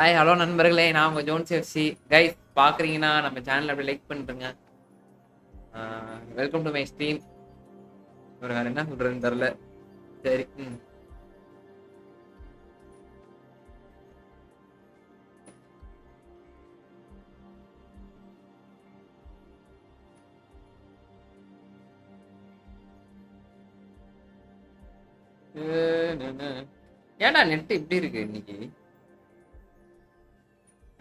Hi hello நண்பர்களே, நான் உங்கள் ஜோன்ஸ் எஃப்சி கைஸ். பார்க்குறீங்கன்னா நம்ம சேனல் அப்படி லைக் பண்ணிட்டுருங்க. Welcome to my stream. ஒரு வேறு என்ன சொல்கிறதுன்னு தெரில. சரி. ஏடா நெட் இப்படி இருக்கு இன்னைக்கு?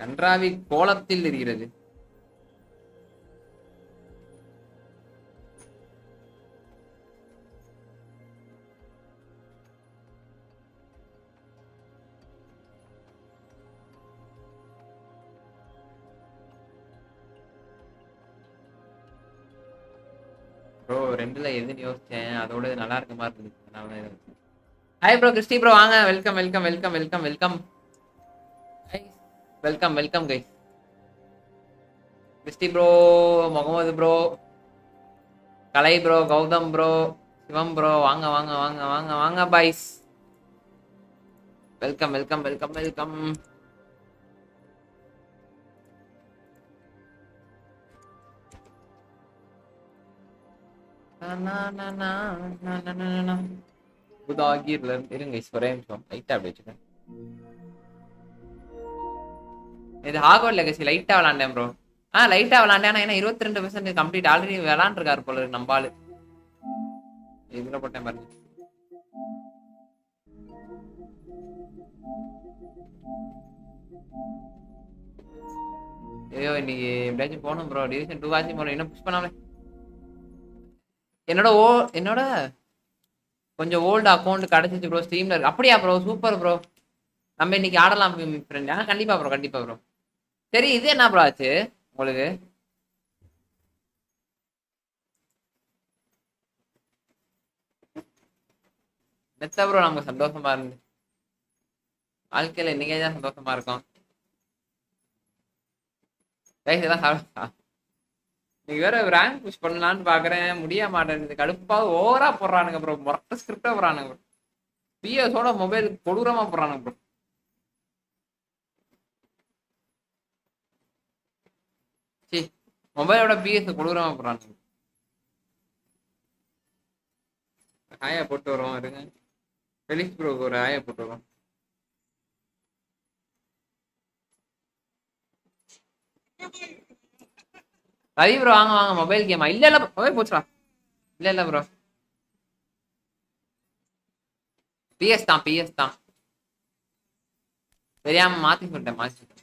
கன்றாவி கோலத்தில் இருக்கிறது. ப்ரோ ரெண்டுல எதுன்னு யோசிச்சேன், அதோட நல்லா இருக்க மாதிரி இருந்துச்சு. அதனால ஹாய் ப்ரோ கிறிஸ்டி ப்ரோ, வாங்க. Welcome welcome welcome welcome welcome welcome welcome guys. Christy bro, Mohammed bro, Kalai bro, Gautham bro, Shivam bro, வாங்க வாங்க வாங்க வாங்க வாங்க boys. Welcome welcome welcome welcome. புதாகிர்ல இருங்க ஒரே நிமிஷம், லைட்டா அப்படி வச்சுக்கேன். இது ஹாகோட் லெகசி லைட்டா விளாண்டேன் ப்ரோ. லைட்டா விளாண்டேன். ஏன்னா 22% கம்ப்ளீட் ஆல்ரெடி விளாண்டுருக்காரு போல நம்பாலு. இதுல போட்டேன் பாருங்க. ஐயோ இன்னைக்கு எப்படியாச்சும் போகணும் ப்ரோ. டிவிஷன் 2 ஆச்சும் போகணும். இன்னும் புஷ் பண்ணாமலே. என்னோட கொஞ்சம் ஓல்டு அக்கௌண்ட் கிடைச்சிச்சு ப்ரோ ஸ்ட்ரீம்ல இருக்கு. அப்படியா ப்ரோ? Super bro. நம்ம இன்னைக்கு ஆடலாம் ஃப்ரெண்ட். கண்டிப்பா ப்ரோ, கண்டிப்பா ப்ரோ. சரி, இது என்ன ப்ரோ ஆச்சு உங்களுக்கு? மெத்த ப்ரோ நமக்கு சந்தோஷமா இருந்து வாழ்க்கையில இன்னைக்கே தான் சந்தோஷமா இருக்கும். நீங்க வேற ரேங்க் புஷ் பண்ணலான்னு பாக்குறேன், முடிய மாட்டேன். கடுப்பா ஓவரா போடுறானுங்க ப்ரோ. மொரட்ட ஸ்கிரிப்டா போடுறானுங்க ப்ரோ. பிஎஸோட மொபைல் கொடூரமா போடுறானுங்க ப்ரோ. சி, மொபைலோட பிஎஸ் கொடூரமா போடுறானுங்க. ஆயா போட்டு வரோம் இருங்க. ஃபெலிக்ஸ் ப்ரோ ஒரு ஆயா போட்டு வரோம். ரவி ப்ரோ வாங்க வாங்க. மொபைல் கேமா? இல்ல இல்ல மொபைல் போச்சுடா. இல்ல இல்ல ப்ரோ, பிஎஸ் தான் பிஎஸ் தான். தெரியாம மாத்தி சொல்லிட்டேன்.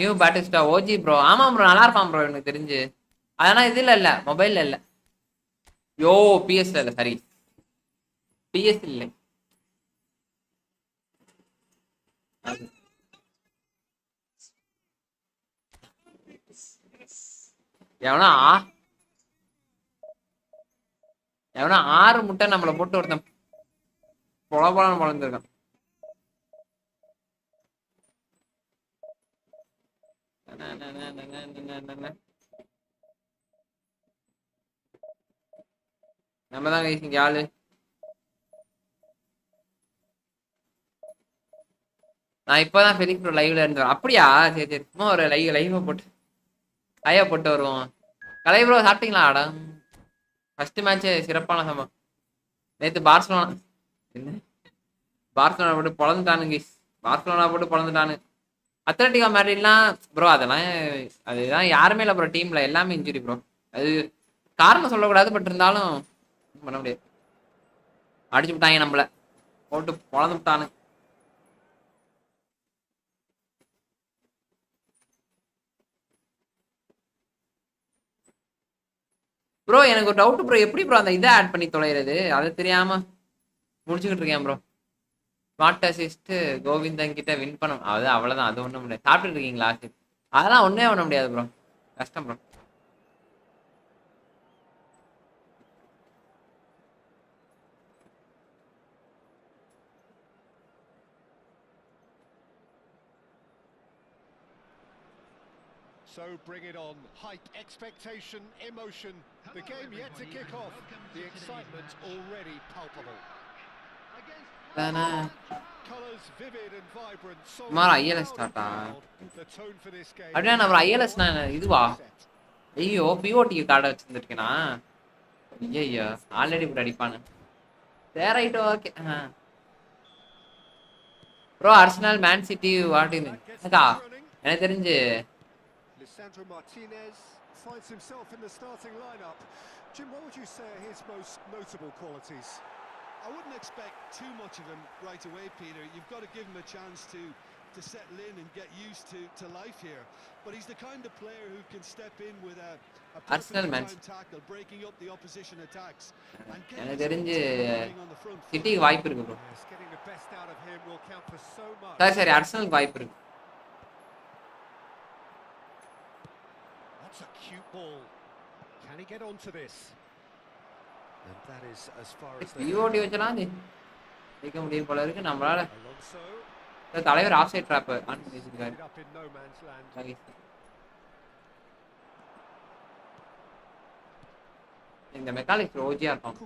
New Batista OG bro. ஆமா ப்ரோ, நல்லா இருப்பான் ப்ரோ எனக்கு தெரிஞ்சு. அதனால இதுல இல்ல, மொபைல்ல இல்ல. யோ பிஎஸ்ல இல்ல, சரி. பிஎஸ் இல்லை. எவனா எவனா 6 முட்டை நம்மள போட்டு ஒருத்தன் பொலபொலன்னு வளர்ந்துருக்கான். நம்ம தான் இங்க ஆளு. நான் இப்பதான் ஃபெலிக்ஸ் ப்ரோ லைவ்ல இருந்தேன். அப்படியா? சரி சரி, சும்மா ஒரு லைவ் போட்டு ஐயா போட்டு வருவோம். கலை ப்ரோ சாப்பிட்டீங்களா? ஆடா ஃபர்ஸ்ட் மேட்ச் சிறப்பான சம்பவம். நேத்து பார்சலோனா என்ன பார்சலோனா போட்டு பொழந்துட்டானுங்க. பார்சலோனா போட்டு பொழந்துட்டானு. அத்லட்டிகா மேட்ரிட்லாம் ப்ரோ அதெல்லாம் அதுதான் யாருமே இல்லை ப்ரோ. டீம்ல எல்லாமே இன்ஜுரி ப்ரோ. அது காரணம் சொல்லக்கூடாது, பட் இருந்தாலும் பண்ண முடியாது. அடிச்சு விட்டாங்க நம்மள போட்டு பொழந்து விட்டானு. ப்ரோ எனக்கு ஒரு டவுட் ப்ரோ. எப்படி ப்ரோ அந்த இதை ஆட் பண்ணி தொலைகிறது? அது தெரியாம முடிச்சுக்கிட்டு இருக்கேன் ப்ரோ. ஸ்மார்ட் அசிஸ்ட் கோவிந்தன் கிட்ட வின் பண்ண அது அவ்வளவுதான். அது ஒண்ணும் முடியாது. சாப்பிட்டு இருக்கீங்களா? அதெல்லாம் ஒண்ணே பண்ண முடியாது ப்ரோ. கஷ்டம் bro. So bring it on. Hype, expectation, emotion. The game yet to kick off. The excitement already palpable. Against தானே Colours vivid and vibrant, so சுமார் loud ILS and ஸ்டார்ட்டா proud. The tone for this game. அப்படின்னா நம்ம ILS நான் இதுவா ஐயோ BOD கார்டை வச்சிருந்துருக்கேனா ஐயோ already இப்படி அடிப்பானு சரி right okay bro Arsenal Man City வாட்டின்னு எனக்கா எனக்கு தெரிஞ்சு Lisandro Martinez finds himself in the starting lineup. Jim, what would you say are his most notable qualities? I wouldn't expect too much of him right away, Peter. You've got to give him a chance to settle in and get used to life here. But he's the kind of player who can step in with a perfectly timed tackle, breaking up the opposition attacks. எனக்கு தெரிஞ்சு சிட்டிக்கு வாய்ப்பு இருக்கு bro Getting the best out of him will count for so much. சரி அர்சனலுக்கு வாய்ப்பு இருக்கு That's a cute ball. Can he get onto this? And that is as far as POD வச்சலாம் ஜெயிக்க முடியும் போல இருக்கு நம்மளால தலைவர் ஆஃப் சைட் ட்ராப் ஆன் பண்ணி வச்சிருக்காரு இந்த மெக்கானிக்ஸ் ஓஜியா இருக்கும்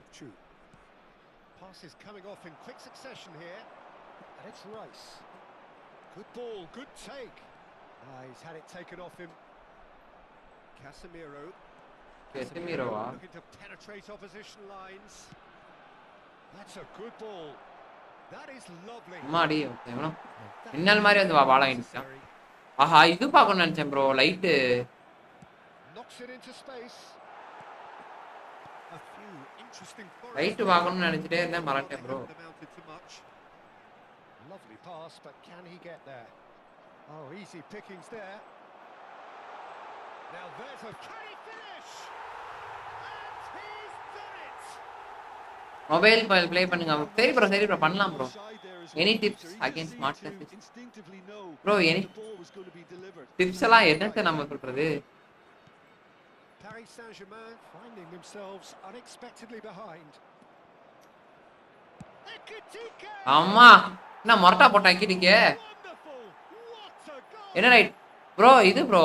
Pass is coming off in quick succession here, and it's Rice. Good ball, good take. He's had it taken off him. Casemiro looking to penetrate opposition lines. That's a good ball. That is lovely. மாடி ஓகேங்களா மின்னல் மாதிரி வந்து பால் ஆயிடுச்சு ஆஹா இது பார்க்கணும்னு நினைச்சேன் bro light knocks it into space. A few interesting light பார்க்கணும்னு நினைச்சிட்டே இருந்தேன் மறந்துட்டேன் bro lovely pass, but can he get there? Oh, easy pickings there. Now there's a can he finish? And he's done it. Mobile play பண்ணுங்க சரி bro பண்ணலாம் bro any tips against smart bro any tips எல்லாம் என்னத்த நம்ம சொல்றது Paris Saint-Germain finding themselves unexpectedly behind. அம்மா என்ன மொரட்டா போட்டா கிடிக்க என்ன ரைட் ப்ரோ இது ப்ரோ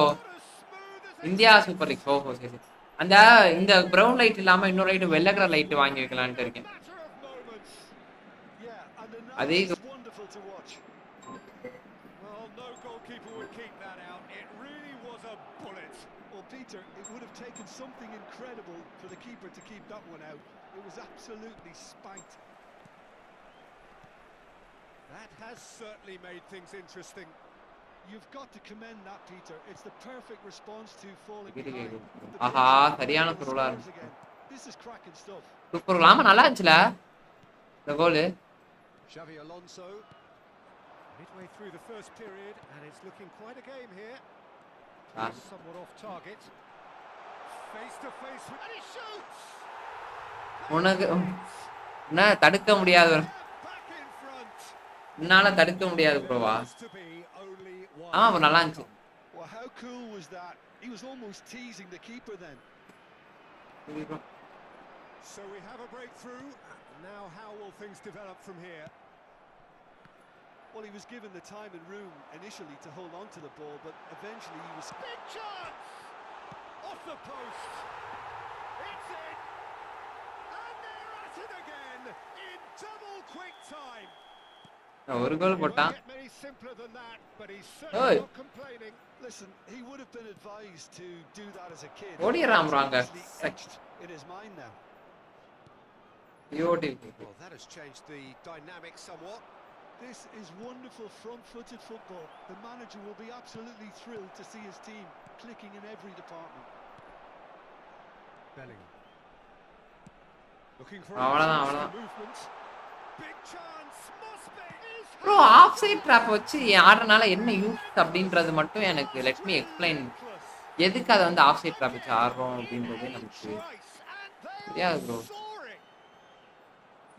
இந்தியா சூப்பர் லீக் ஓஹோ சரி அந்த இந்த பிரவுன் லைட் இல்லாம இன்னொரு லைட் வெள்ளை கலர் லைட் வாங்கி வைக்கலாம்னு இருக்கேன் அதே Peter, it would have taken something incredible for the keeper to keep that one out. It was absolutely spanked. That has certainly made things interesting. You've got to commend that, Peter. It's the perfect response to falling behind. ஆஹா சரியான த்ரோலா இருக்கு This is cracking stuff. Super ஆமா நல்லா இருந்துச்சுல இந்த கோல் Xavi Alonso midway through the first period and it's looking quite a game here. Somewhat off target. Face to face with and he shoots. உனக்கு என்ன தடுக்க முடியாது என்னால தடுக்க முடியாது ப்ரோவா ஆமா நல்லா இருந்துச்சு Well, how cool was that? He was almost teasing the keeper then. So we have a breakthrough. Now how will things develop from here? Well, he was given the time and room initially to hold on to the ball, but eventually he was... Big chance! Off the post! It's in! And they're at it again in double quick time! ஒரு கோல் போட்டான் Many simpler than that, but he's certainly not complaining. Listen, he would have been advised to do that as a kid. ஓடிறான் bro அங்க in his mind now. Well, that has changed the dynamic somewhat. This is wonderful front-footed football. The manager will be absolutely thrilled to see his team clicking in every department. Bellingham. Looking for movement. Big chance. Must be. Bro, offside trap வச்சு ஆடுறனால என்ன use அப்படின்றது மட்டும் எனக்கு let me explain. எதுக்கு அத வந்து offside trap வச்சு ஆடுறோம் அப்படின்றது நமக்கு தெரியாது bro.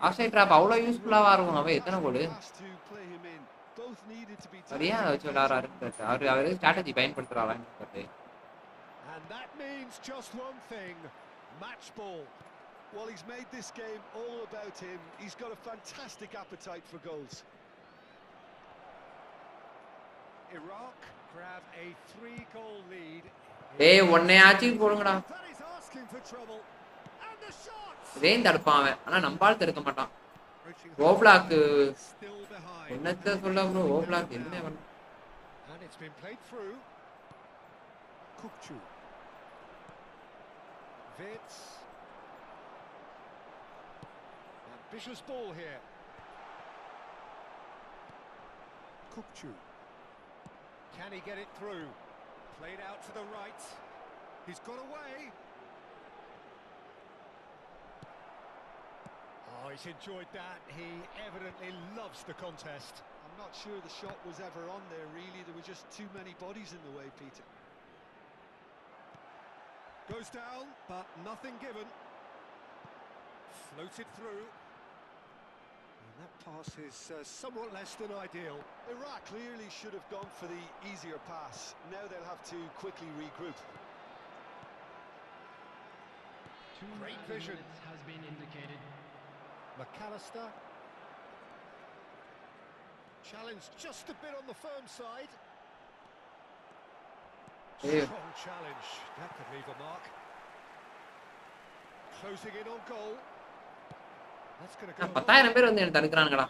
offside trap அவ்வளவு யூஸ்ஃபுல்லாவா இருக்கும் அவன் எத்தனை கோல் சரியா வச்சு விளையாடுறாரு அவரு ஸ்ட்ராட்டஜி பயன்படுத்துறாரான்னு தெரியல. And that means just one thing, match ball. Well, he's made this game all about him. He's got a fantastic appetite for goals. Iraq grab a 3-goal lead. ஏய் ஒன்னையாச்சு போடுங்கடா. ரேஞ்ச் தடுப்பான் அவன் ஆனா நம்பால தடுக்க மாட்டான். Approaching ஓ black half-time, still behind. என்னத்த சொல்ல bro ஓ black என்ன பண்ண And it's been played through. Kukchu. Vitz. Ambitious ball here. Kukchu. Can he get it through? Played out to the right. He's got away. Oh, he's enjoyed that. He evidently loves the contest. I'm not sure the shot was ever on there, really. There were just too many bodies in the way, Peter. Goes down, but nothing given. Floated through. And that pass is somewhat less than ideal. Iraq clearly should have gone for the easier pass. Now they'll have to quickly regroup. Great vision. Has been indicated. McAllister. Challenge just a bit on the firm side. Yeah. Strong challenge. That could leave a mark. Closing in on goal. That's going to go. 10,000 பேர் வந்து என்ன தடுக்கறானுங்கடா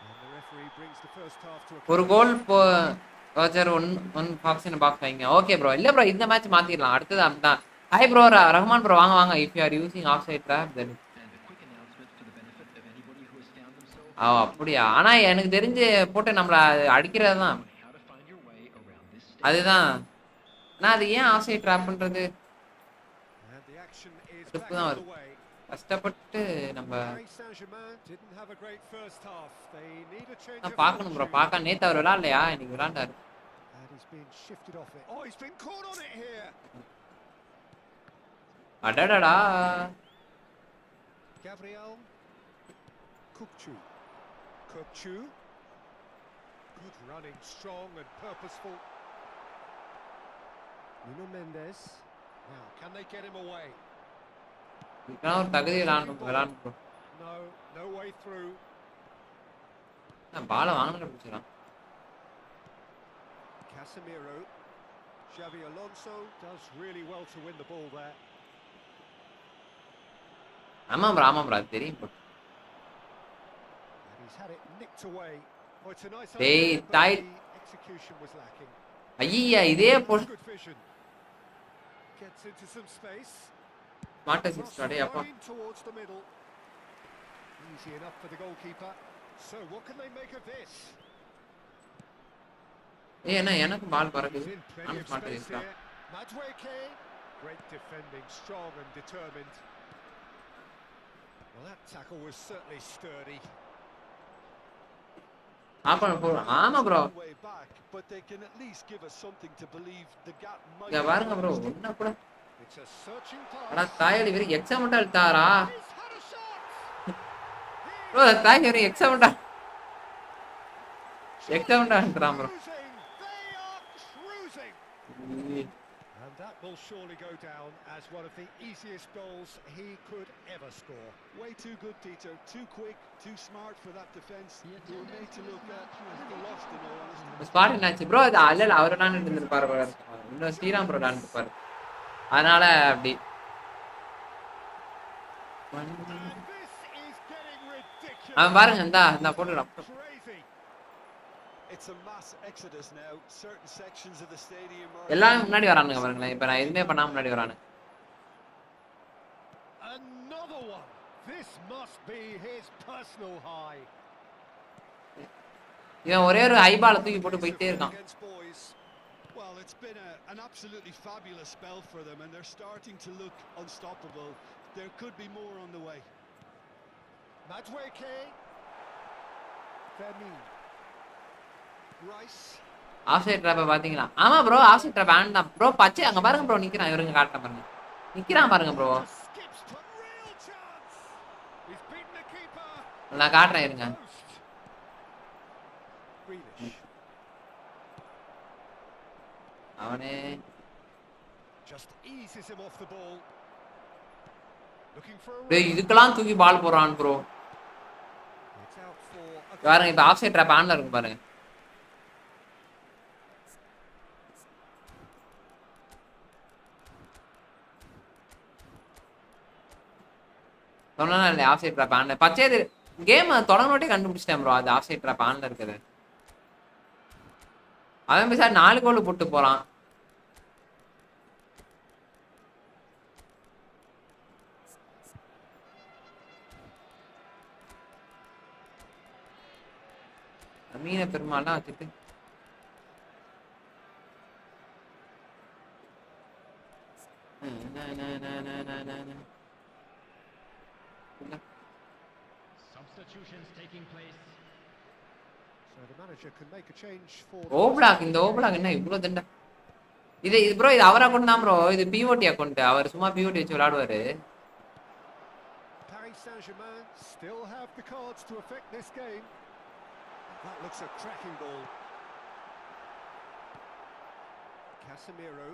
And the referee brings the first half to a ஒரு goal வாச்சர் one box in box வைங்க okay bro இல்ல bro இந்த match மாத்திரலாம் அடுத்தது அப்படிதான் ஹாய் ப்ரோ ரஹ்மான் ப்ரோ வாங்க வாங்க if you are using off side drop then அப்படியா ஆனா எனக்கு தெரிஞ்சு போட்டு நம்மள அடிக்கிறது தான் அதுதான் நான் அது ஏன் ஆஃப் சைட் ட்ராப் பண்றது And the action is Good back ball. underway. கஷ்டப்பட்டு நம்ம Paris Saint-Germain didn't have a great first half. They need a change of பார்க்கணும் ப்ரோ attitude. பார்க்க நேத்து அவர் விளையாடலையா இன்னைக்கு விளையாண்டாரு And he's been shifted off it. Oh, he's been caught on it here. அடடடா Gabriel. Kukchu. Kukchu. Good running, strong and purposeful. Nuno Mendes. Now, can they get him away? இதுக்கெல்லாம் ஒரு தகுதி விளையாடணும் bro No, no way through. நான் பாலை வாங்கின பிடிச்சிடலாம் Casemiro. Xavi Alonso does really well to win the ball there. ஆமாம் bro அது தெரியும் bro. And he's had it nicked away. Oh, it's a nice Hey, idea, but tight. the execution was lacking. ஐயா இதே போல் Good vision. Gets into some space. Smart six அடே அப்பா Line towards the middle. Easy enough for the goalkeeper. So what can they make of this? என்ன எனக்கு பால் பறக்குது He's in plenty நானும் of smart space six தான் here. Madueke. Great defending, strong and determined. Well, that tackle was certainly sturdy. ஆமா bro Way back, but they can at least give us something to believe the gap might இங்க be பாருங்க bro closed. என்ன கூட It's a searching அடா pass. தாயலி very எக்ஸாமெண்டா இழுத்தாரா He's had a shot. Bro தாய் வெரி எக்ஸாமெண்டா இழுத்துறான் bro Cruising. They are cruising. And that will surely go down as one of the easiest goals he could ever score. Way too good, Peter. Too quick, too smart for that defence. They were made to look a little lost, in all honesty. Spot என்னாச்சு bro அது அல்ல அவர் விளாண்டுட்டு இருந்திருப்பாரு போல இருக்கு. இன்னும் Sriram bro விளாண்டுருப்பாரு அதனால அப்படி And this is getting ridiculous. அவன் பாருங்க இந்த போட்டுக்கலாம் Crazy. It's a mass exodus now. Certain sections of the stadium are... எல்லாரும் முன்னாடி வரானுங்க பாருங்களேன் இப்ப நான் எதுவுமே பண்ணாம முன்னாடி வரானு Another one. This must be his personal high. இவன் ஒரே ஒரு ஐபால தூக்கி போட்டு போயிட்டே இருக்கான் Against boys. Well, it's been an absolutely fabulous spell for them, and they're starting to look unstoppable. There could be more on the way. Madueke. Fermin. Rice. Off side ட்ராப்பை பாத்தீங்களா ஆமா bro off side drop on தான் bro பச்சை அங்க பாருங்க bro நிக்கிறான் இவருங்க காட்டுறேன் பாருங்க நிக்கிறான் பாருங்க bro Just skips to real chance. He's beaten the keeper. நான் காட்டுறேன் இருங்க Post. Grealish. அவனே Just eases him off the ball. Looking for a டேய் run. இதுக்கெல்லாம் தூக்கி பால் போறான் bro It's out for a பாருங்க இப்ப ஆஃப் சைட் ட்ராப் ஆன்ல இருக்கு பாருங்க சொன்னா இல்ல ஆஃப் சைட் ட்ராப் ஆன்ல பச்சை கேம் தொடங்கினோட்டே கண்டுபிடிச்சிட்டேன் ப்ரோ. அது ஆஃப் சைட் ட்ராப் ஆன்ல இருக்குது. அவன் பேச 4 கோல் போட்டு போறான். மீன பெருமாள்லாம் வச்சுட்டு Substitutions taking place. So the manager can make a change for ஓப்லாக். இந்த ஓப்லாக் என்ன இவ்வளவு தண்டா? இது ப்ரோ, இது அவர் அக்கௌண்ட் தான் ப்ரோ. இது பிஓடி அக்கௌண்ட். அவர் சும்மா பிஓடி வச்சு விளையாடுவாரு. Paris Saint-Germain still have the cards to affect this game. That looks a cracking ball. Casemiro.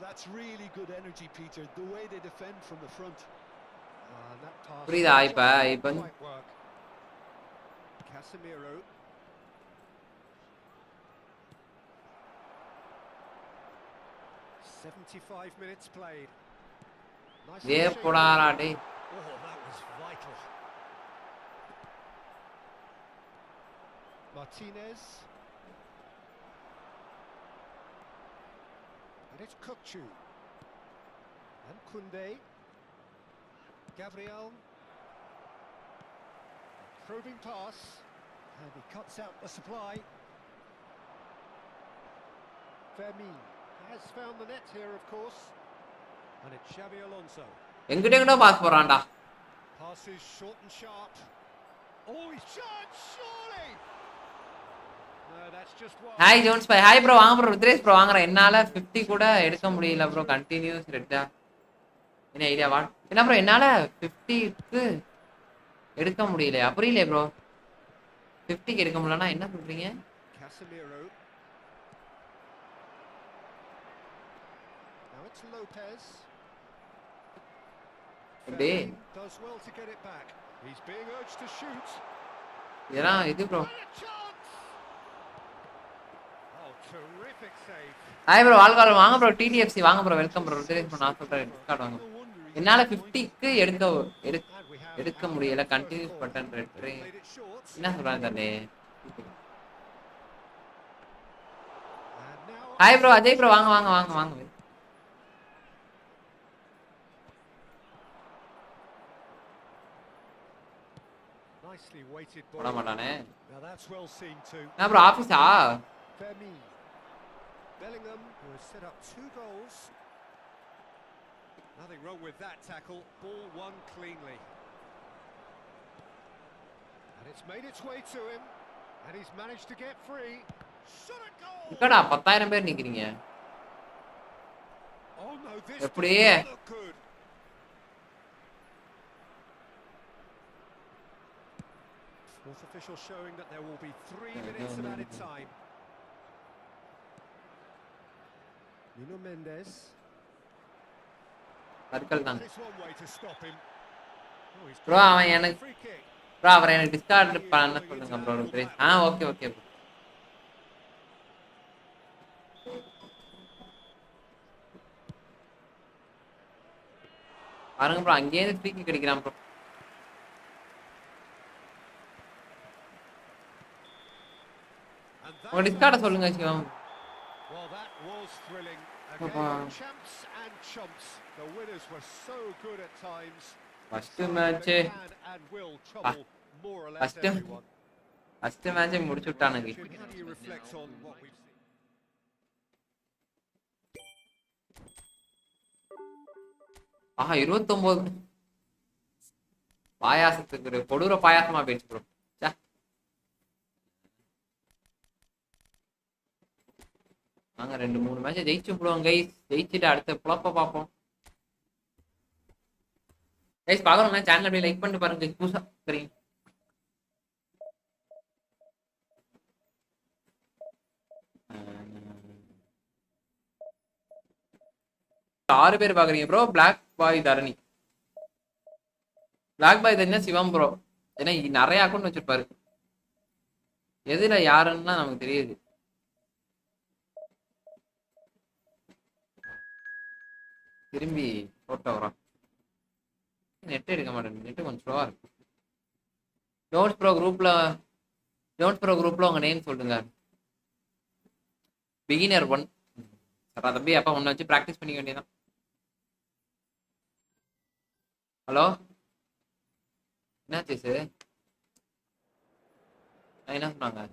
That's really good energy, Peter, the way they defend from the front. That pass புரியுதா இப்ப might work. Casemiro. "75 minutes played. Nice ஏ shape. போடாடா டேய். Oh, that was vital. Martinez. And it's Kukçu. And Koundé. Gabriel. Probing pass. And he cuts out the supply. Fermin has found the net here, of course. And it's Xabi Alonso. எங்கிட்ட pass போறான்டா. Passes short and sharp. Oh, he's charged, surely! No, that's just one. Hi Jones bye. Hi bro. வாங்க bro. Rudresh bro வாங்குறேன். என்னால 50 கூட எடுக்க முடியல bro. Continuous ரெட்டா என்ன idea வா? என்ன ப்ரோ என்னால 50க்கு எடுக்க முடியல. புரியல ப்ரோ. 50க்கு எடுக்க முடியலனா என்ன சொல்றீங்க? Casemiro. Now it's Lopez. டேய் Fermin does well to get it back. He's being urged to shoot. இதெல்லாம் இது ப்ரோ. And a chance! Oh, terrific save. Hi bro. வாழ்காலம் வாங்க ப்ரோ. டிடிஎஃப்சி வாங்க bro. Welcome bro. Rudresh bro. நான் சொல்றேன் டிஸ்கார்ட் வாங்க. என்னால 50க்கு எடுக்க முடியல. Continues button red. என்ன சொல்றாங்க தண்ணே? Hi bro. அஜய் ப்ரோ வாங்க வாங்க வாங்க வாங்க. Nicely weighted போட ball. மாட்டானே. Now that's well seen too. என்ன bro ஆபீஸா? Fermin. Bellingham, who has set up 2 goals. Nothing wrong with that tackle. Ball won cleanly. And it's made its way to him. And he's managed to get free. Shot a goal! இருக்கடா 10,000 பேர் நிக்கிறீங்க. Oh no, this எப்படி? does not look good. Fourth official showing that there will be 3 minutes of added time. Nuno Mendes. Circle தான். This one way to stop him. Oh, he's bro அவன் எனக்கு free kick. Bro அவரை எனக்கு Discord பண்ண சொல்லுங்க bro. Rudresh okay okay bro. பாருங்க bro அங்கேயே free kick அடிக்கிறான் ப்ரோ. உங்க டிஸ்கார்ட சொல்லுங்க சிவம். Well, that was thrilling. A Papa. game of champs and chumps. The winners were so good at times. First Sides match that can and will trouble more or less First- everyone. First மேட்சே முடிச்சு விட்டானுங்க. How do you reflect on what we've seen? ஆஹா 29 பாயாசத்துக்கு ஒரு கொடூர பாயாசமா போயிடுச்சு bro. நாங்க 2-3 match ஜெயிச்சு விடுவோம் guys. ஜெயிச்சுட்டு அடுத்த புலப்ப பார்ப்போம் கைஸ். பார்க்கணும்னா சேனல் அப்படியே லைக் பண்ணிட்டு பாருங்க புதுசா. சரிங்க 6 பேர் பாக்குறீங்க ப்ரோ. பிளாக் பாய் தரணி. பிளாக் பாய் தரணினா சிவம் ப்ரோ. ஏன்னா நிறைய அக்கௌண்ட் வச்சிருப்பாரு. எதுல யாருன்னா நமக்கு தெரியுது. திரும்பி போட்டோ வரோம். நெட் எடுக்க மாட்டேன். நெட் கொஞ்சம் ஸ்லோவா இருக்கு. ஜோன்ஸ் ப்ரோ குரூப்ல உங்க நேம் சொல்லுங்க. பிகினர் 1. சரா தம்பி அப்பா ஒன்று வச்சு ப்ராக்டிஸ் பண்ணிக்க வேண்டியதான். ஹலோ என்னாச்சு சார்? என்ன சொன்னாங்க?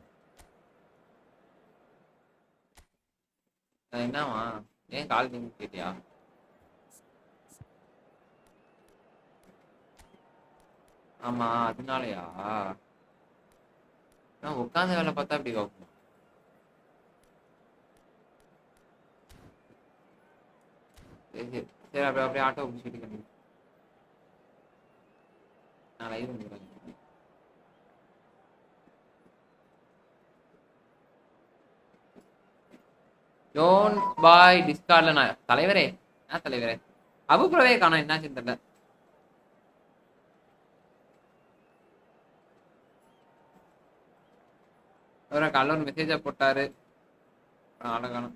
என்னவா? ஏன் கால் நீங்க கேட்டியா? ஆமா அதனாலயா? நான் உட்காந்து வேலை பார்த்தா அப்படி வைப்போம். சரி சரி சரி அப்படியே ஆட்டோ பிடிச்சிட்டு நான் லைவ் வந்துடுறேன். ஜோன் பாய் டிஸ்கார்ட்ல நான் தலைவரே. தலைவரே அபுப்ரவே காணோம். என்னாச்சுன்னு தெரியல. காலைல ஒரு மெசேஜா போட்டாரு. காணும்.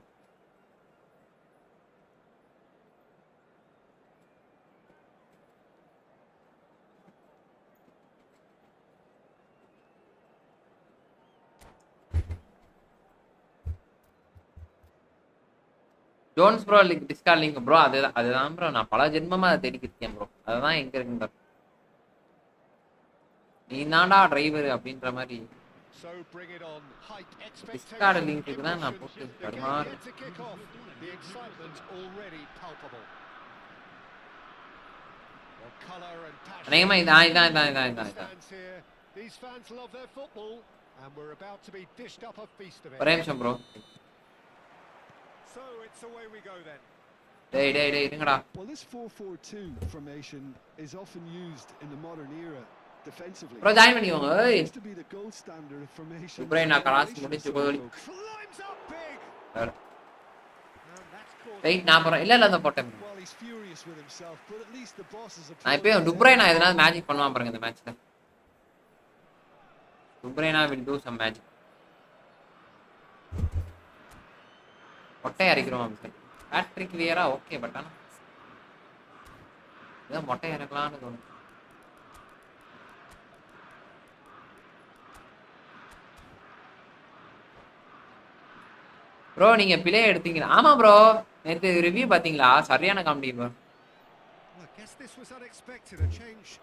Jones bro Discord link bro. அதுதான் ப்ரோ. நான் பல ஜென்மமா அதை தேடிக்கிட்டு இருக்கேன் ப்ரோ. அதுதான் எங்க இருக்குன்னு நீ தான்டா டிரைவர் அப்படின்ற மாதிரி. டிஸ்கார்ட் லிங்க்கு தான் நான் போட்டு தருமாறு. அநேகமா இதான். ஒரே நிமிஷம் ப்ரோ. டேய் இருங்கடா. Well, this 4-4-2 formation is often used in the modern era defensively. Bro join பண்ணிக்கோங்க. ஏய் Used to be the gold standard of formation. Bro நான் கிளாஸ் முடிச்சு போய் வெயிட் நான் போறேன். இல்ல அந்த போட்டேன். நான் இப்போ டுப்ரைனா எதனா மேஜிக் பண்ணுவான் பாருங்க இந்த மேட்ச்ல. டுப்ரைனா will do some magic. மொட்டை அரைக்கிறோம். பேட்ரிக் வியரா ஓகே பட் ஆனா இதான் மொட்டை அரைக்கலாம்னு தோணும். ப்ரோ நீங்க பிளே எடுத்தீங்களா? ஆமா ப்ரோ நேத்து ரிவ்யூ பாத்தீங்களா? சரியான காமெடி ப்ரோ.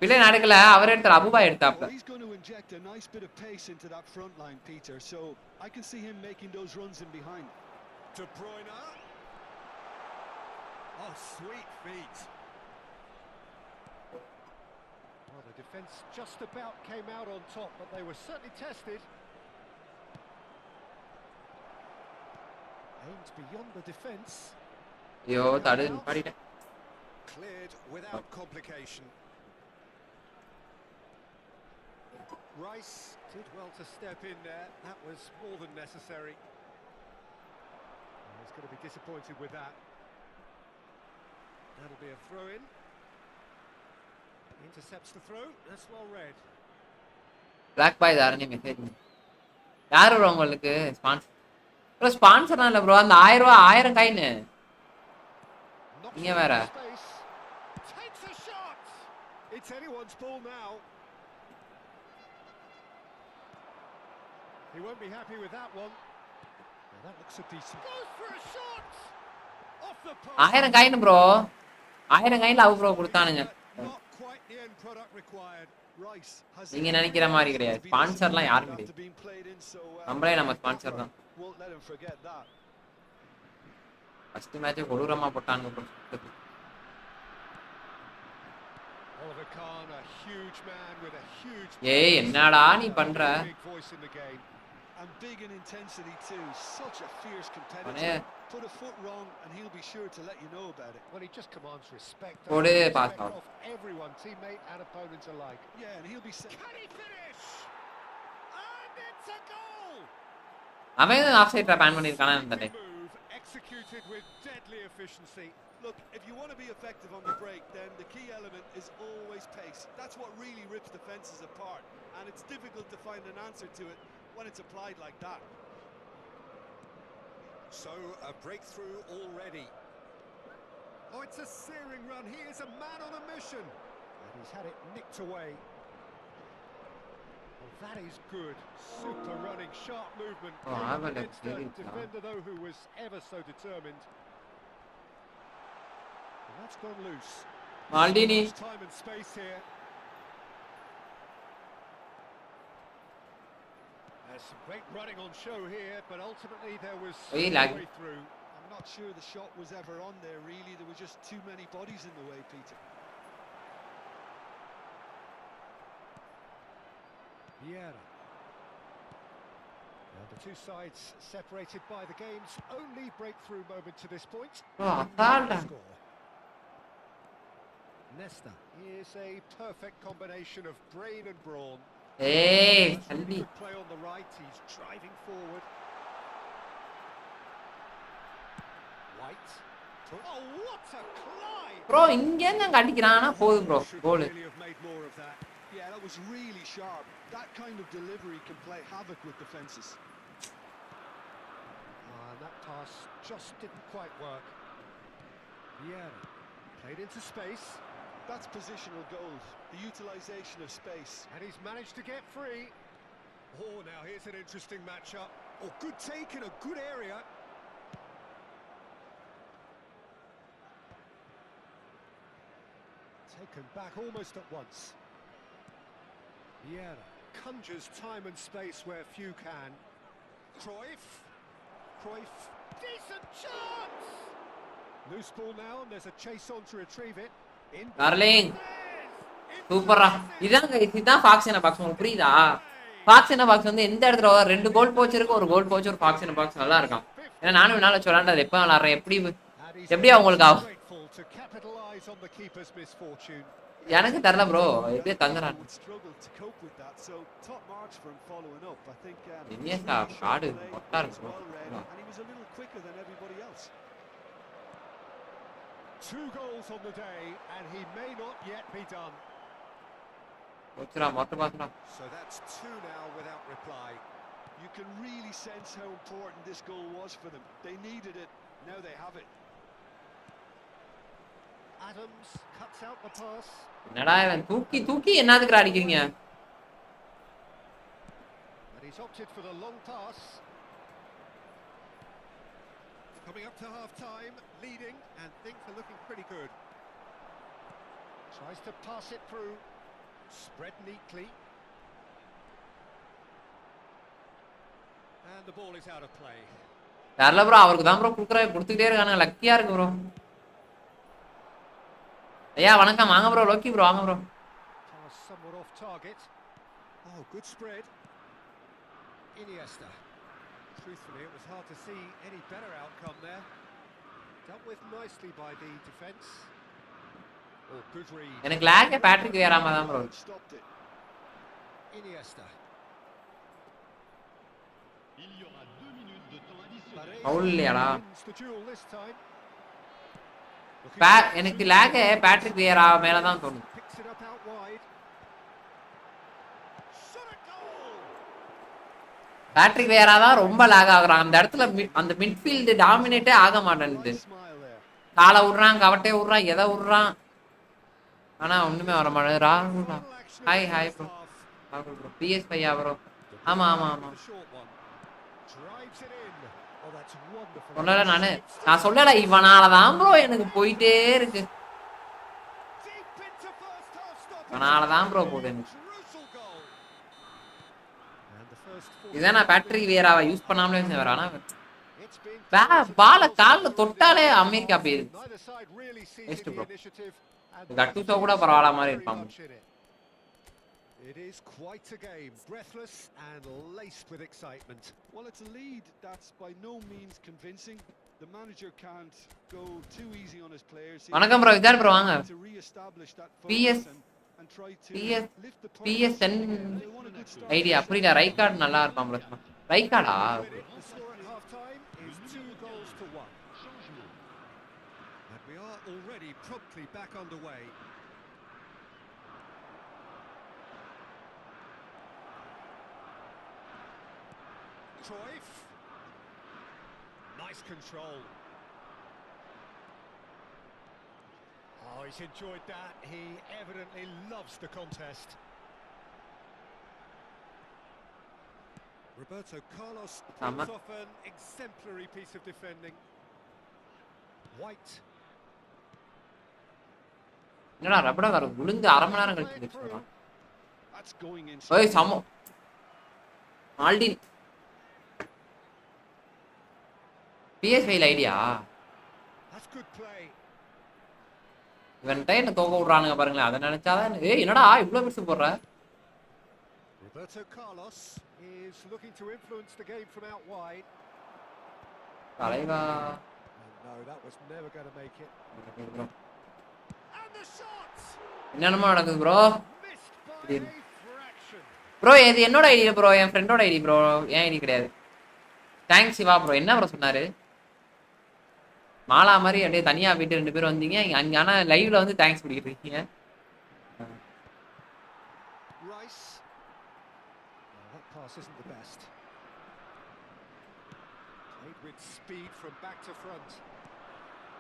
பிளே நடக்கல. அவர் எடுத்தார். அபுபா எடுத்தாப்ல. Oh, sweet feet. Well, the defence just about came out on top, but they were certainly tested. Aimed beyond the defence. Yo, tadu padita. Cleared without complication. Rice did well to step in there. That was more than necessary. He's going to be disappointed with that. That'll be a throw-in. Intercepts the throw. That's well read. Black boy தாரனே message. யார் bro உங்களுக்கு sponsor? Bro ஸ்பான்சர்லாம் இல்ல bro. அந்த 1000 ரூபாய் 1000 coin. நீங்க வேற. Takes a shot. It's anyone's ball now. He won't be happy with that one. Well, that looks a decent. Goes for a shot. Off the post. 1000 coin bro. 1000 காயின்ல அவு bro கொடுத்தானுங்க. நீங்க நினைக்கிற மாதிரி கிடையாது. ஸ்பான்சர்லாம் யாரும் கிடையாது. நம்மளே நம்ம ஸ்பான்சர் தான். ஃபர்ஸ்ட் மேட்ச் கொடூரமா போட்டானுங்க ப்ரோ. ஏய் என்னடா நீ பண்ற? And big in intensity too. Such a fierce competitor. Put a foot wrong and he'll be sure to let you know about it. Well, he just commands respect. Pass out. Of everyone, teammate and opponent alike. Yeah, and he'll be Can he finish? And it's a goal. அவன் of side pan பண்ணிருக்கானே அந்த டே. Executed with deadly efficiency. Look, if you want to be effective on the break, then the key element is always pace. That's what really rips defenses apart, and it's difficult to find an answer to it when it's applied like that. So a breakthrough already. Oh, it's a searing run. He is a man on a mission. And he's had it nicked away. That is good. Super running, sharp movement. Oh, I will Against a experience that. defender though who was ever so determined. And that's gone loose. Maldini. Much time and space here. There's some great running on show here, but ultimately there was Hey, no lag. way through. I'm not sure the shot was ever on there, really. There were just too many bodies in the way, Peter. Vieira. Now the two sides separated by the game's only breakthrough moment to this point. Bro, assault. Score. Nesta is a perfect combination of brain and brawn. Hey, That's really Salvi. good play on the right. He's driving forward. White. Oh, what a climb! Bro, இங்க இருந்து அங்க அடிக்கிறானா போதும் bro. Should Goal. really have made more of that. Yeah, that was really sharp. That kind of delivery can play havoc with defences. And that pass just didn't quite work. Vieira played into space. That's positional goals, the utilisation of space. And he's managed to get free. Oh, now here's an interesting matchup. Oh, good take in a good area. Taken back almost at once. Vieira conjures time and space where few can. Cruyff. Decent chance! Loose ball now, and there's a chase on to retrieve it. In Darling. சூப்பரா இதான் guys, இதான் Fox இன் box உங்களுக்கு புரியுதா? Fox இன் box வந்து எந்த இடத்துல ரெண்டு கோல் போச் இருக்கு, ஒரு கோல் போச், ஒரு ஃபாக்ஸ் இன் பாக்ஸ் நல்லா இருக்கும். ஏன்னா நானும் நாளை சொல்லாண்டது எப்போ விளாட்றேன் எப்படி அவங்களுக்கு ஆகும் எனக்கு தெரியல ப்ரோ, எப்படியே தங்குறான். இனியஸ்டா காடு மொட்டா இருக்கு bro. Two goals on the day, and he may not yet be done. போச்சுடா மொட்டை பாத்துடா. So that's two now without reply. You can really sense how important this goal was for them. They needed it. Now they have it. Adams cuts out the pass. என்னடா இவன் தூக்கி என்னதுக்குடா அடிக்கிறீங்க? And he's opted for the long pass. Coming up to half-time, leading, and things are looking pretty good. Tries to pass it through. Spread neatly. And the ball is out of play. தெரியல bro, அவருக்கு தான் bro கொடுத்துக்கிட்டே இருக்கானுங்க, லக்கியா இருக்கு bro. ஐயா வணக்கம், வாங்க bro. Loki bro வாங்க bro. Pass somewhat off target. Oh, good spread. Iniesta. Truthfully, it was hard to see any better outcome there. Dealt with nicely by the defence. Oh, good read. எனக்கு lock Patrick வேறாம தான் bro. Iniesta. Pavul இல்லையாடா? The duel this time. எனக்கு lock Patrick வேறா மேல தான் தோணுது. Picks it up out wide. Shot a goal. Patrick வேறா தான் ரொம்ப லாக் ஆகுறான் அந்த இடத்துல. அந்த மிட்ஃபீல்டு டாமினேட்டே ஆக மாட்டேங்குது. காலை விடுறான், கவட்டே விடுறான், எதை விடுறான், ஆனா ஒண்ணுமே வர மாட்டேங்குது. ராகுல் ஹாய் ப்ரோ. ராகுல் ப்ரோ பிஎஸ் பையா ப்ரோ. ஆமா சொன்னல நான் சொல்லல, இவனாலதான் ப்ரோ எனக்கு போயிட்டே இருக்கு. இவனாலதான் ப்ரோ போகுது எனக்கு. இதான் நான் பேட்ரிக் வேறாவை யூஸ் பண்ணாமலே வேற. ஆனா பால கால்ல தொட்டாலே அமெரிக்கா போயிருது. நெக்ஸ்ட் ப்ரோ கட்டுசோ கூட பரவாயில்ல மாதிரி இருப்பாங்க. It is quite a game, breathless and laced with excitement. Well, it's a lead that's by no means convincing. The manager can't go too easy on his players. வணக்கம் bro, Vijay bro வாங்க. To re-establish that PS focus and try to lift the PSN ஐடியா புரியல. Right card நல்லா இருப்பான் bro. Right கார்டா? The score at half-time is 2-1. And we are already promptly back underway. Cruyff. Nice control. Oh, he's enjoyed that. He evidently loves the contest. Roberto Carlos Sama. pulls off an exemplary piece of defending. White. என்னடா ரப்படா கார விழுந்து அரை மணி நேரம் கழிச்சு வந்துச்சுடா. That's going in. ஏய் சமோ ஆல்டின் PS5 ஐடியா That's good play. இவன்ட்ட என்ன தோக்க விடுறானுங்க பாருங்களேன். அதை நினைச்சாதான் ஏய் என்னடா இவ்வளோ பெருசு போடுற. Roberto Carlos is looking to influence the game from out wide. தலைவா And no, that was never going to make it. And the shot! என்னென்னமோ நடக்குது bro. Missed by a fraction. Bro இது என்னோட ஐடி ப்ரோ, என் ஃப்ரெண்டோட ID bro, என் ID கிடையாது. Thanks Siva bro. என்ன ப்ரோ சொன்னாரு? மாலா மாதிரி அப்படியே தனியா போயிட்டு 2 பேரும் வந்தீங்க அங்க. ஆனா லைவ்ல வந்து தேங்க்ஸ் சொல்லிட்டு இருக்கீங்க. Rice. Well, that pass isn't the best. Played with speed from back to front.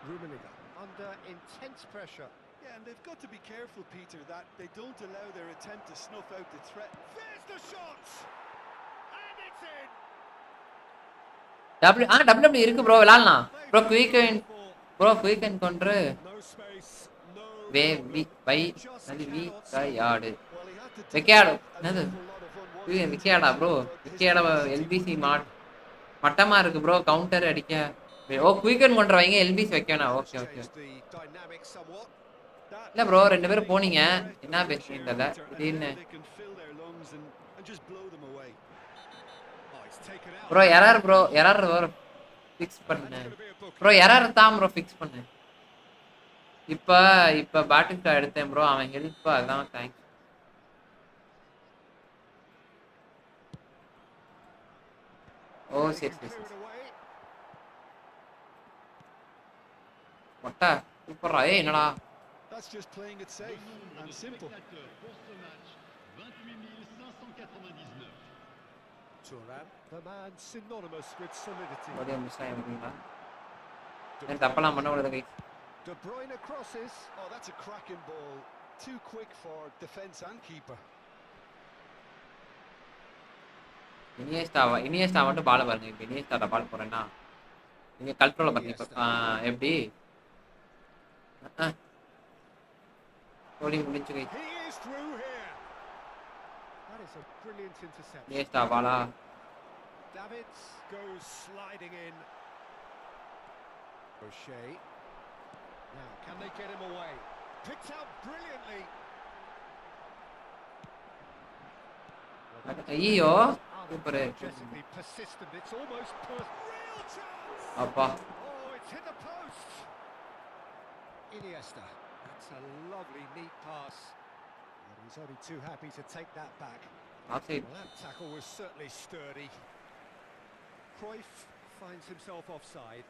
Rummenigge under intense pressure. Yeah, and they've got to be careful, Peter, that they don't allow their attempt to snuff out the threat. There's the shot! And it's in! W இருக்கு bro, விளையாடலாம் bro. Quick கொன்று No space, no way வி வை அது வி கையாடு விக்கையாடு. என்னது விக்கையாடா bro? விக்கையாட LBC மட்டமா இருக்கு ப்ரோ. கவுண்டர் அடிக்க. ஓ குயிக்கன் கொண்டு வைங்க, எல்பிசி வைக்கணும். Okay okay. the dynamic somewhat. இல்ல ப்ரோ 2 பேரும் போனீங்க, என்ன பேசுறீங்க தெரியல திடீர்னு. They can fill their lungs and just blow them away. Oh, it's taken out. Bro error fix பண்ணு ப்ரோ. எரர் தான் ப்ரோ ஃபிக்ஸ் பண்ணு. இப்ப பேட்டிங் எடுத்தேன் ப்ரோ, அவன் ஹெல்ப். அதான் தேங்க்ஸ். ஓ சரி சரி சரி. மொட்டை சூப்பரா. ஏய் என்னடா That's just playing it safe and simple. Thuram, the man synonymous with solidity. ஒரே மிஸ் ஆயிடுங்களா? நான் தப்பலாம் பண்ண கூடாது guys. De Bruyne crosses. Oh, that's a cracking ball. Too quick for defense and keeper. Iniesta மட்டும் பால் பாருங்க. இப்போ இனியஸ்டாட்ட பால் போறேன்னா நீங்க கண்ட்ரோல பாருங்க. எப்படி ஓடி முடிஞ்சு guys. He is through here. That is a brilliant interception. Iniesta Bala. Davids goes sliding in. O'Shea. Now, can they get him away? Picked out brilliantly. ஐயோ super. Majestically persistent. It's almost real chance. அப்பா Oh, it's hit the post. Iniesta. That's a lovely, neat pass. And he's only too happy to take that back. Off-site. Well, that tackle was certainly sturdy. Cruyff finds himself offside.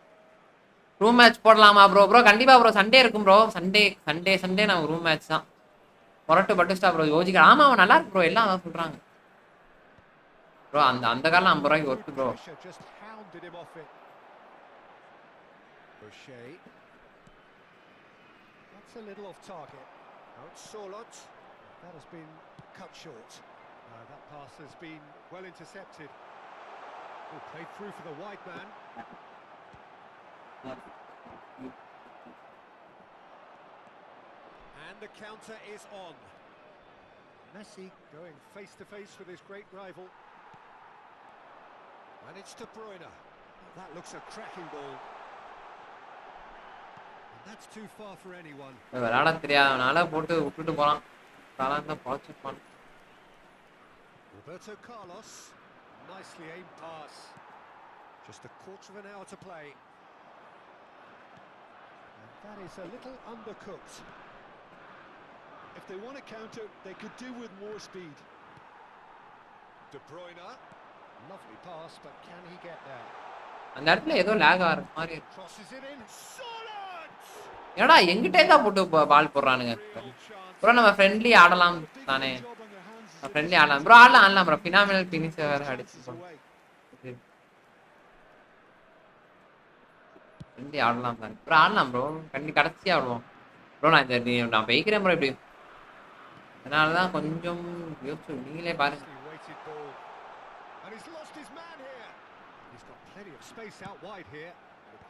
Room match போடலாமா bro? கண்டிப்பா bro. Sunday இருக்கும் bro. Sunday நான் room match தான். பொரட்டு பட்டுஸ்டா bro. யோசிக்க. ஆமா அவன் நல்லா இருக்கு ப்ரோ. எல்லாம் அதான் சொல்றாங்க ப்ரோ. அந்த காலம் 50 ரூபாய்க்கு worth bro. Just hounded him off it. O'Shea. That's a little off target. Now it's Solot. That has been cut short. That pass has been well intercepted. Oh, played through for the wide man. And the counter is on. Messi going face to face with his great rival. And it's De Bruyne. That looks a cracking ball. And that's too far for anyone. விளையாட தெரியாதனால போட்டு விட்டுட்டு போறான். தாளான் தான் பாத்துப்பான். Roberto Carlos. Nicely aimed pass. Just a quarter of an hour to play. And that is a little undercooked. If they want to counter, they could do with more speed. De Bruyne. Lovely pass, but can he get there? அந்த இடத்துல ஏதோ lock ஆற மாதிரி இருக்கு. Crosses it in. Solid! என்னடா எங்கிட்டே தான் போட்டு பால் போடுறானுங்க ப்ரோ. நம்ம ஃப்ரெண்ட்லி ஆடலாம் தானே? ஃப்ரெண்ட்லி ஆடலாம் ப்ரோ. ஆடலாம் ப்ரோ. ஃபினாமினல் ஃபினிஷ் வேற அடிச்சு ஃப்ரெண்ட்லி ஆடலாம் தானே ப்ரோ? ஆடலாம் ப்ரோ. கடைசியாக ஆடுவோம் ப்ரோ. நான் போய்க்கிறேன் ப்ரோ. இப்படி அதனால தான் கொஞ்சம் யோசிச்சு நீங்களே பாருங்க. Weighted ball. And he's lost his man here. He's got plenty of space out wide here.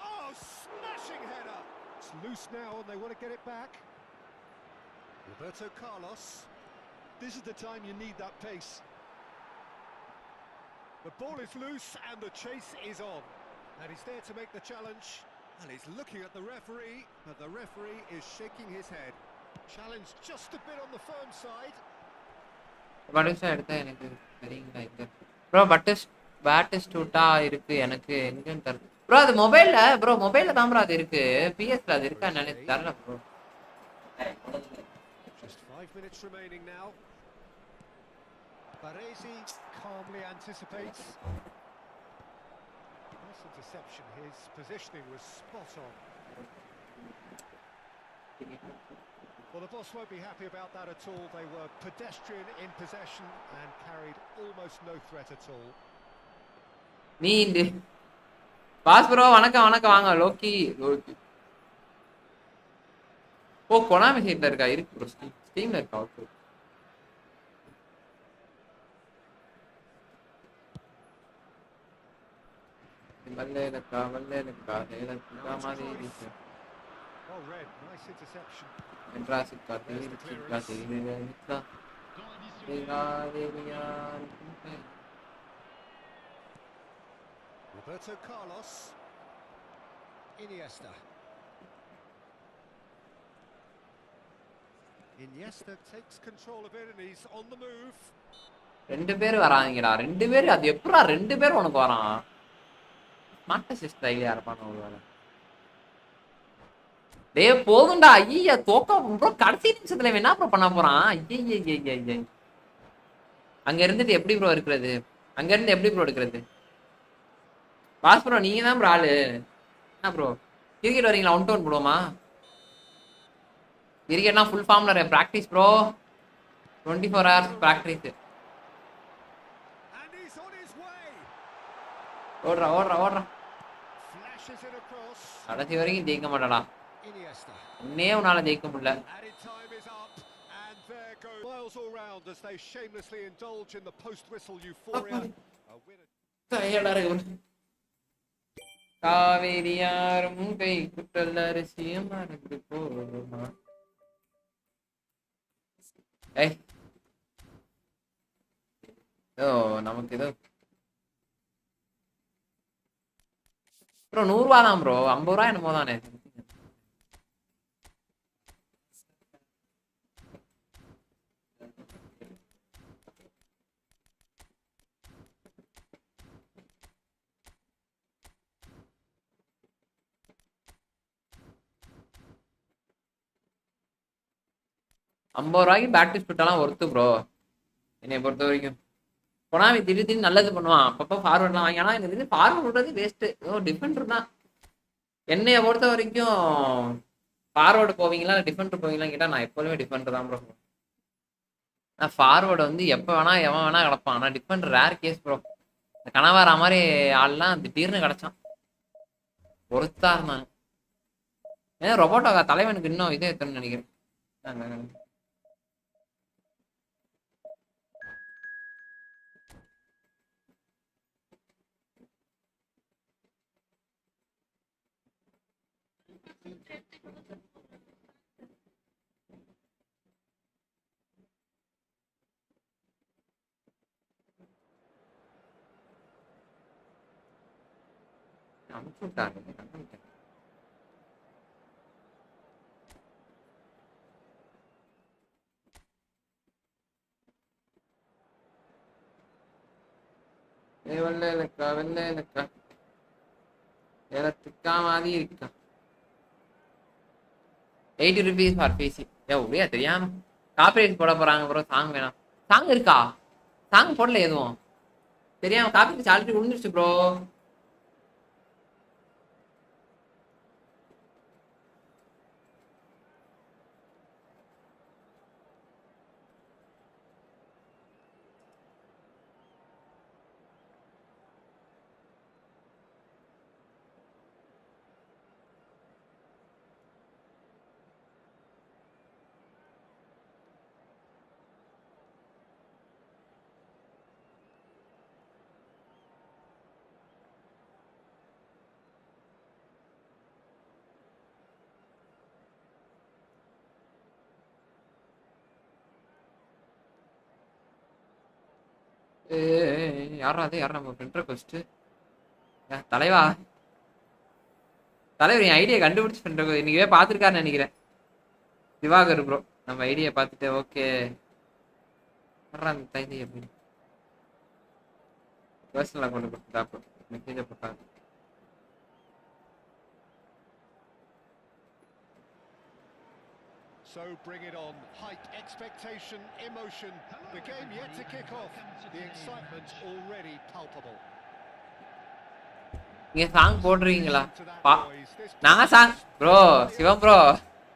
Oh, smashing header! It's loose now and they want to get it back. Roberto Carlos. This is the time you need that pace. The ball is loose and the chase is on. And he's there to make the challenge. And he's looking at the referee, but the referee is shaking his head. Challenge just a bit on the firm side. பட்டஸ் எடுத்தா எனக்கு சரிங்களா இங்க bro பேட்டஸ் டூட்டா இருக்கு எனக்கு எங்கன்னு தெரியல bro அது மொபைல்ல தான் ப்ரோ அது இருக்கு பிஎஸ்ல அது இருக்கா என்னன்னு தெரியல bro Just 5 minutes remaining now. Baresi calmly anticipates. Nice interception. His positioning was spot on. Well, the boss won't be happy about that at all. They were pedestrian in possession and carried almost no threat at all. Boss bro வணக்கம் வாங்க Loki ஓ Konami சைட்ல இருக்கா இருக்கு bro ஸ்டீம்ல இருக்கா okay வல்லேலக்கா மாதிரி இருக்கு Oh, red, nice interception. மெட்ராஸுக்கா தெரியுதுக்கா Roberto Carlos. Iniesta takes control of it and he's on the move. ரெண்டு பேர் வராங்கடா ரெண்டு பேர் அது எப்பறா ரெண்டு பேர் உனக்கு வரான் மாட்ட சிஸ்டர் ஐயா இருப்பானோ ஒருவேளை டேய் போகும்டா ஐயா தோக்க ப்ரோ கடைசி நிமிஷத்துல என்ன ப்ரோ பண்ண போறான் ஐயா அங்க இருந்துட்டு எப்படி ப்ரோ இருக்கிறது அங்க இருந்து எப்படி ப்ரோ எடுக்கிறது பாஸ் ப்ரோ நீங்க தான் ப்ரோ ஆளு என்ன ப்ரோ கிரிக்கெட் வரீங்களா 1-1 போடுவோமா கிரிக்கெட்னா ஃபுல் ஃபார்ம்ல பிராக்டிஸ் ப்ரோ 24 hours பிராக்டிஸ் ஓடுறா கடைசி வரைக்கும் ஜெயிக்க மாட்டாடா இன்னே உன்னால ஜெயிக்க முடியல Miles all round as they shamelessly indulge in the post-whistle euphoria. காவேரியாரும் கை குட்டல் அரிசியும் மறந்து போகுமா நமக்கு ஏதோ ப்ரோ 100 ரூபா தான் ப்ரோ 50 ரூபா என்னமோ தானே $50 பேக்டிஸ் விட்டாலாம் ஒர்த்து ப்ரோ என்னை பொறுத்த வரைக்கும் கொனாமி திடீர்னு நல்லது பண்ணுவான் அப்பப்போ ஃபார்வர்ட்லாம் வாங்கி ஆனால் எனக்கு ஃபார்வர்ட் விடுறது வேஸ்ட்டு ஏதோ டிஃபெண்டர் தான் என்னைய பொறுத்த வரைக்கும் ஃபார்வர்டு போவீங்களா இல்லை டிஃபெண்டர் போவீங்களான்னு கேட்டால் நான் எப்போதுமே டிஃபெண்டர் தான் ப்ரோ ஆனால் ஃபார்வர்டு வந்து எப்போ வேணா எவன் வேணா கிடப்பான் ஆனால் டிஃபெண்டர் ரேர் கேஸ் ப்ரோ இந்த கனவாரா மாதிரி ஆள்லாம் திடீர்னு கிடச்சான் பொறுத்தா இருந்தாங்க ஏன்னா ரொபோட்டோ தலைவனுக்கு இன்னும் இதே எத்தனை நினைக்கிறேன் வெள்ளக்கா ஏலத்துக்கா மாதிரி இருக்கா 80 rupees ஃபார் பேசி அப்படியா தெரியாம காப்பிரைட் போட போறாங்க ப்ரோ சாங் வேணாம் சாங் இருக்கா சாங் போடல எதுவும் தெரியாம காப்பிரைட் ஆல்ரெடி விழுந்துருச்சு ப்ரோ யாரா அது யாரா நம்ம ஃப்ரெண்ட் ரெக்வெஸ்ட் தலைவா தலைவர் என் ஐடியா கண்டுபிடிச்சு ஃப்ரெண்ட் ரெக்வெஸ்ட் இன்னைக்கே பார்த்துருக்காருன்னு நினைக்கிறேன் திவாகர் ப்ரோ நம்ம ஐடியா பார்த்துட்டு ஓகே வர்றா அந்த தைதி அப்படின்னு பர்சனலாக கொண்டு கொடுத்தா மெசேஜை போட்டாங்க So bring it on. Hype, expectation, emotion. The game yet to kick off. The excitement already palpable. நீங்க சாங் போடுறீங்களா நான் song bro Shivam bro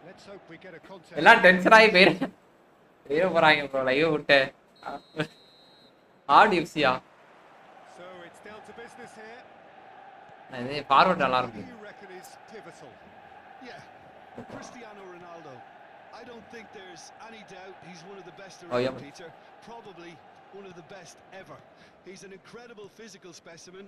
Let's hope we get a contest. எல்லாம் டென்ஷன் ஆகி போறாங்க ப்ரோ லைவ் விட்டு ஆட் யூசியா So it's down to business here. இது ஃபார்வர்ட் நல்லா Who இருக்கு do you reckon is pivotal? Yeah, Cristiano Ronaldo. I don't think there's any doubt he's one of the best Oh, around, yeah. Peter. Probably one of the best ever. He's an incredible physical specimen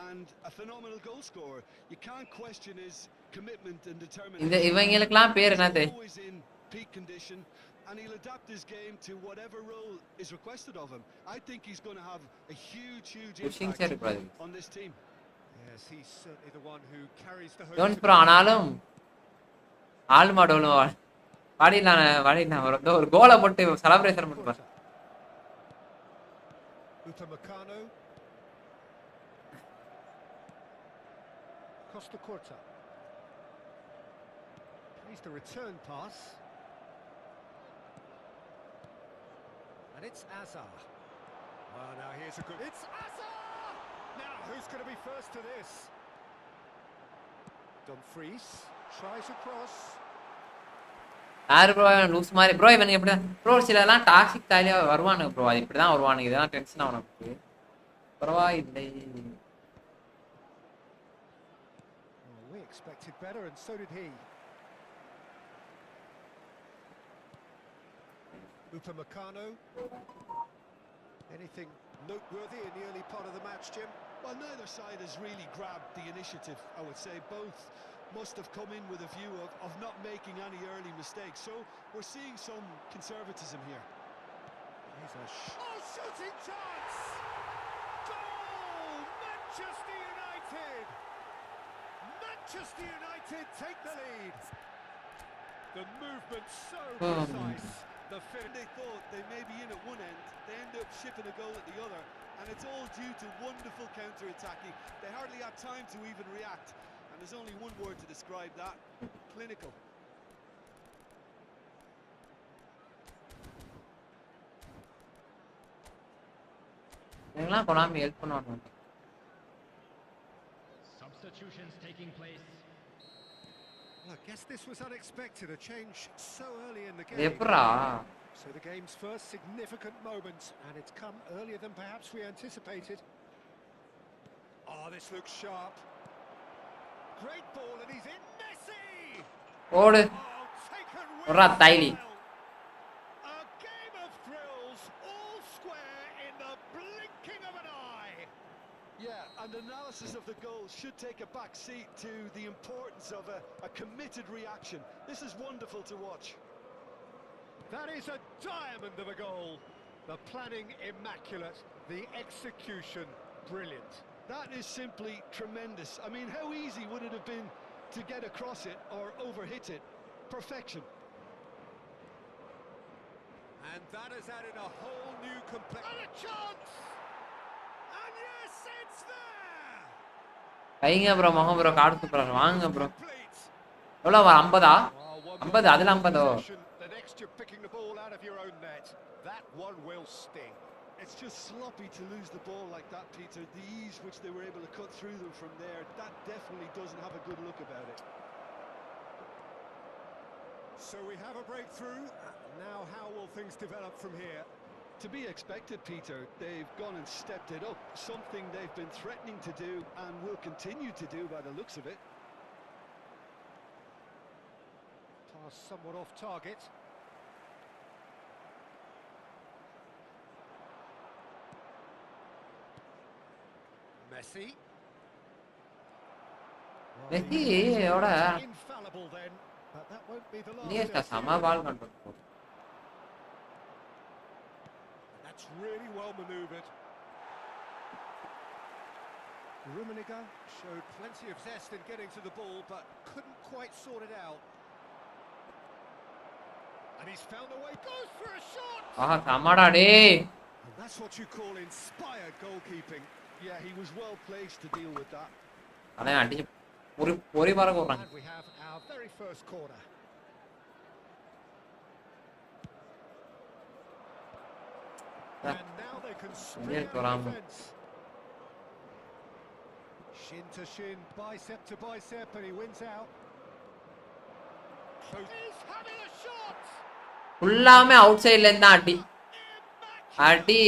and a phenomenal goal scorer. You can't question his commitment and determination. இந்த இவங்களுக்குலாம் பேர் He's என்னது always in peak condition and he'll adapt his game to whatever role is requested of him. I think he's going to have a huge pushing impact sir இருக்காது on this team. Yes, he's certainly the one who carries the don't bro ஆனாலும் ஆள் மாடோலும் வாடிலாம் ஒரு கோலை போட்டு celebration பண்ணுவார் Upamecano. Costa Curta. Plays the return pass. And it's Azar. Well, now here's a good... It's Azar! Now, who's going to be first to this? Dumfries tries across. யாரு bro loose மாதிரி bro இவனுக்கு எப்படிதான் bro சிலலாம் toxic Thaliya வருவானுங்க bro அது இப்படிதான் வருவானுங்க இதெல்லாம் tension ஆகும் நமக்கு பரவாயில்லை We expected better and so did he. Upamecano. Anything noteworthy in the early part of the match, Jim? Well, neither side has really grabbed the initiative, I would say. Both must have come in with a view of not making any early mistakes. So we're seeing some conservatism here. Here's a shooting chance! Goal! Manchester United! Manchester United take the lead. The movement so precise. The They thought they may be in at one end, they end up shipping a goal at the other, and it's all due to wonderful counter-attacking. They hardly had time to even react, and there's only one word to describe that: clinical. எல்லாம் konami help பண்ணுவாங்க Substitutions taking place. Well, I guess this was unexpected, a change so early in the இது game. எப்பறா So the game's first significant moment, and it's come earlier than perhaps we anticipated. Oh, this looks sharp. Great ball, and he's in. Messi! ஓடு Oh, taken with Vohra தைலி style. A game of thrills, all square in the blinking of an eye. Yeah, and analysis of the goal should take a back seat to the importance of a committed reaction. This is wonderful to watch. That is a diamond of a goal. The planning immaculate, the execution brilliant. That is simply tremendous. I mean, how easy would it have been to get across it or overhit it? Perfection. And that has added a whole new complexity. And a chance! And yes, it's there! கைங்க bro மகம் bro card சூப்பரா வாங்க bro Complete. எவ்வளோ 50 Oh, 50 அதுல 50 possession, the next you're picking the ball out of your own net. That one will sting. It's just sloppy to lose the ball like that, Peter. The ease which they were able to cut through them from there, that definitely doesn't have a good look about it. So we have a breakthrough. Now how will things develop from here? To be expected, Peter. They've gone and stepped it up, something they've been threatening to do and will continue to do by the looks of it. Pass somewhat off target. Messi. Messi ஓட Infallible then, but that won't be the நீஸ்டா last. சம ball control That's really well manoeuvred. Rummenigge showed plenty of zest in getting to the ball, but couldn't quite sort it out. And he's found a way, goes for a shot! ஆஹா தமாடா டேய். And that's what you call inspired goalkeeping. Yeah, he was well placed to deal with that. அட அடிச்சு ஒரு பார போறாங்க. And we have our very first corner. And now they can spring out of defence. Shin to shin, bicep to bicep, and he wins out. He's having a shot! ஃபுல்லாமே out சைடுல இருந்தா அடி. அடி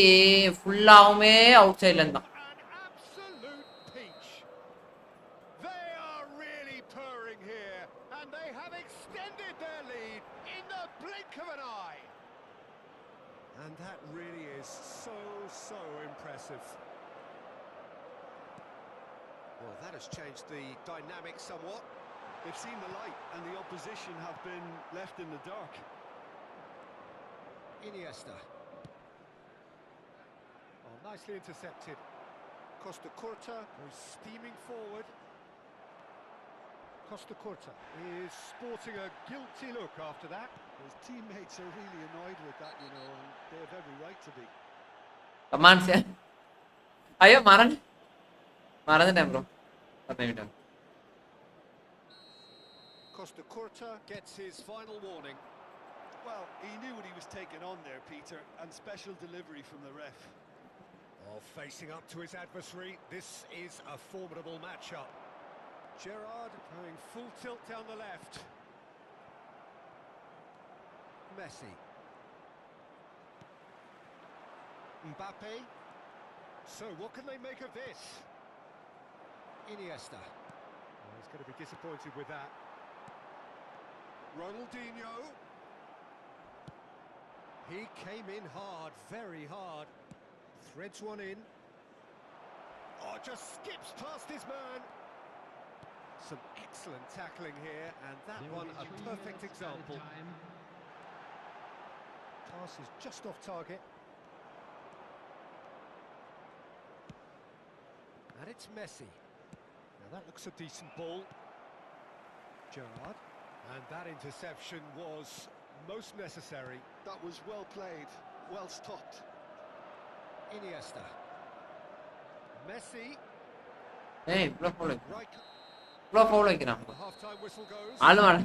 ஃபுல்லாமே அவுட் சைடுல இருந்தா. An absolute peach. They are really purring here, and they have extended their lead in the blink of an eye. And that really is so impressive. Well, that has changed the dynamic somewhat. They've seen the light and the opposition have been left in the dark. Iniesta. Oh, nicely intercepted. Costa Curta was steaming forward. Costa Curta is sporting a guilty look after that. His teammates are really annoyed with that, you know, and they have every right to be. Come on, sir. ஐயோ மறந்துட்டேன் bro. பண்ணிட்டேன். Costa Curta gets his final warning. Well, he knew what he was taking on there, Peter, and special delivery from the ref. Oh, facing up to his adversary, this is a formidable matchup. Gerrard going full tilt down the left. Messi. Mbappe. So, what can they make of this? Iniesta. Oh, he's going to be disappointed with that. Ronaldinho. He came in hard, very hard. Threads one in. Oh, just skips past his man. Some excellent tackling here, and that one a perfect example. Pass is just off target. And it's Messi. Now that looks a decent ball. Gerrard. And that interception was most necessary. That was well played, well stopped. Iniesta. Messi. ஏய் இவ்ளோ foul. Right. இவ்ளோ foul வைக்கிறான். The half-time whistle goes. ஆளு மாற.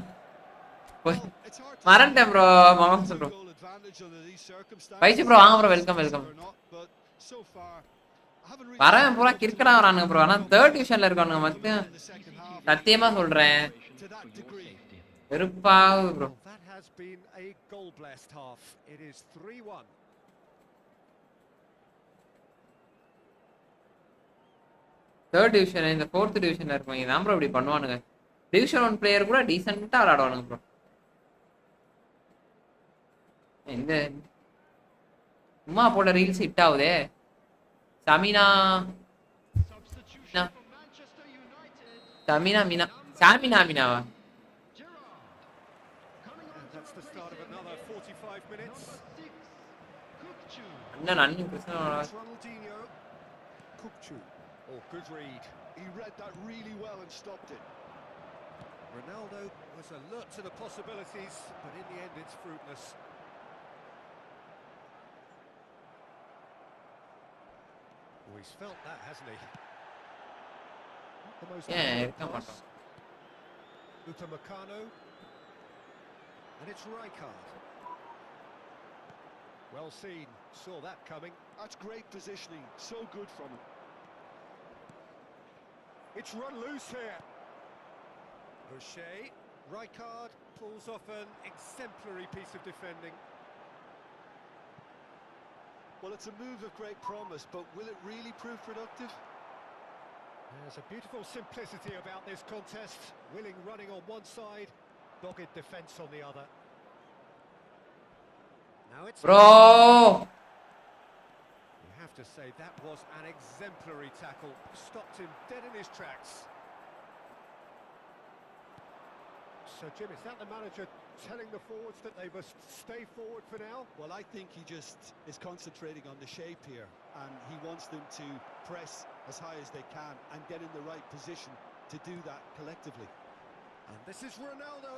Well, it's hard to மறந்துட்டேன் bro. மகன் சொல்றோம். goal advantage under these circumstances. பைசி ப்ரோ வாங்க bro welcome welcome. Or not, but so far I haven't really வரவன் பூரா கிறுக்கடா வரானுங்க ப்ரோ. ஆனா 3rd டிவிஷன்ல இருக்கானுங்க மத்த in the second half சத்தியமா சொல்றேன். to that degree. வெறுப்பாவு bro. Well, that has been a goal-blessed half. It is 3-1. Third division இந்த 4th டிவிஷன்ல இருக்கவங்க தான் ப்ரோ இப்படி பண்ணுவானுங்க. டிவிஷன் 1 பிளேயர் கூட டீசென்ட்டா விளையாடுவானுங்க ப்ரோ. இந்த சும்மா போட ரீல்ஸ் ஹிட் ஆகுதே. Sameena Sameena Meena சாமினா மீனாவா? And that's the start of another 45 minutes. அண்ணன் அண்ணன் பிரச்சனை. It's Ronaldinho. Kukçu. Oh, good read. He read that really well and stopped it. Ronaldo was alert to the possibilities, but in the end it's fruitless. Oh, he's felt that, hasn't he? Not the most accurate come on. pass. Upamecano. And it's Rijkaard. Well seen, saw that coming. That's great positioning, so good from him. It's run loose here. O'Shea. Rijkaard pulls off an exemplary piece of defending. Well, it's a move of great promise, but will it really prove productive? There's a beautiful simplicity about this contest. Willing running on one side, dogged defence on the other. Now it's... Bro! You have to say that was an exemplary tackle. Stopped him dead in his tracks. So, Jim, is that the manager telling the forwards that they must stay forward for now? Well, I think he just is concentrating on the shape here. and he wants them to press as high as they can and get in the right position to do that collectively. And this is Ronaldo.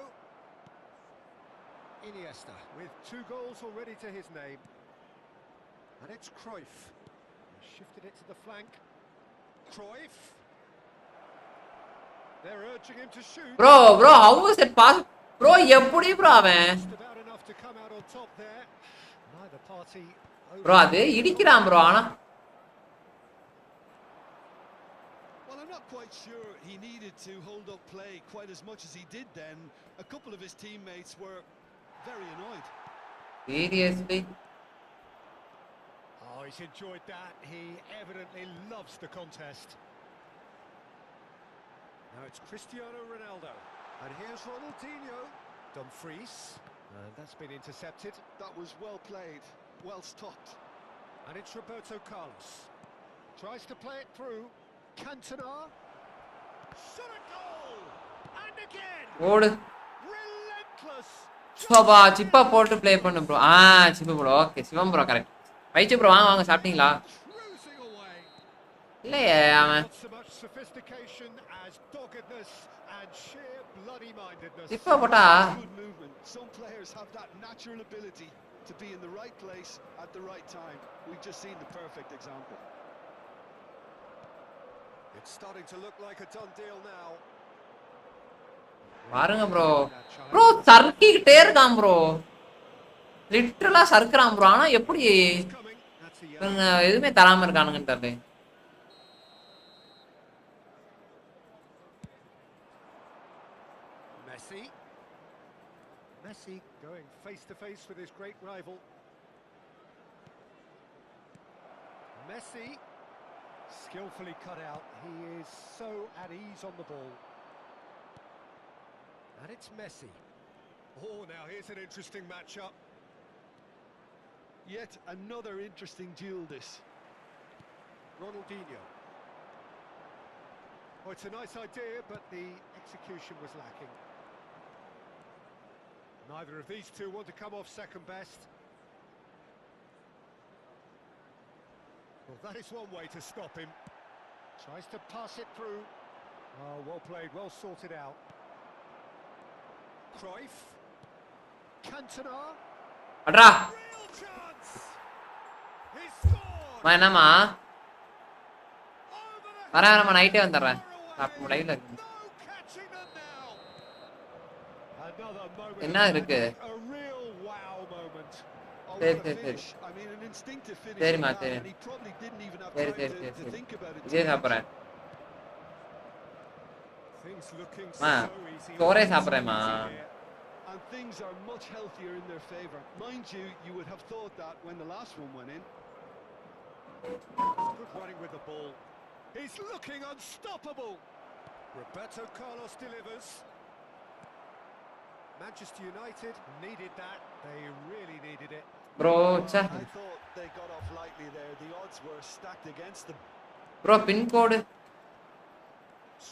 Iniesta with 2 goals already to his name. And it's Cruyff. He shifted it to the flank. Cruyff. They're urging him to shoot. Bro, how was it pass? Bro, எப்படி bro அவன்? Just about enough to come out on top there. Neither party. Bro, அது இடிக்கிறான் bro ஆனா. Well, I'm not quite sure he needed to hold up play quite as much as he did then. A couple of his teammates were very annoyed. Seriously? Oh, he's enjoyed that. He evidently loves the contest. Now it's Cristiano Ronaldo. And here's Ronaldinho. Dumfries. And that's been intercepted. That was well played, well stopped. And it's Roberto Carlos. Tries to play it through. Cantona. Shot a goal! And again! ஓடு. Relentless! Sofa சிப்பா போட்டு play பண்ணு bro. சிப்பா bro. Okay, சிவம் bro correct. பைச்சு bro வாங்க சாப்பிட்டீங்களா? Cruising away. இல்லையே அவன். Not so much sophistication as doggedness and sheer bloody-mindedness. சிப்பா போட்டா Good movement. Some players have that natural ability to be in the right place at the right time. We've just seen the perfect example. It's starting to look like a done deal now. பாருங்க bro சர்க்கிட்டே இருக்கான் bro. லிட்டரலா சர்க்கறான் bro. ஆனா எப்படி Coming. That's a இவங்க எதுவுமே தராம இருக்கானுங்கன்னு தெரியல. Messi going face to face with his great rival. Messi skillfully cut out. He is so at ease on the ball. And it's Messi. Oh, now here's an interesting matchup. Yet another interesting duel this. Ronaldinho. Oh, it's a nice idea, but the execution was lacking. Neither of these two want to come off second best. Well, that is one way to stop him. Tries to pass it through. Oh, well played, well sorted out. Cruyff. Cantona. அட்ரா. Real chance. He scored. என்னமா? Over the வரேன் நைட்டே வந்துடுறேன். அப்ப லைவ்ல இருக்கு. No catching them now. Another moment. என்ன இருக்கு? A real wow moment. Oh, சரி what a சரி சரி. finish. I mean, an instinctive finish. சரிம்மா like that, சரி. and he probably didn't even have சரி time சரி to சரி. think about it. இதே சாப்பிட்றேன். Things looking மா so easy. சோறே சாப்பிட்றேம்மா. And things are much healthier in their favour. Mind you, you would have thought that when the last one went in. Good running with the ball. He's looking unstoppable. Roberto Carlos delivers. Manchester United needed that. They really needed it. Bro ச்சே. I thought they got off lightly there. The odds were stacked against them. Bro பின் கோடு.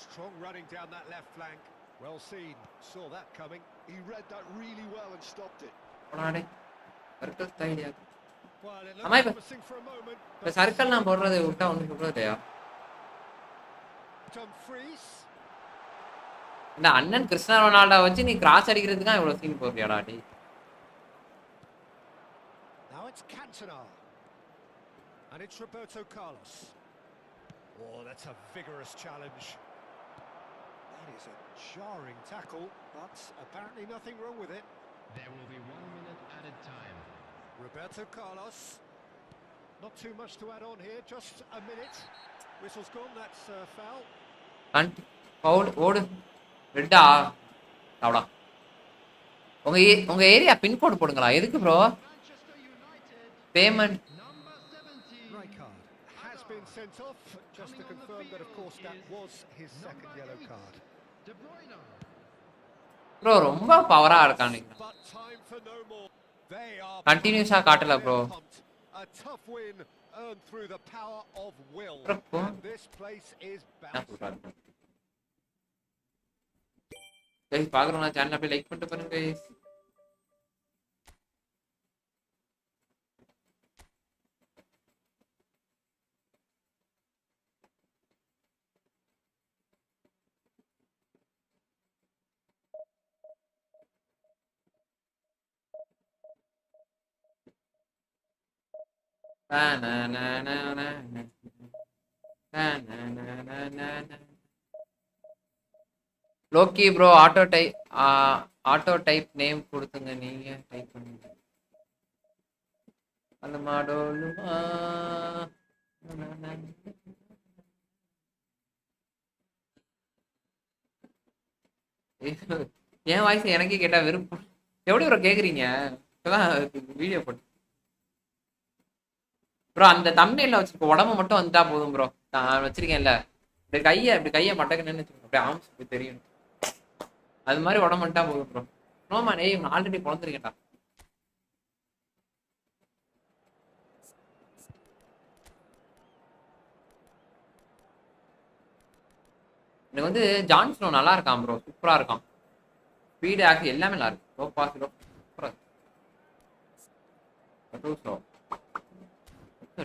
Strong running down that left flank. Well seen. Saw that coming. He read that really well and stopped it. போடாடே. Circle ஸ்டைலியா. Well, it Am I- looked promising for a moment. இப்ப circle நான் போடுறது விட்டா ஒன்றும் சொல்றதையா? Dumfries. இந்த அண்ணன் Cristiano Ronaldo வச்சு நீ கிராஸ் அடிக்கிறதுக்கு இவ்வளவு சீன் போடுறியாடா டேய். Now it's Cantona. And it's Roberto Carlos. Oh, that's a vigorous challenge. That is a jarring tackle, but apparently nothing wrong with it. There will be 1 minute added time. Roberto Carlos. Not too much to add on here, just a minute. Whistle's gone, that's foul. கண்ட் பவுல் ஓடு. ரெட்டா. அவடா. உங்க area பின் code போடுங்களா? எதுக்கு bro? Manchester United, payment. number 70. Right card has been sent off, just to confirm that of course that was his second yellow card. De Bruyne. Bro ரொம்ப பவரா இருக்கானுங்க. But time for no more. They are கண்டினியூஸா காட்டல bro. pumped. A tough win earned through the power of will. Bro. And this place is bouncing. Guys பாக்குறவங்க சேனலை போய் like பண்ணிட்டு பாருங்க guys. Lokki bro auto type name கொடுத்துங்க நீங்க type பண்ணுங்க அந்த மாடோலுமா என் வாய்ஸ் எனக்கே கேட்டா விருப்பம் எப்படி ப்ரோ கேக்குறீங்க இப்பதான் வீடியோ போட்டு ப்ரோ அந்த தம்ப்நெயில்ல வச்சிருக்க உடம்பு மட்டும் வந்துட்டா போதும் ப்ரோ நான் வச்சிருக்கேன்ல இப்படி கையை மட்டக்கணும்னு வச்சுக்கோங்க அப்படியே ஆம்ஸ் தெரியும் அது மாதிரி உடம்பு வந்துட்டா போதும் ப்ரோ நோமா நெய் ஆல்ரெடி பிறந்திருக்கேன்டா எனக்கு வந்து ஜான்ஸ்னோ நல்லா இருக்கான் ப்ரோ சூப்பரா இருக்கான் ஸ்பீடு ஆக்ட் எல்லாமே நல்லா இருக்கு லோ பாஸ் லோ சூப்பரா இருக்கு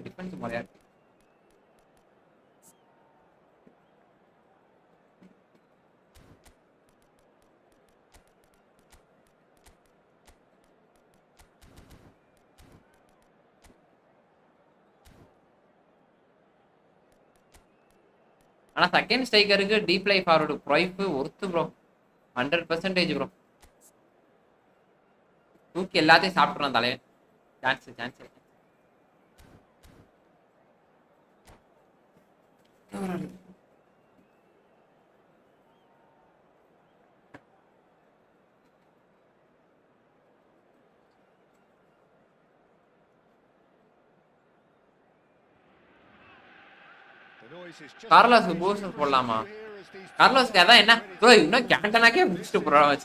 டிஃபென்ஸ் மாதிரியா இருக்கு ஆனா செகண்ட் ஸ்ட்ரைக்கருக்கு டீப் லைஃப் ஃபார்வர்டு ப்ரைஃப் ஒர்த்து ப்ரோ 100% ப்ரோ தூக்கி எல்லாத்தையும் சாப்பிட்றான் தலைவன் சான்ஸ் கார்லோஸ் பூஸ்டர் போடலாமா கார்லோஸ்க்கு அதான் என்ன ப்ரோ இன்னும் கேண்டனாக்கே பூஸ்ட் போடுறான்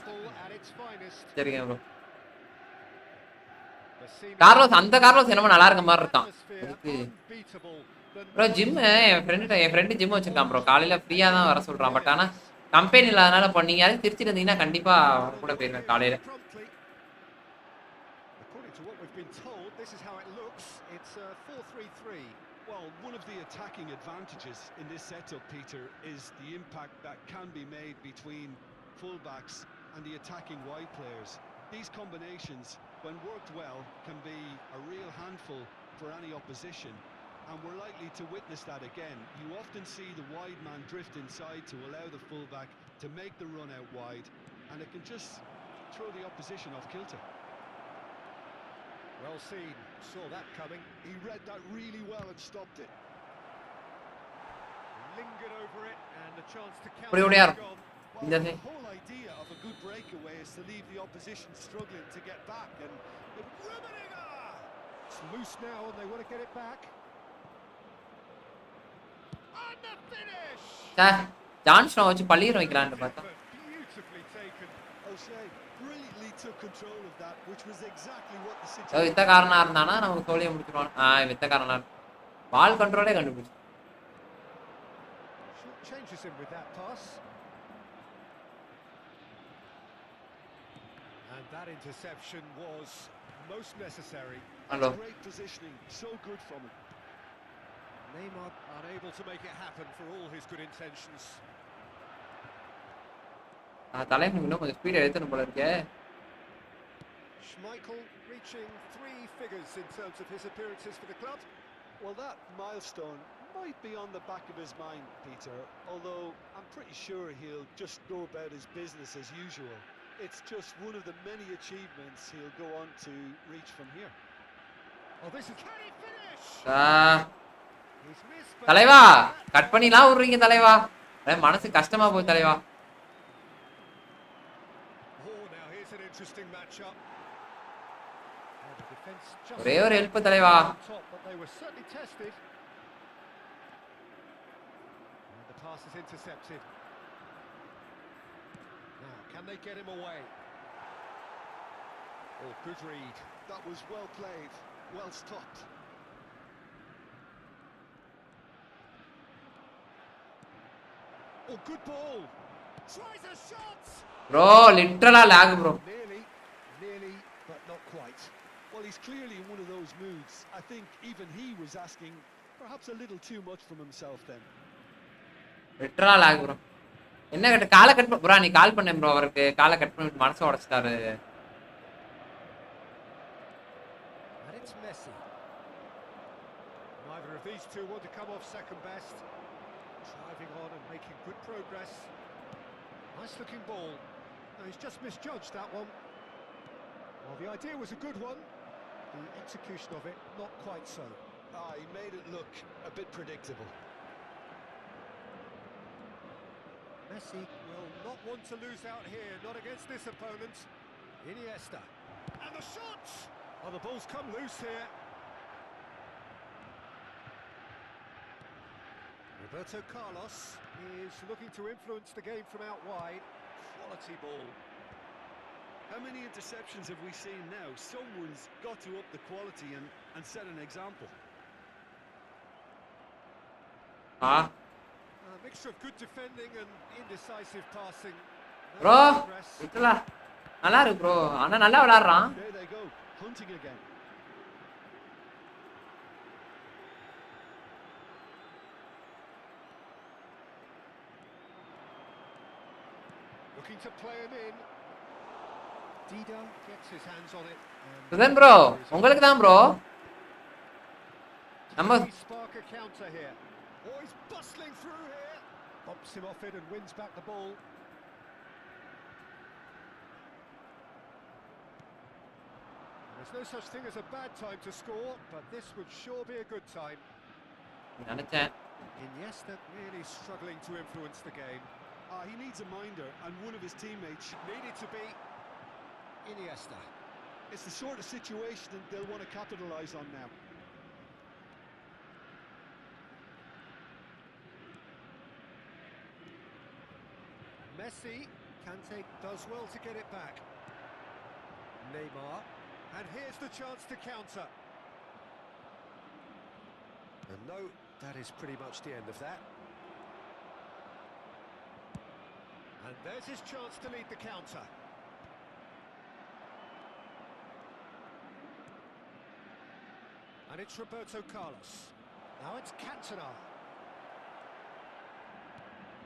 சரிங்க ப்ரோ கார்லோஸ் அந்த கார்லோஸ் என்னமோ நல்லா இருக்க மாதிரி இருக்கான் அதுக்கு ப்ரோ ஜிம் என் ஃப்ரெண்டு ஜிம் வச்சிருக்கான் ப்ரோ காலையில ஃப்ரீயா தான் வர சொல்றான் பட் ஆனா கம்பெனி இல்லாதனால இப்போ நீங்க யாரும் திருச்சிட்டு இருந்தீங்கன்னா கண்டிப்பா கூட போயிருவேன் காலையில Well, one of the attacking advantages in this setup, Peter, is the impact that can be made between fullbacks and the attacking wide players. These combinations, when worked well, can be a real handful for any opposition, and we're likely to witness that again. You often see the wide man drift inside to allow the fullback to make the run out wide, and it can just throw the opposition off kilter. Well seen, saw that coming. He read that really well and stopped it. Lingered over it and a chance to counter. Well, the whole idea of a good breakaway is to leave the opposition struggling to get back, and it's loose now and they want to get it back. And the finish! Jon Snow வச்சு பள்ளியர் வைக்கலான்னு பார்த்தா Beautifully taken. O'Shea brilliantly took control of that, which was exactly what the situation. வித்தக்காரனா இருந்தானா நமக்கு தோழியை முடிச்சிருவான் வித்தக்காரனா பால் கண்ட்ரோலே கண்டுபிடிச்சு Changes him with that pass. And that interception was most necessary. Hello. Great positioning, so good from him. Neymar unable to make it happen for all his good intentions. தலைமை இன்னும் கொஞ்சம் speed எடுத்துன்னு போல இருக்கே Schmeichel reaching 3 figures in terms of his appearances for the club. Well, that milestone might be on the back of his mind, Peter, although I'm pretty sure he'll just go about his business as usual. It's just one of the many achievements he'll go on to reach from here. Oh, this is can he finish? He's missed. தலைவா cut பண்ணிலாம் விடுறீங்க தலைவா மனசு கஷ்டமா போகுது தலைவா Oh, now here's an interesting matchup. ஒரே ஒரு ஹெல்ப் தலைவா But they were certainly tested. And the pass is intercepted. Now, can they get him away? Oh, good read. That was well played, well stopped. Oh, good ball. Tries a shot. Bro லிட்டரலா lock bro Nearly, but not quite. Well, he's clearly in one of those moods. I think even he was asking perhaps a little too much from himself then. லிட்டரலா lock bro என்ன கட்ட காலை cut bro நீ கால் பண்ணேன் bro அவருக்கு காலை cut பண்ணிட்டு மனசை உடைச்சிட்டாரு And it's Messi. these two want to come off second best. Driving on and making good progress. Nice looking ball. No, he's just misjudged that one. Well, the idea was a good one. The execution of it, not quite so. He made it look a bit predictable. Messi will not want to lose out here, not against this opponent. Iniesta. And the shot! Oh, the ball's come loose here. Roberto Carlos is looking to influence the game from out wide. Quality ball. How many interceptions have we seen now? Someone's got to up the quality and set an example. Ah, A mixture of good defending and indecisive passing. No bro, progress. விட்டுலா நல்லா இருக்கு bro. ஆனா நல்லா விளையாடுறான். There they go, hunting again. Looking to play him in. Dida gets his hands on it. Sudhan bro, உங்களுக்கு தான் bro. நம்ம We spark a counter here. Oh, he's bustling through here. Bumps him off it and wins back the ball. There's no such thing as a bad time to score, but this would sure be a good time. நினைச்சேன். Iniesta really struggling to influence the game. He needs a minder, and one of his teammates Needed to be Iniesta. It's the sort of situation that they'll want to capitalise on now. Messi, Kante does well to get it back. Neymar, and here's the chance to counter. And no, that is pretty much the end of that. And there's his chance to lead the counter. And it's Roberto Carlos. Now it's Cantona.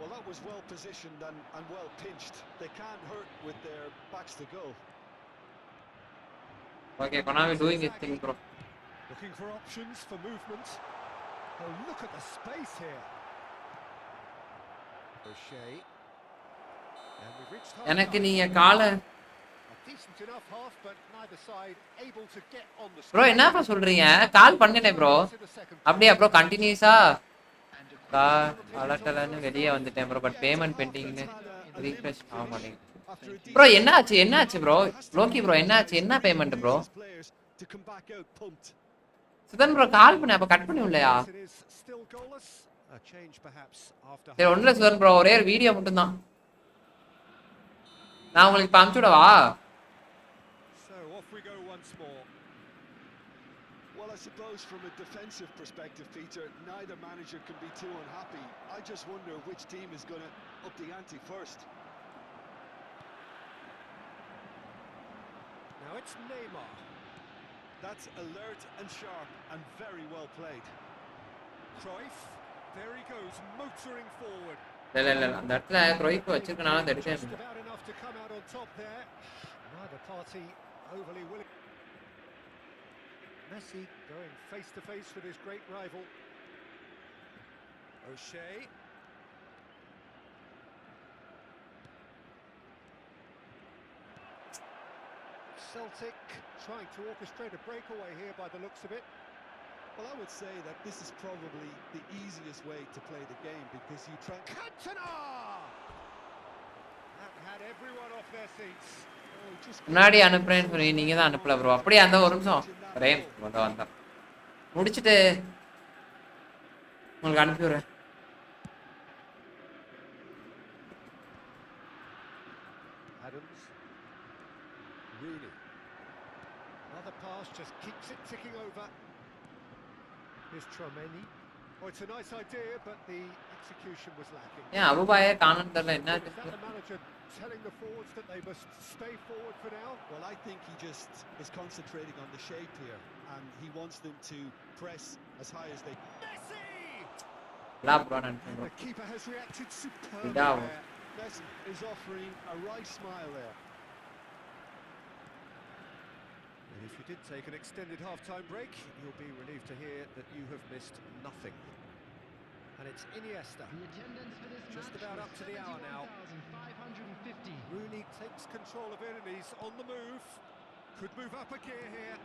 Well, that was well positioned and well pinched. They can't hurt with their backs to goal. Okay, konami doing its thing, bro. Looking for options for movement. Oh, look at the space here. O'Shea. And we've reached half எனக்கு time. நீங்க காலை A decent enough half, but neither side able to get on the bro score. என்னப்பா சொல்றீங்க? Call பண்ணனே bro. In the second அப்படியே bro கண்டினியூஸா அலட்டலன்னு வெளியே வந்துட்டேன் ப்ரோ. பட் பேமெண்ட் பெண்டிங்னு ரீஃப்ரெஷ் ஆக மாட்டேங்குது. After a ப்ரோ என்னாச்சு ப்ரோ? லோக்கி ப்ரோ என்னாச்சு? என்ன payment bro? players to come back out pumped. Sudhan bro call பண்ண அப்ப கட் பண்ணி இல்லையா? It is still goalless. A change perhaps after சரி ஒண்ணுல சுதன் ப்ரோ ஒரே ஒரு வீடியோ மட்டும் தான். நான் உங்களுக்கு இப்ப அனுப்பிச்சு விடவா? So off we go once more. Well, I suppose from a defensive perspective, Peter, neither manager can be too unhappy. I just wonder which team is going to up the ante first. Now it's Neymar. That's alert and sharp and very well played. Cruyff. There he goes, motoring forward. இல்ல அந்த இடத்துல க்ரோய்க்கு வச்சிருக்கனால அந்த Just எடுக்க about enough to come out on top there. Neither party overly willing. Messi going face to face with his great rival. O'Shea. Celtic trying to orchestrate a breakaway here by the looks of it. Well, I would say that this is probably the easiest way to play the game because you try... Cantona! That had everyone off their seats. முன்னாடி அனுப்புறேன்னு சொல்லி நீங்க தான் அனுப்பல bro. அப்படியே அந்த ஒரு நிமிஷம் RAM வந்தா முடிச்சிட்டு உங்களுக்கு அனுப்பி விடுறேன். Adams. Rooney. Another pass just keeps it ticking over. Here's Tchouaméni. Oh, it's a nice idea, but the execution was lacking. ஏன் அபுபாயே காணோன்னு தெரியல என்ன Is that the manager telling the forwards that they must stay forward for now? Well, I think he just is concentrating on the shape here and he wants them to press as high as they... Messi! Law bro அனுப்புறேன் bro. The keeper has reacted superbly Vidal. there. Messi is offering a right smile there. If you did take an extended half-time break, you'll be relieved to hear that you have missed nothing. And it's Iniesta. The attendance for this Just match about was up to the hour now. 71,550. Rooney takes control of it and he's on the move. Could move up a gear here.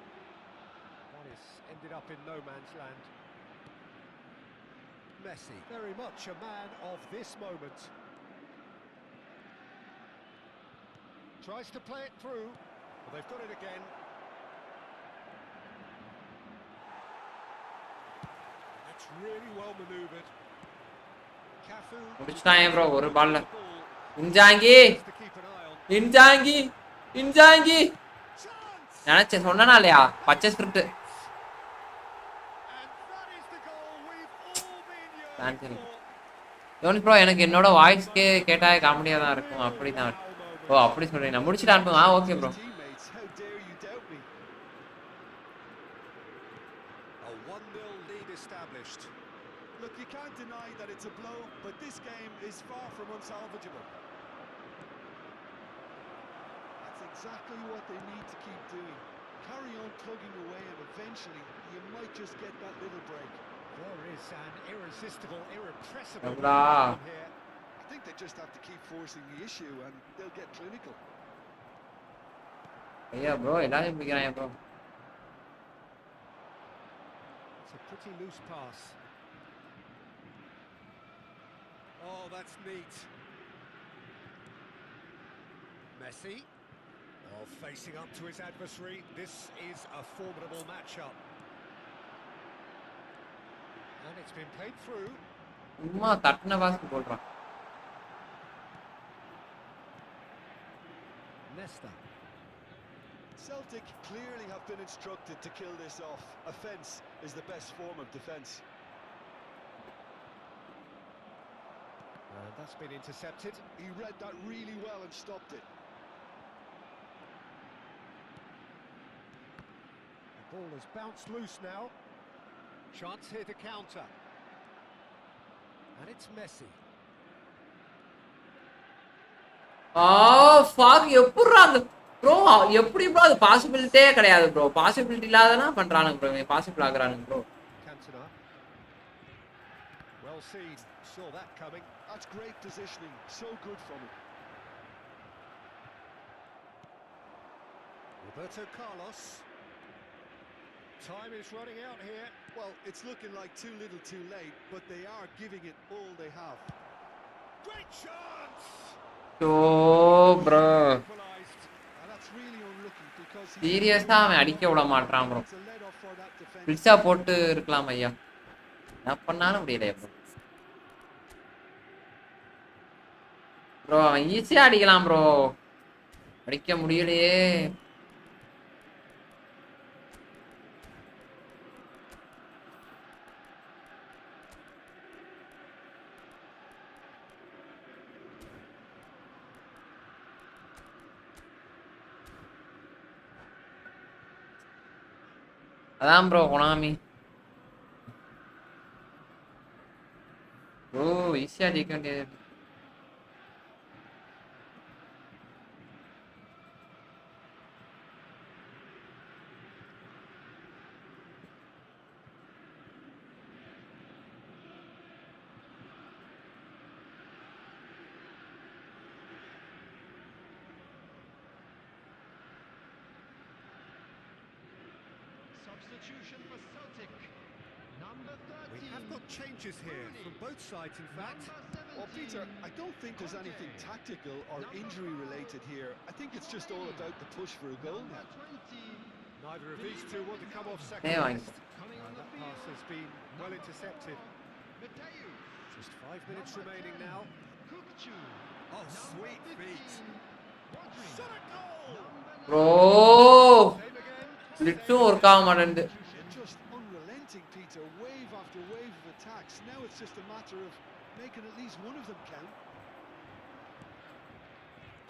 That is ended up in no man's land. Messi, very much a man of this moment. Tries to play it through. Well, they've got it again. That's really well manoeuvred. Cafu. முடிச்சிட்டாங்க bro ஒரு பால்ல. இன்ஜாங்கி இன்ஜாங்கி இன்ஜாங்கி நினைச்சேன் சொன்னா இல்லையா பச்சை script யோனி bro எனக்கு என்னோட வாய்ஸ்க்கே கேட்டா காமெடியா தான் இருக்கும் அப்படிதான். ஓ அப்படி சொல்றீங்க நான் முடிச்சிட்டு அனுப்புங்க. Okay bro. A 1-0 lead established. Look, you can't deny that it's a blow, but this game is far from unsalvageable. That's exactly what they need to keep doing. Carry on tugging away and eventually you might just get that little break. There is an irresistible, irrepressible Hola. momentum here. I think they just have to keep forcing the issue and they'll get clinical. ஐயா bro எல்லாரும் பிடிக்கிறாங்க bro. It's a pretty loose pass. Oh, that's neat. Messi. Oh, facing up to his adversary. This is a formidable matchup. And it's been played through. சும்மா தட்டின பாஸ்க்கு போடுறான். Nesta. Celtic clearly have been instructed to kill this off. Offence is the best form of defence. And that's been intercepted. He read that really well and stopped it. The ball has bounced loose now. Chance here to counter. And it's Messi. ஃபாக் எப்படிடா அந்த bro எப்படி bro அது பாசிபிலிட்டியே கிடையாது bro. Possibility இல்லாதனா பண்றானுங்க bro. Possible ஆகுறானுங்க bro. Cantona. Well seen. Saw that coming. That's great positioning. So good from him. Roberto Carlos. Time is running out here. Well, it's looking like too little too late, but they are giving it all they have. Great chance! So bro Equalised. And that's really unlucky because சீரியஸா அவன் அடிக்க விட மாட்டான் bro. it's a let off for that defense. Bhilsa போட்டு இருக்கலாம் ஐயா. என்ன பண்ணாலும் முடியலையா ப்ரோ. ப்ரோ அவன் ஈஸியா அடிக்கலாம் ப்ரோ. அடிக்க முடியலையே. அதான் ப்ரோ கொனாமி ப்ரோ ஈஸியா ஜெயிக்க வேண்டியது. Substitution for Celtic. Number 13. We have got changes here from both sides, in fact. Well, Peter, I don't think there's anything tactical or injury related here. I think it's just all about the push for a goal now. Neither of these two want to come off second Yeah, best. Coming on the That pass has been well intercepted. Mateu. Just 5 minutes remaining now. Kukchu. Oh, sweet feet. Rodri. Shot a goal! Bro Same again. லிட்ஸும் work ஆக மாட்டேங்குது. They're just unrelenting, Peter. Wave after wave of attacks. Now it's just a matter of making at least one of them count.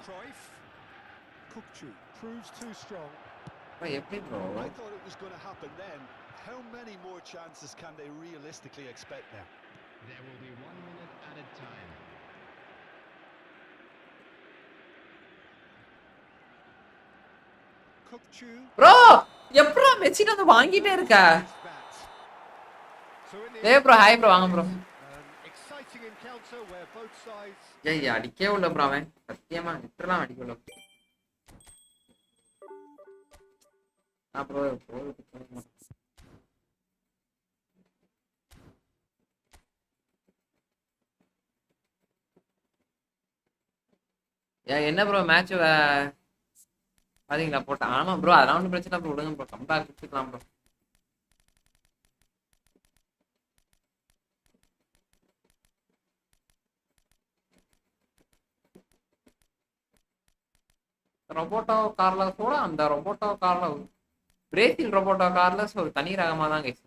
Cruyff. Kukchu proves too strong. Bro எப்படி bro I thought it was going to happen then. How many more chances can they realistically expect now? There will be 1 minute added time. Kukchu. Bro எப்படா மெச்சின் வந்து வாங்கிட்டே இருக்க? Missed that. So in the டேய் end, bro hi bro வாங்க bro. an exciting encounter where both sides. ஏய் அடிக்கவே உள்ள bro அவன். சத்தியமா லிட்டரலா அடிக்கவே உள்ள. ப்ரோ ஏன் என்ன ப்ரோ மேட்ச் பாத்தீங்களா போட்டேன். ஆமா ப்ரோ அதெல்லாம் ஒன்றும் பிரச்சனை ப்ரோ, விடுங்க ப்ரோ கம்பேக் வச்சுக்கலாம் ப்ரோ. ரொபோட்டோ கார்லஸோட அந்த ரொபோட்டோ கார்ல பிரேசில் ரொபோட்டோ கார்லஸ் ஒரு தனி ரகமா தான் கைஸ்.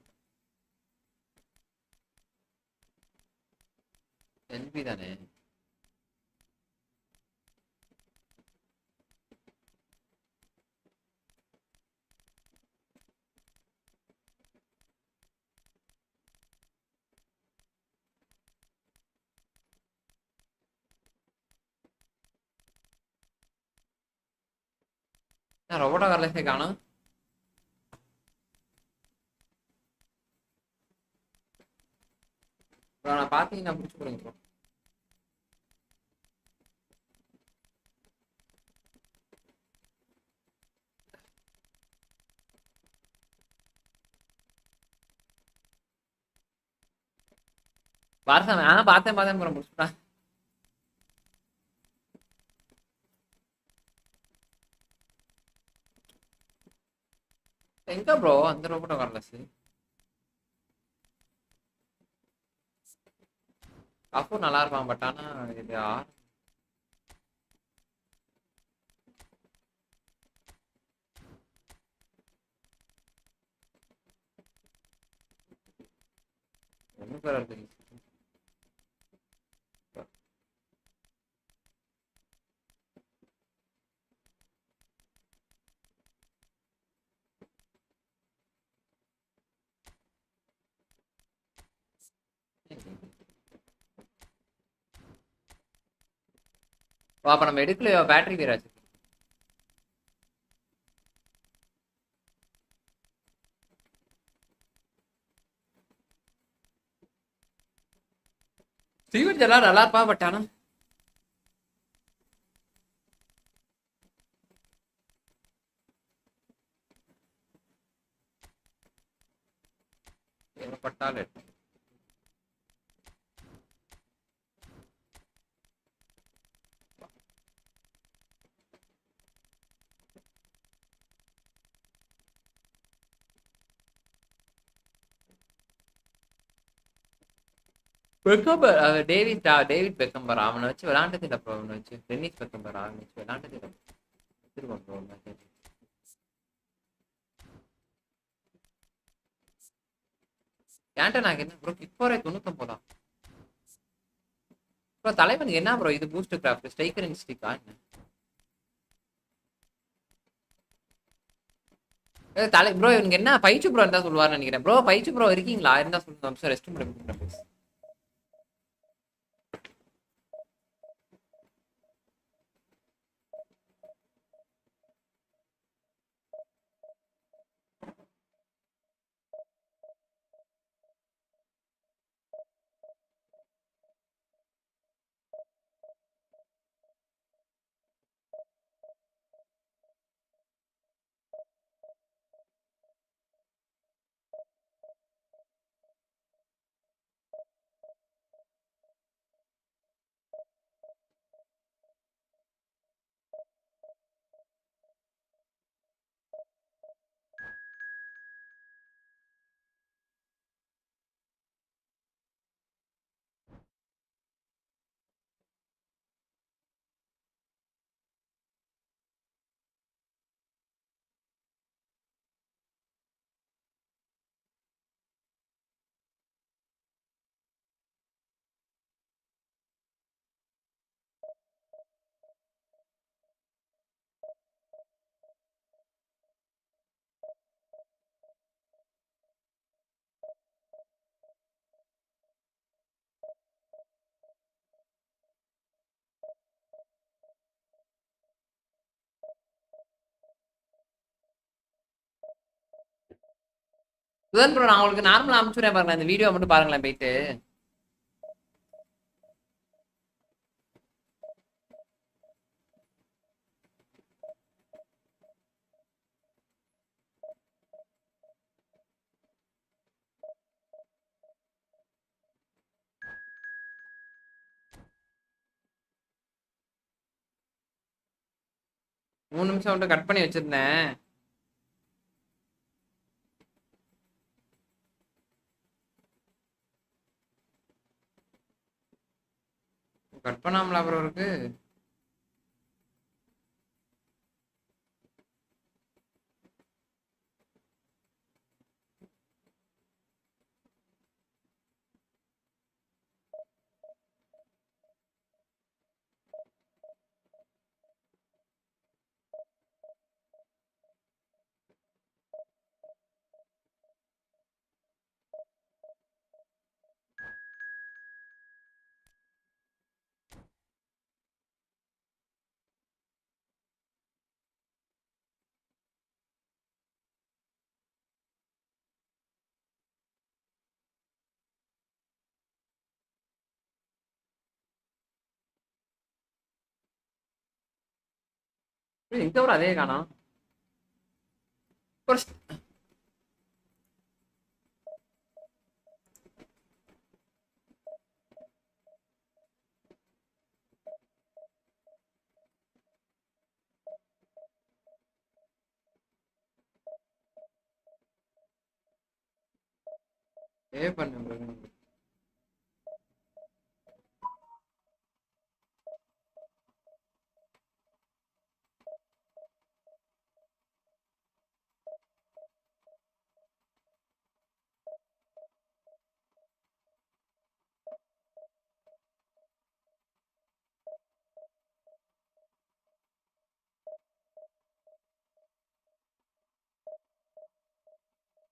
எல்பி தானே. ரொபோட்டோ கார்லஸே காணும். ப்ரோ நான் பார்த்தீங்கன்னா பிடிச்சி கொடுங்க ப்ரோ. பார்த்தேன் பார்த்தேன் ப்ரோ முடிச்சுட்டேன். எங்க ப்ரோ அந்த ரொபோட்டோ கார்லஸ் அப்போ நல்லா இருப்பான். பட் ஆனா இது ஒன்றும் பேர் இருக்கு. அப்ப நம்ம எடுக்கலையோ பேட்டரி வீராச்சு. ஸ்டீவன் ஜெரார்ட் நல்லா இருப்பா. பட் ஆனா ஏகப்பட்டால் பெக்கம்பர் டேவிட் பெக்கம்பர் அவனை வச்சு விளையாண்டது இல்லை ப்ரோ. அவனை வச்சு டென்னிஸ் பெக்கம்பர் அவனை வச்சு விளையாண்டது இல்லை. திரும்ப ப்ரோ ஏன்ட்ட நாங்கள் என்ன ப்ரோ கிக் 99 ப்ரோ. தலைவனுக்கு என்ன ப்ரோ இது பூஸ்ட் கிராஃப்ட் ஸ்ட்ரைக்கர் இன் ஸ்டிக்கா என்ன? தலை ப்ரோ இவனுக்கு என்ன பயிற்சி ப்ரோ இருந்தா சொல்லுவார்னு நினைக்கிறேன். ப்ரோ பயிற்சி ப்ரோ இருக்கீங்களா? இருந்தா சொல்லுங்க sir. Rest room Sudhan bro நான் உங்களுக்கு நார்மலா அனுப்பிச்சுறேன் பாருங்களேன், இந்த வீடியோ மட்டும் பாருங்களேன் போயிட்டு. மூணு நிமிஷம் மட்டும் கட் பண்ணி வச்சிருந்தேன். கட் பண்ணாமலா ப்ரோ இருக்கு? எங்க ஒரு அதே காணோம். பண்ணு bro.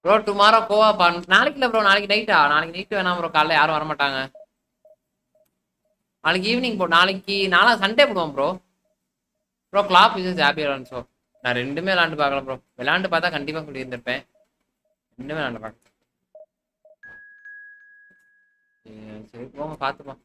ப்ரோ டுமாரோ கோவா பான் நாளைக்கு இல்ல ப்ரோ, நாளைக்கு நைட்டா? நாளைக்கு நைட் வேணாம் ப்ரோ, காலைல யாரும் வர மாட்டாங்க. நாளைக்கு ஈவினிங் ப்ரோ. நாளா சண்டே போடுவோம் bro. Bro club is happy run so நான் ரெண்டுமே விளாண்டு பார்க்கல ப்ரோ. விளாண்டு பார்த்தா கண்டிப்பா சொல்லியிருந்திருப்பேன். ரெண்டுமே விளாண்டு பார்க்க. சரி போங்க பார்த்துப்போம்.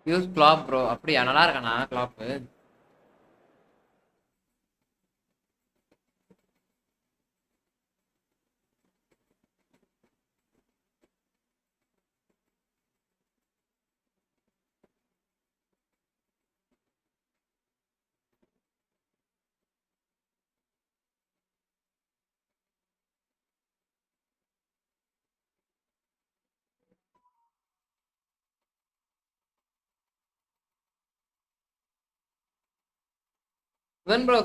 Use club bro. அப்படியா? நல்லா இருக்கானா கிளாப்பு? இவன் ப்ரோ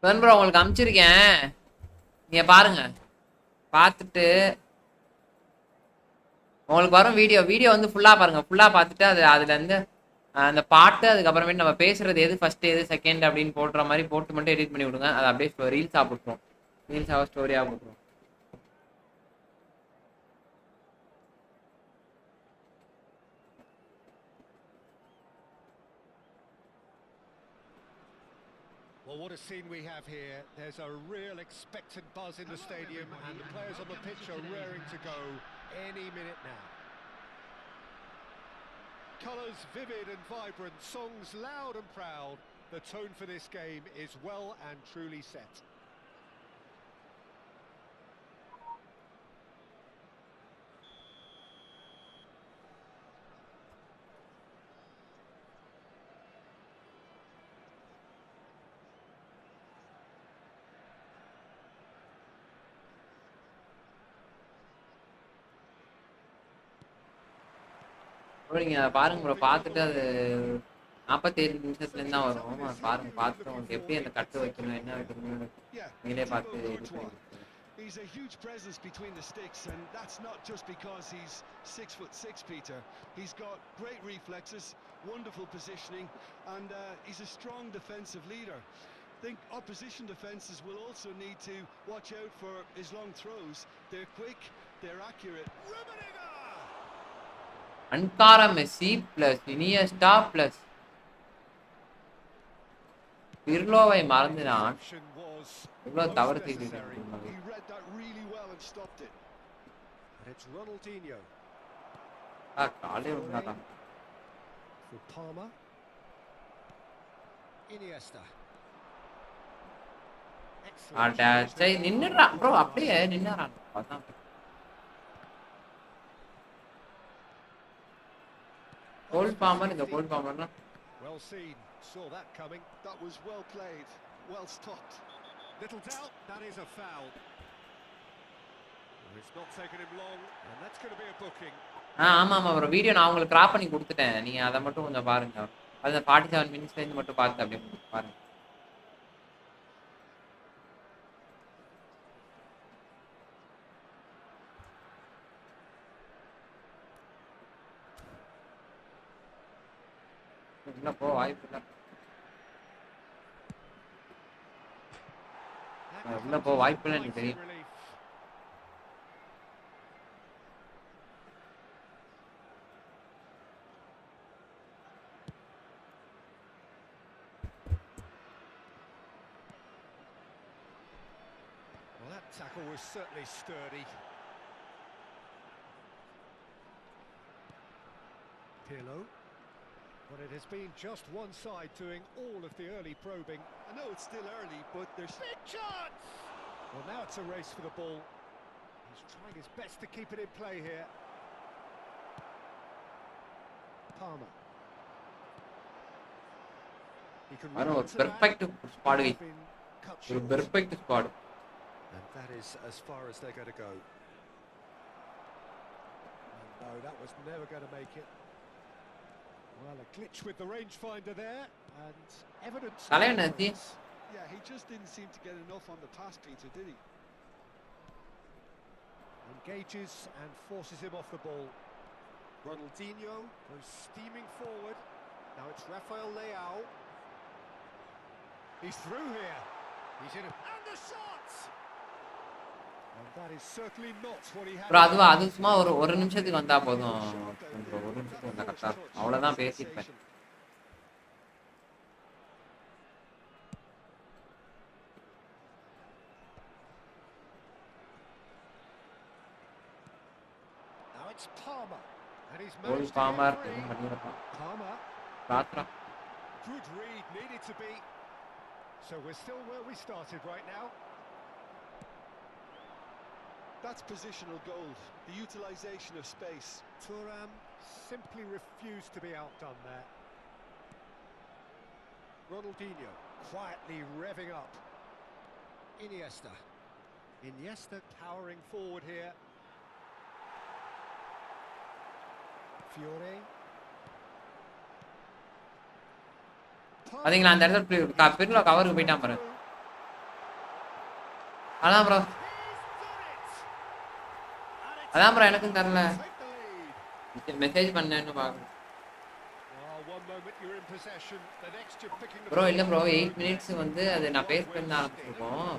இவன் ப்ரோ உங்களுக்கு அனுப்பிச்சிருக்கேன், நீங்க பாருங்க. பார்த்துட்டு உங்களுக்கு வரும் வீடியோ வந்து ஃபுல்லா பாருங்க. ஃபுல்லா பார்த்துட்டு அதுல இருந்து அந்த பாட்டு அதுக்கப்புறமேட்டு நம்ம பேசுறது எது ஃபர்ஸ்ட் எது செகண்ட் அப்படின்னு போடுற மாதிரி போட்டு மட்டும் எடிட் பண்ணி விடுங்க. அதை அப்படியே ரீல்ஸாக போட்டுரும், ரீல்ஸாக ஸ்டோரியாக போட்டுரும். Well, what a scene we have here. There's a real expectant buzz in the stadium, and the players on the pitch are raring to go any minute now. Colours vivid and vibrant, songs loud and proud. The tone for this game is well and truly set. Bro நீங்க அதை பாருங்க bro, பார்த்துட்டு அது 47 நிமிஷத்துலேருந்து தான் வரும். அது பாருங்க, பார்த்துட்டு உங்களுக்கு எப்படி அந்த கட்டு வைக்கணும் என்ன வைக்கணும்னு நீங்களே பார்த்து இது பண்ணி. He's a huge presence between the sticks, and that's not just because he's 6'6", Peter. He's got great reflexes, wonderful positioning, and he's a strong defensive leader. I think opposition defenses will also need to watch out for his long throws. They're quick, they're accurate. அன்காரா Messi plus Iniesta plus பிர்லோவை மறந்து நான் இவ்வளவு தவறு செய்திருக்கேன். He read that really well and stopped it. And it's Ronaldinho. காலே விட்டாடா. For Palmer. Iniesta. அட சரி நின்னுடா bro, அப்படியே நின்னுடா. அதான் கோல் பாமர், இந்த கோல் பாமர்னா well seen, saw that coming. That was well played, well stopped. Little doubt, that is a foul. It's not taken him long, and that's going to be a booking. ஆமா ஆமா bro, video நான் உங்களுக்கு graph பண்ணி கொடுத்துட்டேன், நீங்க அதை மட்டும் கொஞ்சம் பாருங்க. அது 47 மினிட்ஸ்ல இருந்து மட்டும் பார்த்து அப்படியே பாருங்க. என்ன போ வாய்ப்பு இல்லை, என்ன போ வாய்ப்பு இல்லை எனக்கு தெரியும். Well, that tackle was certainly sturdy. Pirlo. But it has been just one side doing all of the early probing. I know it's still early, but there's big chance. Well, now it's a race for the ball. He's trying his best to keep it in play here. Palmer. He can run into that. Perfect spot. Been cut short. Perfect spot. And that is as far as they're going to go. No, that was never going to make it. Well, a glitch with the rangefinder there, and evidence. Yeah, he just didn't seem to get enough on the pass, Peter, did he? Engages and forces him off the ball. Ronaldinho goes steaming forward. Now it's Rafael Leao. He's through here. He's in it. And the shot! And that is certainly not what he had. Bro அது சும்மா ஒரு நிமிஷத்துக்கு வந்தா போதும் bro, ஒரு நிமிஷத்துக்கு வந்தா கரெக்டா அவ்வளவுதான் பேசிப்பேன். Now it's Palmer. And he's goal managed to bomber get எதுவும் free. பண்ணிருப்பான். Palmer. Ratra Good read, needed to be. So we're still where we started right now. That's positional goal, the utilisation of space. Thuram simply refused to be outdone there. Ronaldinho quietly revving up. Iniesta. Iniesta powering forward here. Fiore. பாத்தீங்களா அந்த இடத்துல பிர்லோ கவருக்கு போயிட்டான் பாரு. அதான் bro, அதான் bro எனக்கும் தெரியல, message பண்ணேன்னு பாக்கணும். moment you're in possession, the next you're picking the bro ball இல்ல up. ப்ரோ 8 மினிட்ஸ் வந்து அது நான் பேஸ் பண்ண ஆரம்பிச்சிருக்கோம்.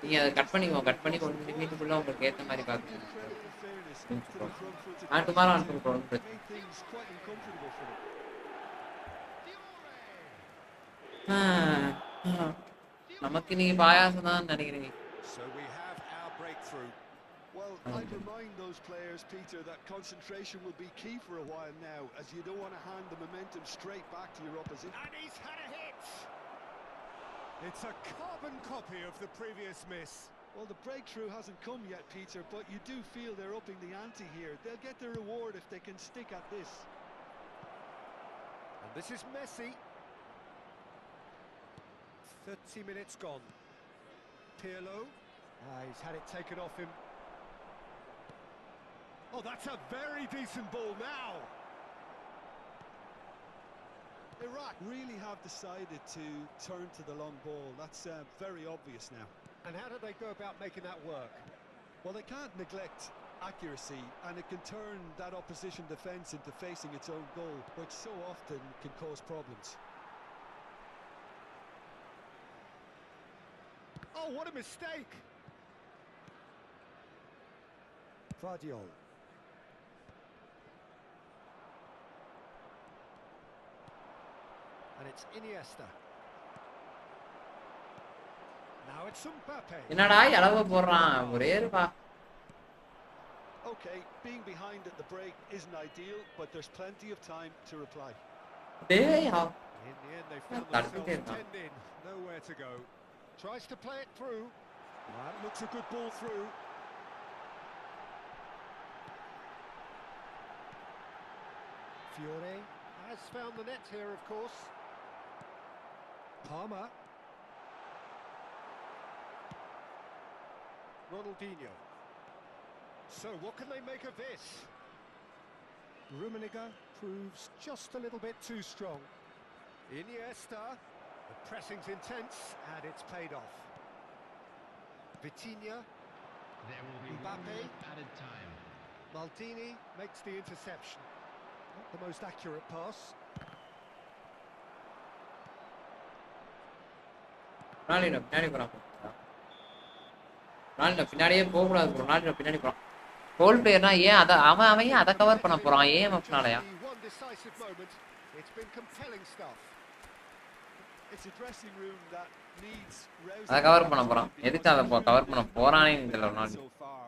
நீங்க அதை கட் பண்ணி 1 மினிட்டுக்குள்ள உங்களுக்கு ஏத்த மாதிரி பாத்துக்கோங்க. Incredible fairness to the front-footed நான் players டுமாரோ too. அனுப்புங்க bro. Made things quite uncomfortable for them. நமக்கு நீங்க பாயாசம் தான் நினைக்கிறீங்க. So we have our breakthrough. Well, I'd remind those players, Peter, that concentration will be key for a while now, as you don't want to hand the momentum straight back to your opposition. And he's had a hit. It's a carbon copy of the previous miss. Well, the breakthrough hasn't come yet, Peter, but you do feel they're upping the ante here. They'll get their reward if they can stick at this. And this is Messi. 30 minutes gone. Pirlo. He's had it taken off him. Oh, that's a very decent ball now. Iraq really have decided to turn to the long ball. That's very obvious now. And how do they go about making that work? Well, they can't neglect accuracy, and it can turn that opposition defence into facing its own goal, which so often can cause problems. Oh, what a mistake! Vardiol. And it's Iniesta. Now it's Mbappe. என்னடா அளவு போடுறான் ஒரே பா. Okay, being behind at the break isn't ideal, but there's plenty of time to reply. டேய் In the end, they found That's themselves good. 10 in, nowhere to go. Tries to play it through. That looks a good ball through. Fiore has found the net here, of course. Palmer. Ronaldinho. So what can they make of this? Rummenigge proves just a little bit too strong. Iniesta. The pressing's intense and it's paid off. Vitinha. There will be 1 Mbappe. minute added time. Maldini makes the interception. Not the most accurate pass. Ronaldo பின்னாடி போறான். Ronaldo பின்னாடியே போக கூடாது bro. Ronaldo பின்னாடி போறான். கோல் பிளேயர்னா ஏன் அவன் ஏன் அத கவர் பண்ண போறான்? ஏன் மப்னாலயா? One decisive moment. It's been compelling stuff. It's a dressing room that needs rousing. அத கவர் பண்ண போறான். எதுக்கு அத கவர் பண்ண போறானே தெரியல Ronaldo. So far,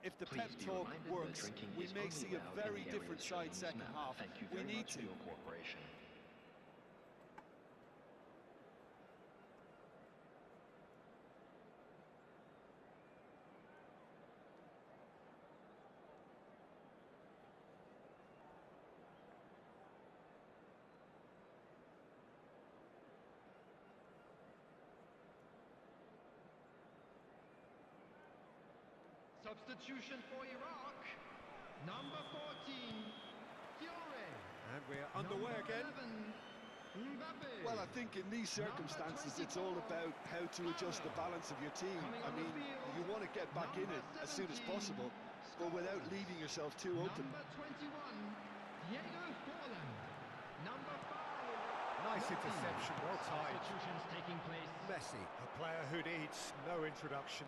if the pep talk works, we may see a very different side second half. We need to. Substitution for Iraq. Number 14, Fiore. And we're underway again. 11, Mbappe. Well, I think in these circumstances, it's all about how to adjust the balance of your team. I mean, you want to get back in it as soon as possible, but without leaving yourself too open. Number 21, Diego Forlan. Number 5. Nice interception, well timed. Substitutions taking place. Messi, a player who needs no introduction.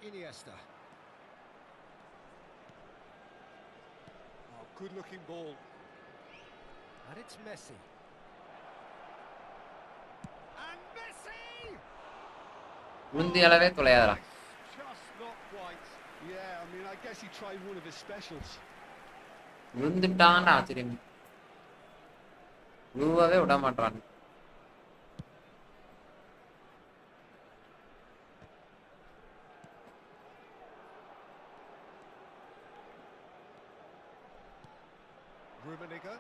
Iniesta. Oh, good-looking ball. And it's Messi. And Messi! முந்தி அளவே தொலையாதடா. Just not quite. Yeah, I mean, I guess he tried one of his specials. விழுந்துட்டான்டா திரும்பி. விழுவவே விட மாட்டான். Rummenigge.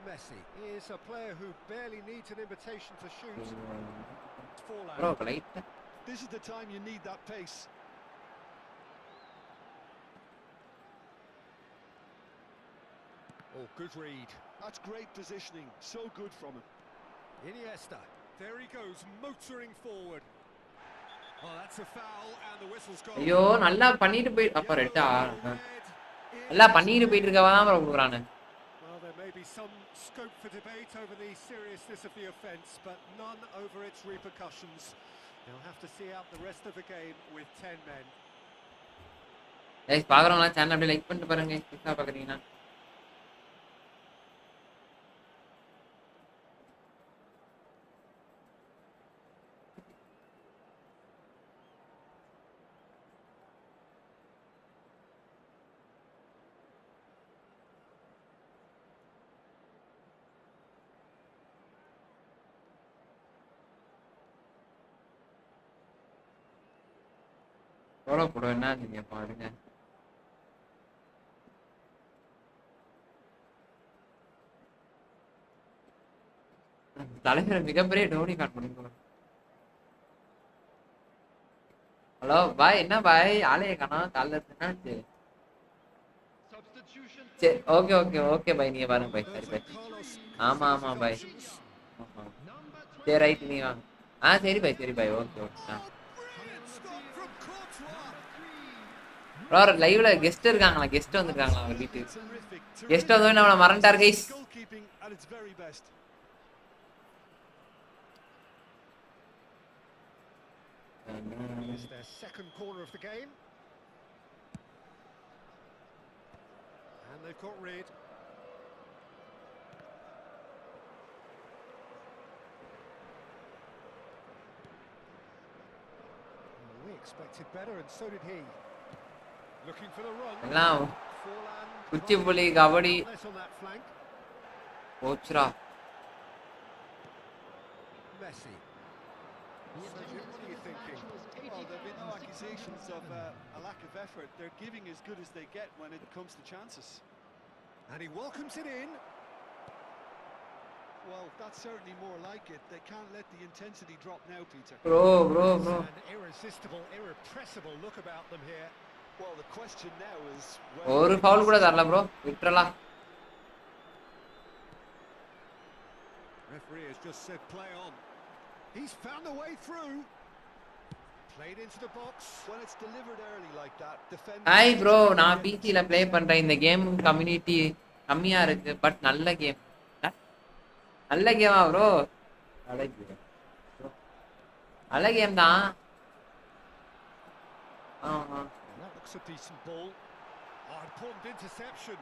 Messi is a player who barely needs an invitation to shoot. Bro Forlan. லைட்டா This is the time you need that pace. Oh, good read. That's great positioning. So good from him. Iniesta. There he goes, motoring forward. Oh, that's a foul, and the whistle's gone. ஐயோ நல்லா பண்ணிட்டு போய் அப்ப ரெட்டா. Yellow red. எல்லாம் பண்ணிட்டு போயிட்டு இருக்கவா தான் bro கொடுக்குறானு. Well, there may be some scope for debate over the seriousness of the offence, but none over its repercussions. They'll have to see out the rest of the game with 10 men. Guys பாக்குறவங்களா channel அப்படியே like பண்ணிட்டு பாருங்க guys, புதுசா பாக்குறீங்கன்னா. எவ்வளோ போடுவோம் என்ன நீங்க பாருங்க. தலைவர் மிகப்பெரிய டோனி காட் பண்ணிக்கோ. ஹலோ பாய், என்ன பாய் ஆளைய காணோம் காலைல என்னாச்சு? Substitution for சரி Iraq. Okay okay okay bye, நீங்க பாருங்க பாய். சரி பாய். Carlos ஆமா sees ஆமா his பாய். options. ஆமா. Number சரி 20. ரைட், நீ வாங்க. சரி பாய் சரி bye, okay okay. Brilliant stop from Courtois. Bro லைவ்ல கெஸ்ட் இருக்காங்களா? கெஸ்ட் வந்திருக்காங்களா அவங்க வீட்டுக்கு? Terrific, கெஸ்ட் வந்து நம்மள மறந்துட்டார் guys. goalkeeping at its very best. It's their second corner of the game. And they've got rid. Well, we expected better, and so did he. Looking for the run. எல்லாம் Forlan குச்சிப்புலி kabaddi less on that flank. போச்சுரா. Messi. He So, Jim, what are you thinking? Well, there'll be no accusations of a lack of effort. They're giving as good as they get when it comes to chances. And he welcomes it in. Well, that's certainly more like it. They can't let the intensity drop now, Peter. Bro bro bro An irresistible, irrepressible look about them here. Well, the question now is ஒரு foul கூட தரல bro, விட்டுறலாம். Referee has just said play on. He's found a way through. Played into the box. when it's delivered early like that, defend. Hi bro, நான் பிசில play பண்றேன். இந்த game community கம்மியா இருக்கு, but நல்ல கேம். நல்ல கேமா ப்ரோ? நல்ல கேம், நல்ல கேம் தான். ஆமா That looks a decent ball. Oh, important interception.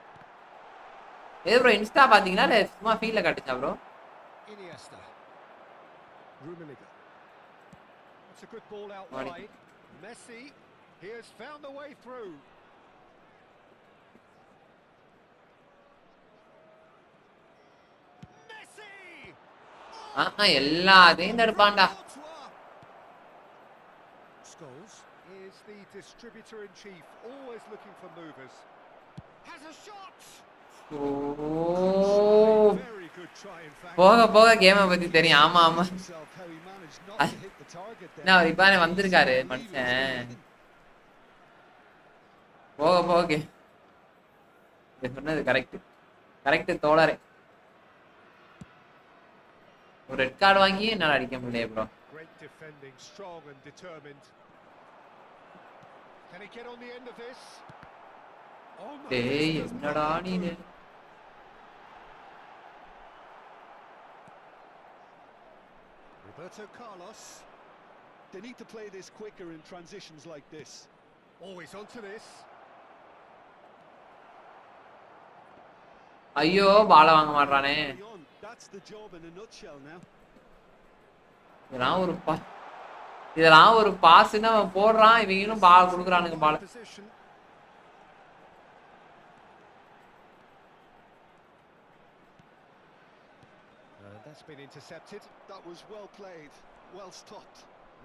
A bro Insta பாத்தீங்களா இல்ல சும்மா ஃபீல்ல காட்டுச்சா bro? Iniesta. Rummenigge. That's a good ball out Morning. wide. Messi. He has found a way through. Messi! எல்லாத்தையும் தடுப்பான்டா. Scholes is the distributor-in-chief, always looking for movers. Has a shot! O Very good try, in fact. போக போக கேமை பத்தி தெரியும். ஆமா ஆமா, Himself how he managed not to hit the target there. என்ன அவர் இப்ப வந்திருக்காரு மனுஷன். போக போக இது சொன்னது கரெக்ட் கரெக்ட் தோழரே. ஒரு ரெட் கார்டு வாங்கி என்னால அடிக்க முடியல bro. Great defending, strong and determined. Can he get on the end of this? Oh no, டேய் this does என்னடா not நீ through. Roberto Carlos. They need to play this quicker in transitions like this. Always onto this. ஐயோ பால வாங்க மாட்டானே. Beyond, that's the job in a nutshell now. இதெல்லாம் ஒரு பாஸ்னா அவன் போடுறான், இவங்களும் பால் குடுக்குறானுங்க பால். Position. That's been intercepted. That was well played, well stopped.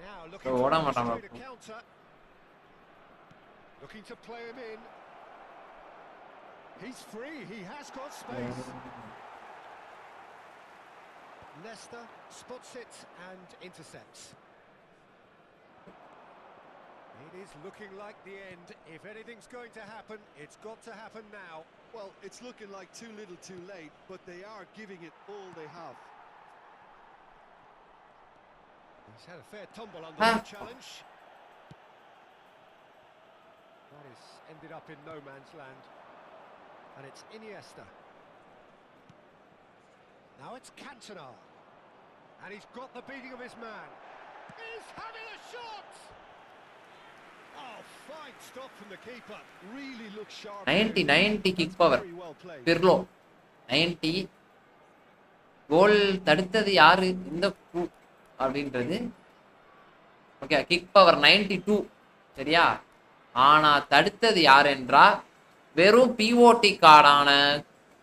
Now looking ஓட to மாட்டான் illustrate a counter. Looking to play him in. He's free. He has got space. Leicester spots it and intercepts. It is looking like the end. If anything's going to happen, it's got to happen now. Well, it's looking like too little too late, but they are giving it all they have. He's had a fair tumble under the challenge. That is ended up in no man's land. And it's Iniesta. Now it's Cantona. And he's got the beating of his man. He's having a shot! Oh, fine stop from the keeper. Really looks sharp. 90 kick power Very well played. பிர்லோ 90 கோல் தடுத்தது யாரு இந்த அப்படின்றது. Okay, kick power 92 சரியா. ஆனா தடுத்தது யார் என்றா வெறும் பிஓடி கார்டான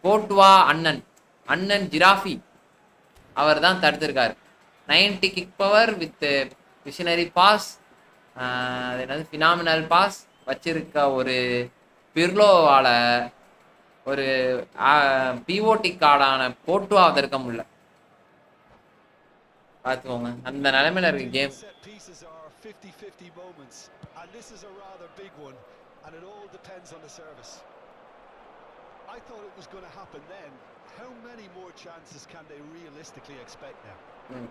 கோட்வா அண்ணன் ஜிராஃபி அவர் தான் தடுத்திருக்காரு. 90 kick power with visionary pass, அது என்னது ஃபினாமினல் பாஸ் வச்சிருக்க ஒரு பிர்லோவால ஒரு பிஓடி கார்டான கோட்வா தடுக்க முடியல. பார்த்துக்கோங்க, அந்த நிலைமையில இருக்கு game. Set pieces are 50-50 moments, and this is a rather big one, and it all depends on the service. I thought it was going to happen then. How many more chances can they realistically expect now? And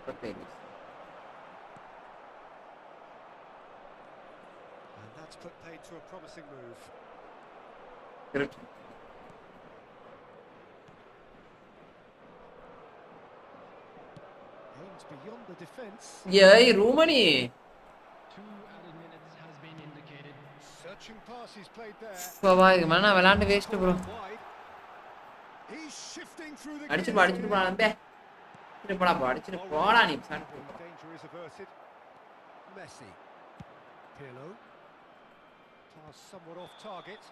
that's put paid to a promising move. Correct. Aims beyond the defence. ஏய் ரூமனி 2 added minutes has been indicated. Searching pass he's played there. Sofa இது மேல விளையாண்டு waste bro. Wide. He's shifting through the அடிச்சு போடா நம்பே. அடிச்சு போடா போடா நீ. Danger is averted. Messi. Pirlo. Pass somewhat off target.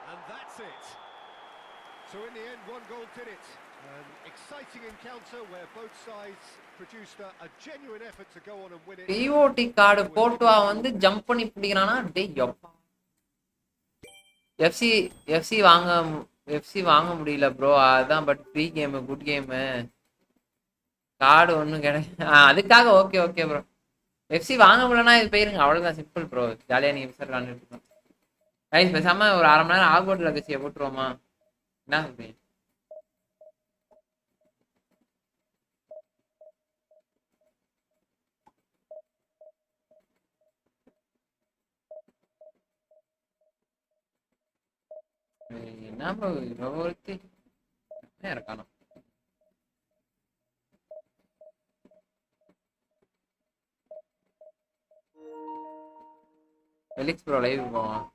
And that's it. So in the end, one goal did it. An exciting encounter where both sides produced a genuine effort to go on and win it. BOD card கோட்வா வந்து jump பண்ணி பிடிக்கிறானா டேய் யப்பா. FC வாங்க முடியல bro, அதான். But free game, good game. Card ஒன்றும் கிடையாது அதுக்காக. Okay bro, FC வாங்க முடியலன்னா இது போயிருங்க, அவ்வளோதான். சிம்பிள் ப்ரோ, ஜாலியாக நீங்கள் விசாரி விளாண்டுருக்கோம். கைஸ் பேசாம ஒரு அரை மணி நேரம் ஆக்வர்ட் லெகசியை போட்டுருவோமா? என்ன சொல்றீங்க? என்ன ப்ரோ ஒருத்தி இருக்கானோ. எலிக்ஸ் ப்ரோ லைவ் போவான்.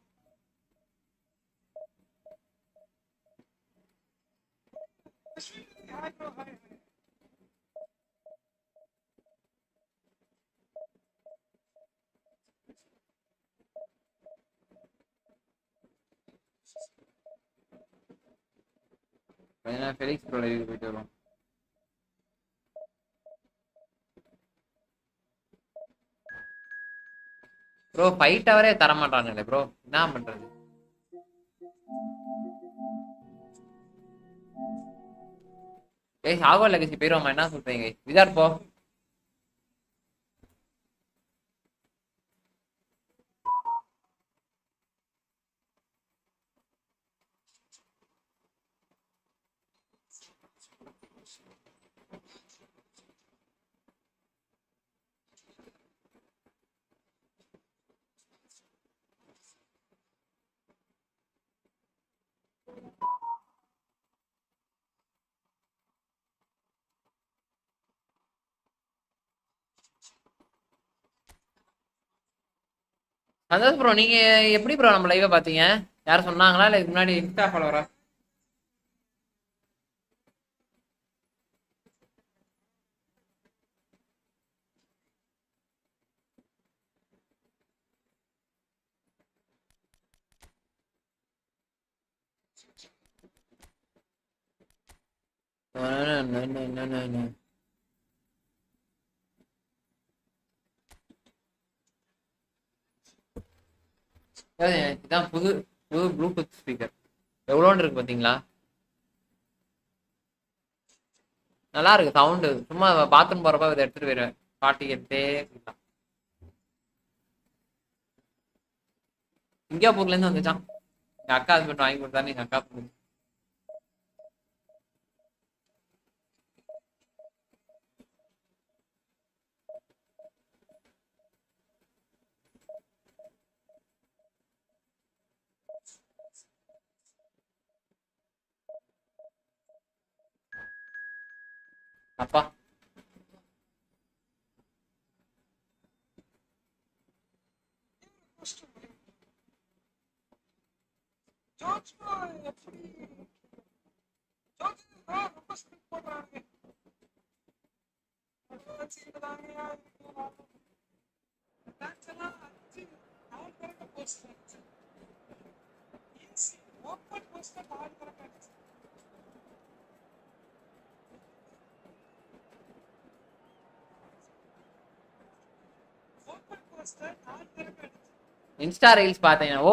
ஃபெலிக்ஸ் ப்ரோ லைவ் போயிட்டு வரும். ப்ரோ ஃபைட் அவரே தர மாட்டானுங்களே ப்ரோ, என்ன பண்றது? ஏய் ஆகோ லெகசி போயிருவோமா? என்ன சொல்றீங்க விதார் போ. சந்தோஷ் ப்ரோ, நீங்க எப்படி ப்ரோ நம்ம லைவ பாத்தீங்க? யாரும் சொன்னாங்களா இல்ல இதுக்கு முன்னாடி இன்ஸ்டா ஃபாலோவரா? இதான் புது ப்ளூடூத் ஸ்பீக்கர். எவ்வளோன்னு இருக்கு பாத்தீங்களா? நல்லா இருக்கு சவுண்டு. சும்மா பாத்ரூம் போறப்ப இதை எடுத்துட்டு போயிடுவேன், பாட்டிக்கிட்டே. சிங்கப்பூர்ல இருந்து வந்துச்சான். எங்க அக்கா ஹஸ்பண்ட் வாங்கி கொடுத்தாரு. எங்க அக்கா அப்பா இன்ஸ்டா ரீல்ஸ் பார்த்தேன். ஓ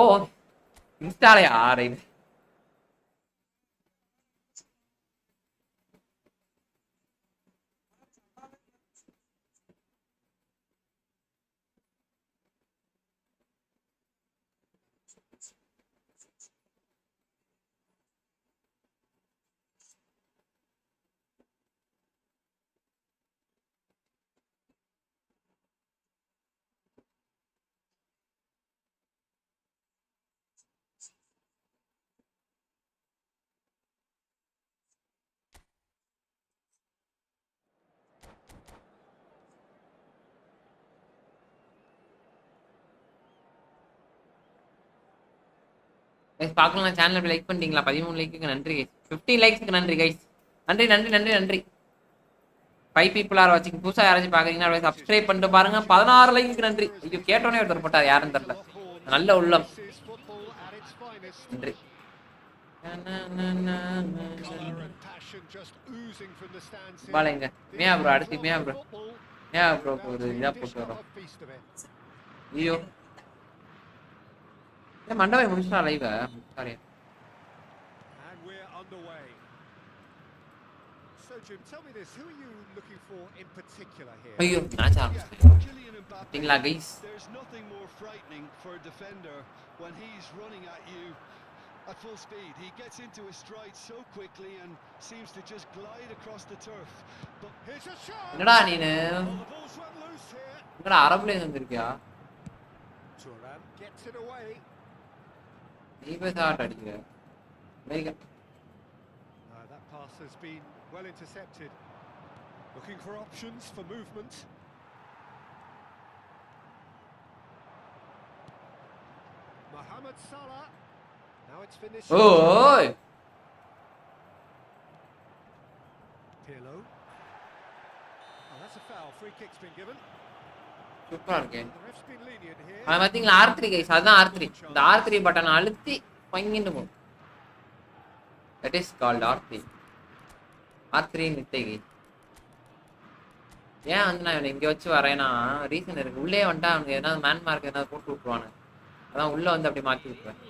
இன்ஸ்டாலயா ரைட். கைஸ் பார்க்கலாம். சேனல் லைக் பண்ணிட்டீங்களா? 13 லைக்குக்கு நன்றி கைஸ். 15 லைக்ஸ்க்கு நன்றி கைஸ். நன்றி நன்றி நன்றி நன்றி. 5 people are watching. புதுசா யாராச்சும் பாக்குறீங்கன்னா சப்ஸ்கிரைப் பண்ணிட்டு பாருங்க. 16 லைக்குக்கு நன்றி. ஐயோ கேட்டோனே ஒருத்தர் போட்டார், யாருன்னு தெரியல. நல்ல உள்ளம், நன்றி. பாலைங்க மியா ப்ரோ, அடுத்து மியா ப்ரோ, மியா ப்ரோ ஒரு இதா போட்டு வரோம். ஐயோ மண்டபம் முடிச்சா லைவ் சாரி. ஐயோ மேட்ச் ஆரம்பிச்சிட்டீங்களா guys? There's nothing more frightening for a defender when he's running at you at full speed. He gets into his stride so quickly and seems to just glide across the turf. But here's a shot. என்னடா நீனு The ball's run loose here. என்னடா அரபுல வந்திருக்கியா? Turan gets it away. நீ போய் shot அடிக்கிற America. That pass has been well intercepted. Looking for options for movement. Mohamed Salah. Now it's finished. ஓய் Pirlo. Oh, that's a foul. Free kick's been given. சூப்பரா இருக்கு. The ref's been lenient here. அது பாத்தீங்களா R3 guys, அதுதான் R3. இந்த R3 button அழுத்தி பங்கிட்டு போ. That is called R3. R3 நித்தை கைஸ். ஏன் வந்து நான் இவனை இங்க வச்சு வரேன்னா ரீசன் இருக்கு. உள்ளே வந்துட்டா அவனுக்கு ஏதாவது மேன் மார்க் ஏதாவது போட்டு விட்டுருவானு, அதான் உள்ள வந்து அப்படி மாத்தி விட்டுருவேன்.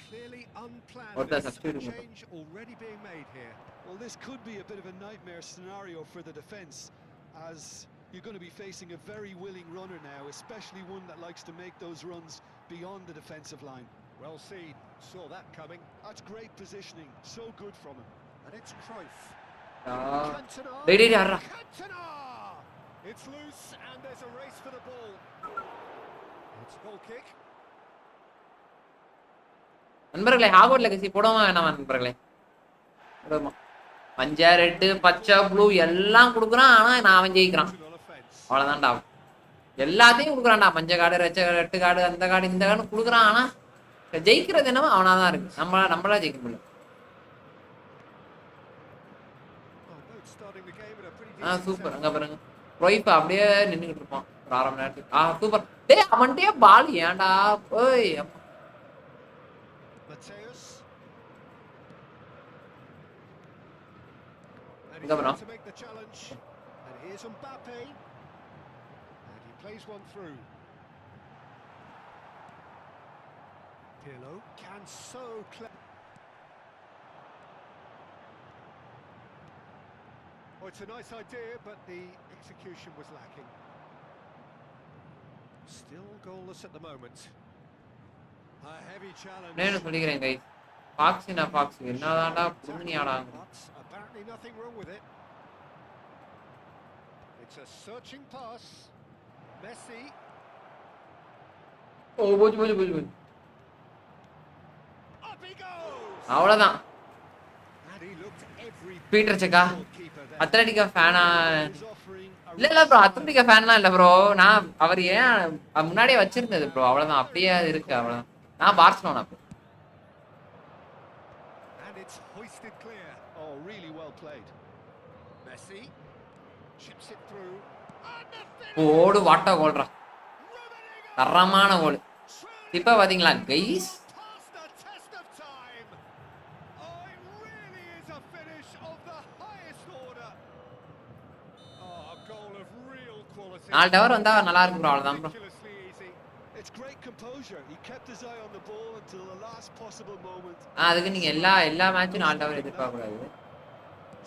Clearly unplanned. Or the substitute. Change already being made here. Well, this could be a bit of a nightmare scenario for the defence, as you're going to be facing a very willing runner now, especially one that likes to make those runs beyond the defensive line. Well seen. Saw that coming. That's great positioning. So good from him. And it's Cruyff. Cantona. Cantona. It's loose and there's a race for the ball. It's a goal kick. நண்பர்களே ஹாகோட் legacy போடுமா வேணாமா நண்பர்களே? போடுமா. மஞ்ச red பச்சை blue எல்லாம் கொடுக்குறான், ஆனா நான் அவன் ஜெயிக்கிறான் அவ்வளவுதான்டா. எல்லாத்தையும் கொடுக்குறான்டா, மஞ்ச கார்டு ரெட்டு கார்டு அந்த கார்டு இந்த கார்டு கொடுக்குறான், ஆனா ஜெயிக்கிறது என்னவோ அவனாதான் இருக்கு. நம்மளா ஜெயிக்க முடியல. சூப்பர். அங்க பாருங்க ரோஹித் அப்படியே நின்னுகிட்டு இருப்பான் ஒரு 1/2 மணி நேரத்துக்கு. சூப்பர். டேய் அவன்டே பால் ஏன்டா? ஓய் Mateus. இங்க பாரு. To make the challenge. And here's Mbappe. And he plays one through. Pirlo can so clever. Oh, it's a nice idea, but the execution was lacking. Still goalless at the moment. A heavy challenge. நான் சொல்லிக்கிறேன் guys, பாக்ஸ்னா box என்னதான்டா புண்ணியாடா. Apparently nothing wrong with it. It's a searching pass. Messi. ஓ போச்சு. Up he goes. அவ்வளவுதான். And he looked every Peter Cech goalkeeper there. Atletico ஃபேனா Is offering a இல்ல ப்ரோ அத்லெட்டிகா ஃபேன்லாம் இல்ல ப்ரோ நான் அவர் ஏன் முன்னாடியே வச்சிருந்தது ப்ரோ அவ்வளவுதான் அப்படியே இருக்கு அவ்வளவுதான் நான் Barcelona bro And it's hoisted clear. oh, really well played. Messi chips it through. And the ஓடு வாட்டா கோல்றா தரமான கோல் இப்ப பாத்தீங்களா guys past the test of time. Oh, it really is a finish of the highest order. Oh, a goal of real quality. 4 tower வந்தா நல்லா இருக்கும் bro அவ்வளவுதான் bro Ridiculously easy. It's great composure. He kept his eye on the ball until the last possible moment. அதுக்கு நீங்க எல்லா மேட்சும் 4 tower எதிர்பார்க்க கூடாது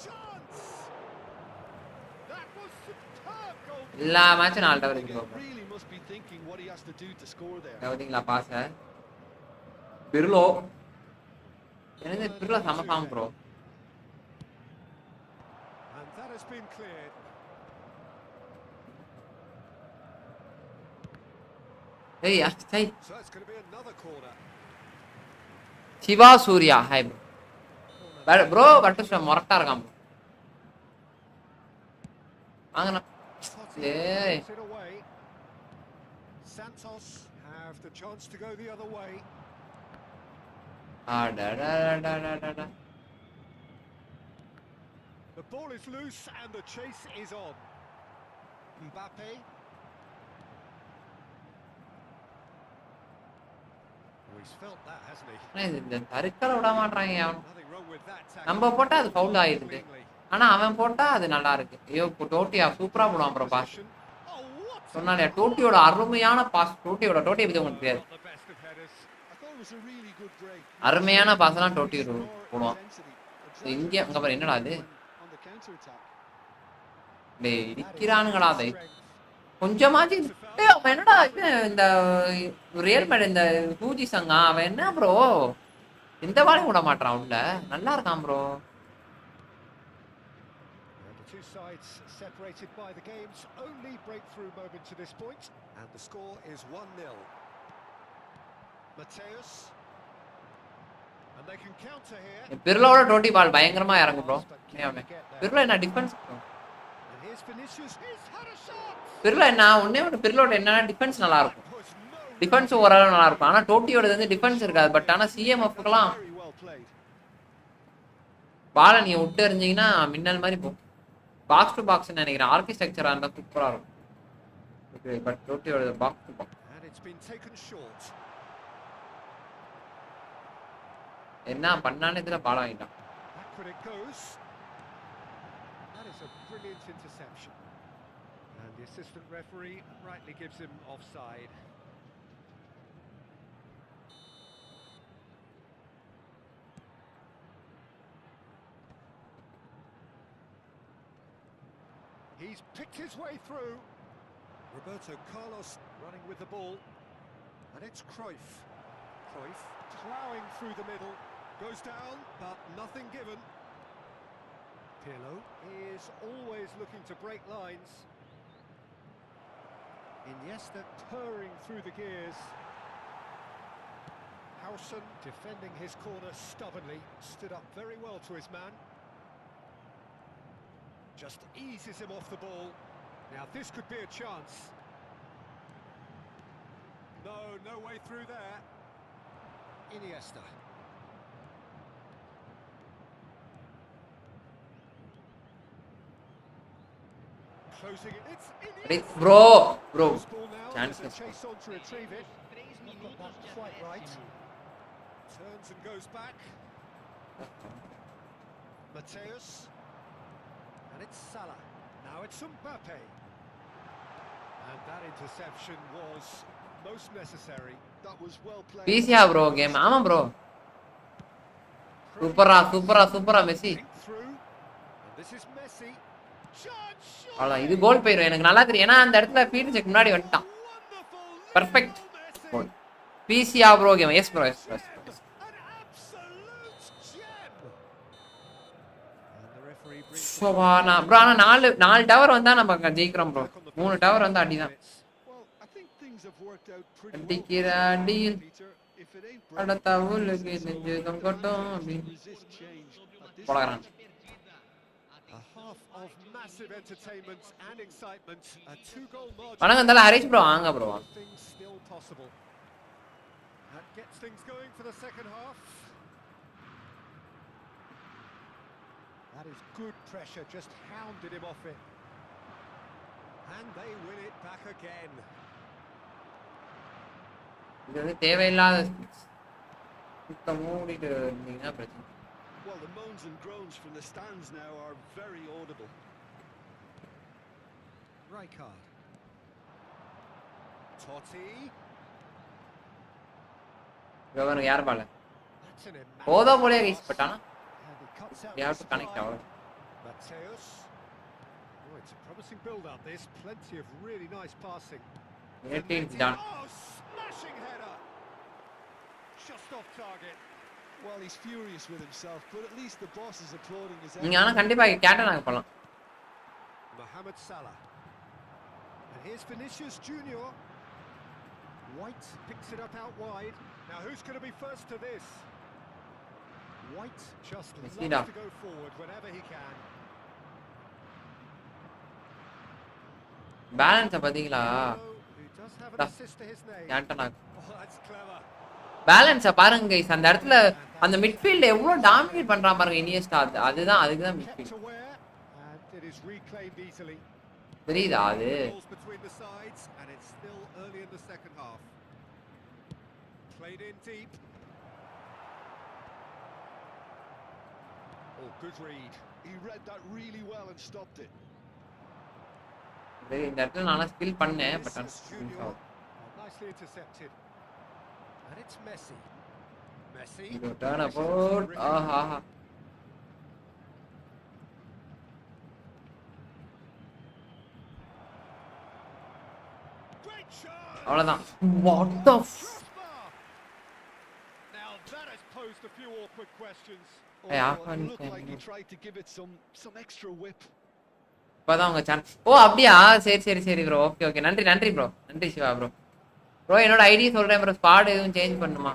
Chance. That was superb goal. எல்லா மேட்சும் 4 டவர் எதிர்பார்க்க Really must be thinking what he has to do to score there. பாத்தீங்களா பாச பிர்லோ எனக்கு பிர்லோ செம form bro And that has been cleared. ஏய் சை So it's going to be another corner. Siva Surya hi bro bro பட்டு மொரட்டா இருக்கான் ப்ரோ வாங்கண்ணா Totti ஏய் puts it away. Santos have the chance to go the other way. அடடடடடடட The ball is loose and the chase is on. Mbappe. Oh, he's felt that, hasn't he? அண்ணா, இந்த தருக்கல விட மாட்றாங்க அவன் Nothing wrong with that tackle. நம்ம போட்டா அது foul ஆயிடுது ஆனா அவன் போட்டா அது நல்லா இருக்கு ஐயோ டோட்டியா சூப்பரா போடுவான் ப்ரோ பாஸ் Oh, what சொன்னாலே டோட்டியோட அருமையான பாஸ் டோட்டியை பத்தி உங்களுக்கு தெரியாது not the best of headers. I thought it was a really good break. அருமையான பாஸ் எல்லாம் டோட்டி More போடுவான் intensity. இங்க அங்க பாரு என்னடா அது On the counter attack. டேய் இடிக்கிறானுங்களா அதை கொஞ்சமாச்சு டேய் அவன் என்னடா இது இந்த ரியல் மேட் இந்த பூஜி சங்கா அவன் என்ன ப்ரோ இந்த வாழையும் விட மாட்டான் உள்ள நல்லா இருக்கான் bro And the two sides separated by the game's only breakthrough moment to this point. And the score is 1-0. Mateus. And they can counter here. பிர்லோட டோட்டி பால் பயங்கரமா இறங்கும் ப்ரோ பிர்லோ என்ன defence And here's Vinicius. He's had a shot. பிர்லோ என்ன ஒண்ணு பிர்லோட என்னன்னா defence நல்லா இருக்கும் Was no defence ஓரளவு நல்லா இருக்கும் ஆனா டோட்டியோட வந்து டிஃபென்ஸ் இருக்காது பட் ஆனா சிஎம்எஃப்க்குலாம் Very well played. பாலை நீங்க விட்டு எறிஞ்சிங்கன்னா மின்னல் மாதிரி போகும் பாக்ஸ் டு பாக்ஸ் நினைக்கிறேன் ஆர்கிடெக்சரா இருந்தா சூப்பரா இருக்கும் பட் டோட்டியோட box to box And it's been taken short. என்ன பண்ணான்னு இதுல பால் வாங்கிட்டான் Back when it goes. That is a brilliant interception. And the assistant referee rightly gives him offside. He's picked his way through. Roberto Carlos running with the ball. And it's Cruyff. Cruyff ploughing through the middle. Goes down, but nothing given. Pirlo is always looking to break lines. Iniesta purring through the gears. Howson defending his corner stubbornly. Stood up very well to his man. Just eases him off the ball. Now this could be a chance. No way through there. Iniesta. Closing it. It's Iniesta. Bro Loose ball now. Chance There's a miss. chase on to retrieve it. Not got that quite right. Turns and goes back. Mateus. And it's Salah. Now it's Mbappe. And that interception was most necessary. That was well played. பிசியா bro game ஆமா bro சூப்பரா Messi Think through. And this is Messi. Charge shot. அவ்வளோ இது கோல் போயிடும் எனக்கு நல்லா தெரியும் ஏன்னா அந்த இடத்துல பீட்டர் செக் முன்னாடி வந்துட்டான் Wonderful. Perfect. Messi. கோல் பிசியா bro game yes bro yes An absolute gem. And the referee brings நான் ப்ரோ ஆனால் நாலு டவர் வந்தா நம்ம ஜெயிக்கிறோம் ப்ரோ 3 டவர் வந்து அடிதான் Well, I think things have worked out pretty அடிக்கிற well. அடியில் Peter, if it ain't அடுத்த ஊருக்கு நெஞ்சு தொங்கட்டும் can't அப்படின்னு resist change at போடறான். A half of massive entertainment and excitement. A 2-goal margin. வணக்கம் இருந்தாலும் ஹரிஷ் ப்ரோ வாங்க bro. Things still possible. That gets things going for the second half. That is good pressure, just hounded him off it. And they win it back again. இது வந்து தேவையில்லாத சுத்த மூடிட்டு இருந்தீங்கன்னா பிரச்சனை. Well, the moans and groans from the stands now are very audible. Rijkaard. Totti. இவனுக்கு யார் பால That's an போதோ போலே guys பட்டானா And he cuts out you have the to connect supply. our Mateus. Oh, it's a promising build-up. There's plenty of really nice passing. team's done. Oh, smashing header. Just off target. Well, he's furious with himself, but at least the boss is applauding his நீங்க ஆனா கண்டிப்பா கேட்டனாக போலாம். Mohamed Salah. And here's Vinicius Junior. White picks it up out wide. Now who's going to be first to this? White just loves to go forward whenever he can. Balance பாத்தீங்களா? He does have an assist to his name. கேட்டனாக. Oh, that's clever. பேலன்ஸ பாருங்க guys அந்த இடத்துல அந்த midfield எவ்வளவு dominate பண்றான் பாருங்க Iniesta அதுதான் அதுதான் midfield. And it is reclaimed easily. தெரியுதா அது? Between the sides and it's still early in the second half. Played in deep. Oh, good read. He read that really well and stopped it. இந்த இடத்துல நான் skill பண்ணேன் but Nicely intercepted. And it's Messi. Messi. Turn about. Aha. Great shot. அவ்வளவுதான். What the Now that has posed a few awkward questions. Hey, It looked like he tried to give it some extra whip. இப்பதான் உங்க chance. ஓ அப்படியா? சரி சரி சரி bro. Okay okay நன்றி நன்றி bro. நன்றி சிவா ப்ரோ. ப்ரோ என்னோட ஐடி சொல்றேன் ப்ரோ. ஸ்குவாட் எதுவும் சேஞ்ச் பண்ணுமா?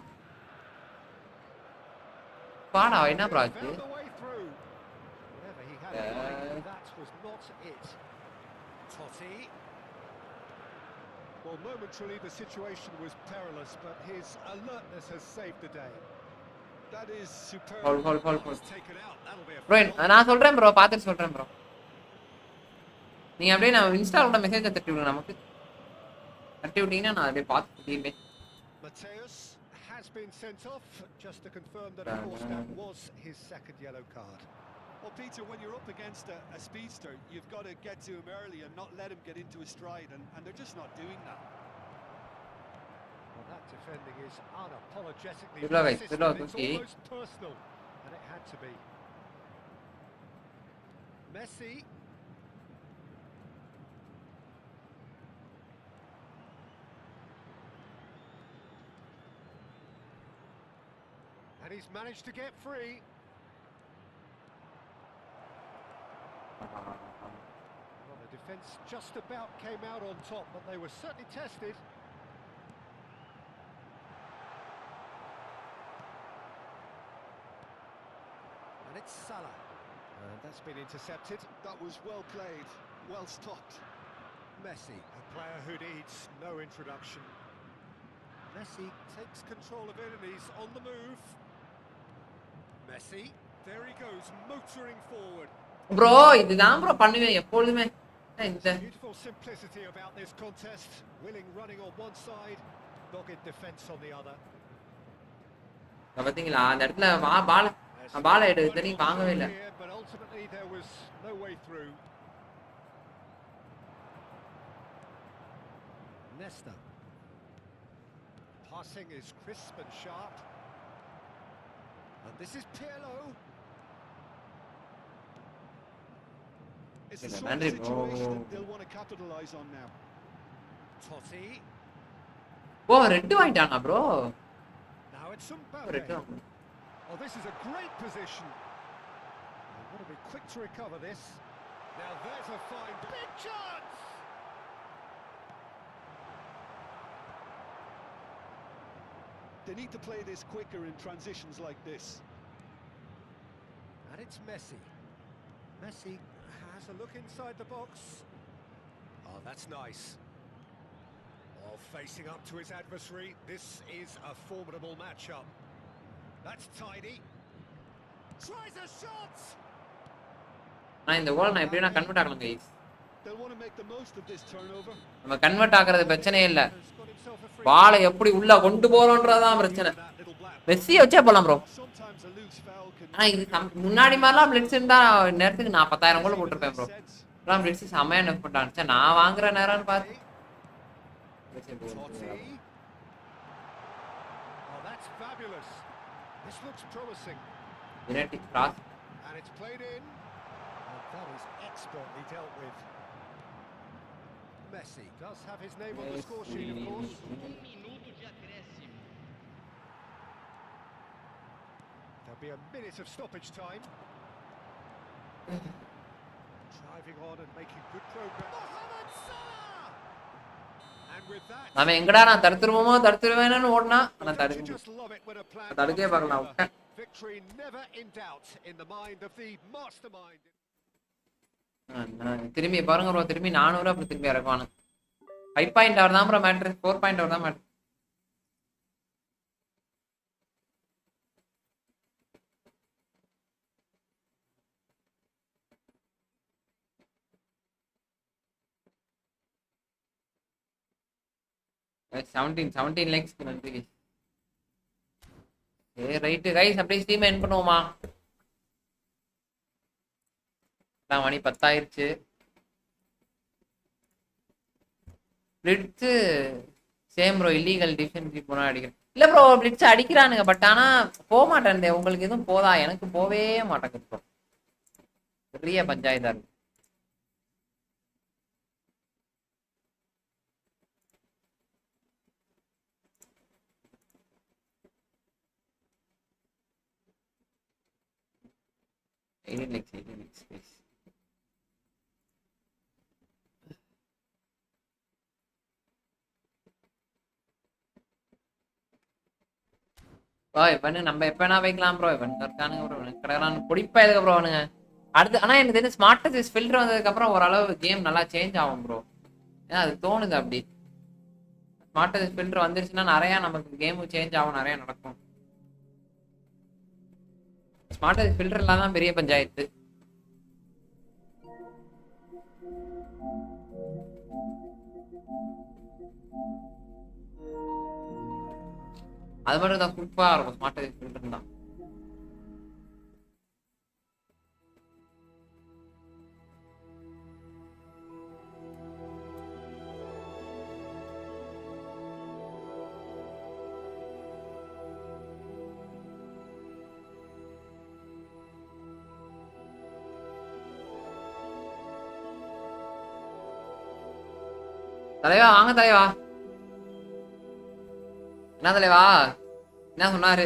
ஸ்குவாடா என்ன ப்ரோ ஆச்சு? That was not it. Totti. Well, momentarily the situation was perilous, but his alertness has saved the day. That is superb. Hold. Taken out. That'll be a bro நான் சொல்றேன் bro. பாத்துட்டு சொல்றேன் bro. நீங்க அப்படியே நான் இன்ஸ்டால message தட்டி விடுங்க நமக்கு. தட்டி விட்டீங்கன்னா நான் அப்படியே பார்த்து தீமே. Mateus has been sent off just to confirm that of course that was his second yellow card. Well, Peter, when you're up against a speedster, you've got to get to him early and not let him get into his stride, and they're just not doing that. Well, that defending is unapologetically Good luck, persistent. good luck, It's okay. almost personal, and it had to be. Messi. And he's managed to get free. Well, the defence just about came out on top, but they were certainly tested. And it's Salah. And that's been intercepted. That was well played, well stopped. Messi, a player who needs no introduction. Messi takes control of it and he's on the move. Messi, there he goes, motoring forward. Bro இதுதான் bro பண்ணுவேன் எப்பொழுதுமே. இந்த Beautiful simplicity about this contest. Willing running on one side, dogged defence on the other. பாத்தீங்களா அந்த இடத்துல பால எடுத்து நீ வாங்கவே இல்ல. But ultimately there was no way through. Nesta. Passing is crisp and sharp. And this is Pirlo. It's the sort of situation that they'll want to capitalize on now. Totti. ஓ red வாங்கிட்டானா bro? Now it's red. Mbappe. Oh, this is a great position. They've got to be quick to recover this. Now there's a fine big chance. They need to play this quicker in transitions like this. And And it's Messi. Messi has a look inside the box. Oh, that's nice. Oh, facing up to his adversary. This is a formidable matchup. That's tidy. Tries a shot. நான் இந்த கோல் நான் எப்படினா convert ஆகணும் guys. They'll want to make the most of this turnover. நம்ம convert ஆகிறது பிரச்சனையே இல்ல. பாலை எப்படி உள்ள கொண்டு போறோம்ன்றதான் பிரச்சனை. மெஸ்ஸியை வச்சே போலாம் ப்ரோ. ஆனா இது முன்னாடி மாதிரிலாம் பிளிட்ஸ் இருந்தா நேரத்துக்கு 40,000 கோல் போட்டுருப்பேன் ப்ரோ. எல்லாம் பிளிட்ஸ் செமையா நெஃப் பண்ணிட்டான். நான் வாங்குற நேரம்னு பார்த்து Oh, that's fabulous. This looks promising. Genetic cross. And it's played in. And that is expertly dealt with. Messi does have his name on the score sheet, of course. Minuto de acréscimo. There'll be a minute of stoppage time. Driving on and making good progress. Mohamed Salah! And with that, நாம எங்கடா நான் தடுத்துருவேன்னு ஓடுனா ஆனா you just love it when a plan தடுக்கவே பார்க்கலாம். victory never in doubt in the mind of the mastermind. திரும்பி பாருங்க bro, திரும்பி 400 அப்படி திரும்பி இறக்குவானு. 5 பாயிண்ட் அவர் தான் ப்ரோ மேட்ரு, 4 பாயிண்ட் அவர் தான் மேட்ரு. செவன்டீன் லைக்ஸ்க்கு நன்றி. சரி ரைட்டு கைஸ், அப்படியே ஸ்ட்ரீம் எண்ட் பண்ணுவோமா? மணி 10 ஆயிருச்சு. Blitz same bro, illegal defensive போனா அடிக்கிறேன். இல்லை ப்ரோ பிளிட்ஸ் அடிக்கிறானுங்க, பட் ஆனால் போக மாட்டேன். உங்களுக்கு எதுவும் போதா? எனக்கு போவே மாட்டேங்குது ப்ரோ, பெரிய பஞ்சாயத்தா இருக்கு. ப்ரோ இப்ப நம்ம எப்ப வேணா வைக்கலாம் ப்ரோ. இருக்கானுங்க ப்ரோ, கிடக்குறானு பொடிப்பா எதுக்கு ப்ரோ அவனுங்க அடுத்து. ஆனா எனக்கு தெரிஞ்ச ஸ்மார்ட் ஃபில்டர் வந்ததுக்கு அப்புறம் ஓரளவு கேம் நல்லா சேஞ்ச் ஆகும் ப்ரோ. ஏன்னா அது தோணுது அப்படி. ஸ்மார்ட் ஃபில்டர் வந்துருச்சுன்னா நிறைய நமக்கு கேமு சேஞ்ச் ஆகும், நிறைய நடக்கும். ஸ்மார்ட் ஃபில்டர் எல்லாம் தான் பெரிய பஞ்சாயத்து. அது மட்டும் தான் சூப்பரா இருக்கும் ஸ்மார்ட் ஃபில்டர் தான். தலைவா வாங்க தலைவா. என்ன தலைவா என்ன சொன்னாரு?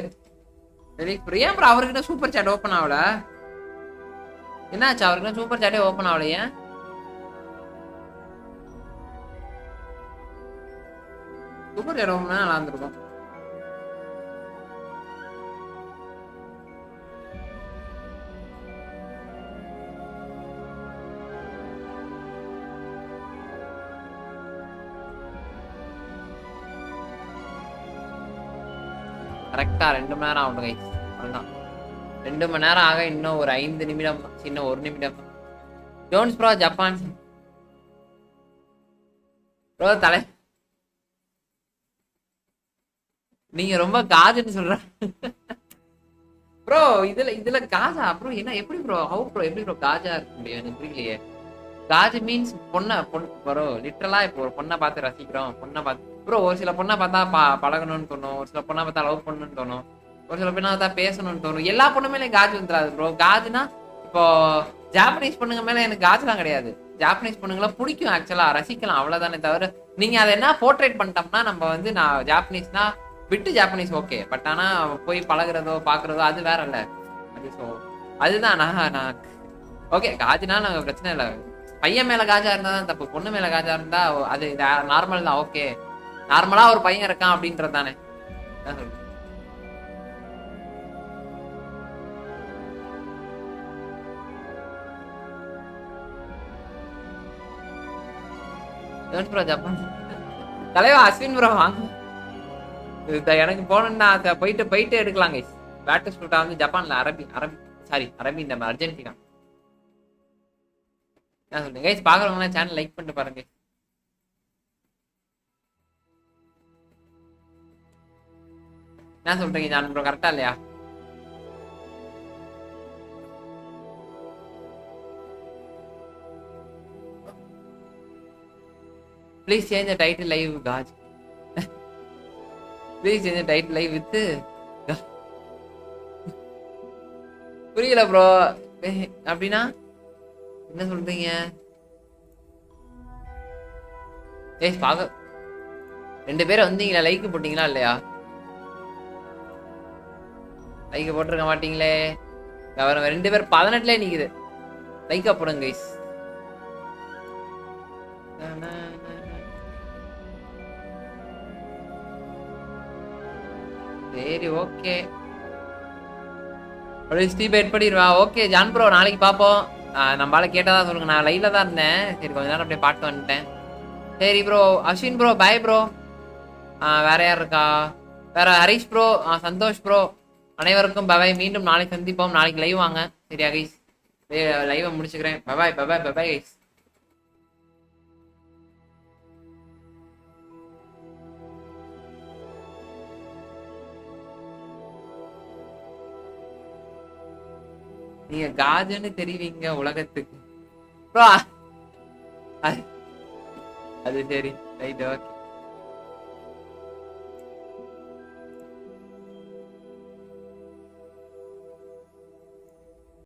ஏன் ப்ரோ அவருக்கு சூப்பர் சாட் ஓப்பன் ஆகல? என்னாச்சு அவருக்கு சூப்பர் சாட்டே ஓப்பன் ஆகல? ஏன் சூப்பர் சாட் ஓப்பன் நல்லா இருந்திருக்கும். கரெக்டா 2 மணி நேரம் ஆகட்டும் கைஸ், அதுதான் 2 மணி நேரம் ஆக இன்னும் ஒரு 5 நிமிடம், இன்னும் 1 நிமிடம். ஜோன்ஸ் ப்ரோ ஜப்பான் ப்ரோ தலை, நீங்க ரொம்ப காஜுன்னு சொல்ற ப்ரோ. இதுல காஜா ப்ரோ? என்ன எப்படி ப்ரோ? ஹவு ப்ரோ எப்படி ப்ரோ காஜா இருக்க முடியும்? எனக்கு புரியலையே. காஜு மீன்ஸ் பொண்ணு ப்ரோ, லிட்டரலா இப்போ ஒரு பொண்ணை பார்த்து ரசிக்கிறோம். பொண்ணை பார்த்து ப்ரோ, ஒரு சில பொண்ணை பார்த்தா பழகணும்னு தோணும், ஒரு சில பொண்ணை பார்த்தா லவ் பண்ணணும்னு தோணும், ஒரு சில பொண்ணை பார்த்தா பேசணும்னு தோணும். எல்லா பொண்ணுமே காஜு வந்துடாது ப்ரோ. காஜுனா இப்போ ஜாப்பனீஸ் பொண்ணுங்க மேல எனக்கு காஜுலாம் கிடையாது. ஜாப்பனீஸ் பொண்ணுங்கள பிடிக்கும், ஆக்சுவலா ரசிக்கலாம், அவ்வளவுதானே தவிர நீங்க அதை என்ன போர்ட்ரேட் பண்ணிட்டோம்னா நம்ம வந்து நான் ஜாப்பனீஸ்னா விட்டு ஜாப்பனீஸ் ஓகே, பட் ஆனா போய் பழகுறதோ பாக்குறதோ அது வேற இல்ல. அது ஸோ அதுதான் நான் ஓகே. காஜுனா நாங்கள் பிரச்சனை இல்லை. பையன் மேல காஜா இருந்தா தான் தப்பு, பொண்ணு மேல காஜா இருந்தா அது நார்மல் தான். ஓகே, நார்மலா ஒரு பையன் இருக்கான் அப்படின்றது தானே. ப்ரோ ஜப்பான் தலைவா அஸ்வின் ப்ரோ வாங்க. எனக்கு போகணும்னா போயிட்டு போயிட்டு எடுக்கலாம் கைஸ். பேட்டு ஸ்டூட்டா வந்து ஜப்பான்ல அரபி நம்ம அர்ஜென்டினா. என்ன சொல்றீங்க கைஸ்? பாக்குறவங்க சேனல் லைக் பண்ணிட்டு பாருங்க. என்ன சொல்றீங்க ஜான் ப்ரோ? கரெக்டா இல்லையா? Please change the title live gauge. Please change the title live with. புரியல ப்ரோ. அப்படின்னா என்ன சொல்றீங்க? ஏய் பாக்க 2 பேரும் வந்தீங்களா? லைக் போட்டீங்களா இல்லையா? லைக் போட்டிருக்க மாட்டீங்களே. அவர் 2 பேர் 18ல நிக்குது. லைக்கா போடுங்க கைஸ். சரி ஓகே. ஸ்டீப் எட் பண்ணிடுவா. ஓகே ஜான் ப்ரோ நாளைக்கு பார்ப்போம். நம்மளால கேட்டதா சொல்லுங்க. நான் லைவ்ல தான் இருந்தேன். சரி கொஞ்ச நேரம் அப்படியே பாட்டு வந்துட்டேன். சரி bro. Ashwin bro bye bro. வேற யார் இருக்கா? வேற ஹரிஷ் ப்ரோ, சந்தோஷ் ப்ரோ, அனைவருக்கும் பபாய். மீண்டும் நாளைக்கு சந்திப்போம். நாளைக்கு லைவ் வாங்க சரியா கைஸ்? லைவை முடிச்சுக்கிறேன். Bye bye bye bye bye bye guys. நீங்க காஜன்னு தெரிவிங்க உலகத்துக்கு ப்ரோ. அது சரி ரைட் ஓகே.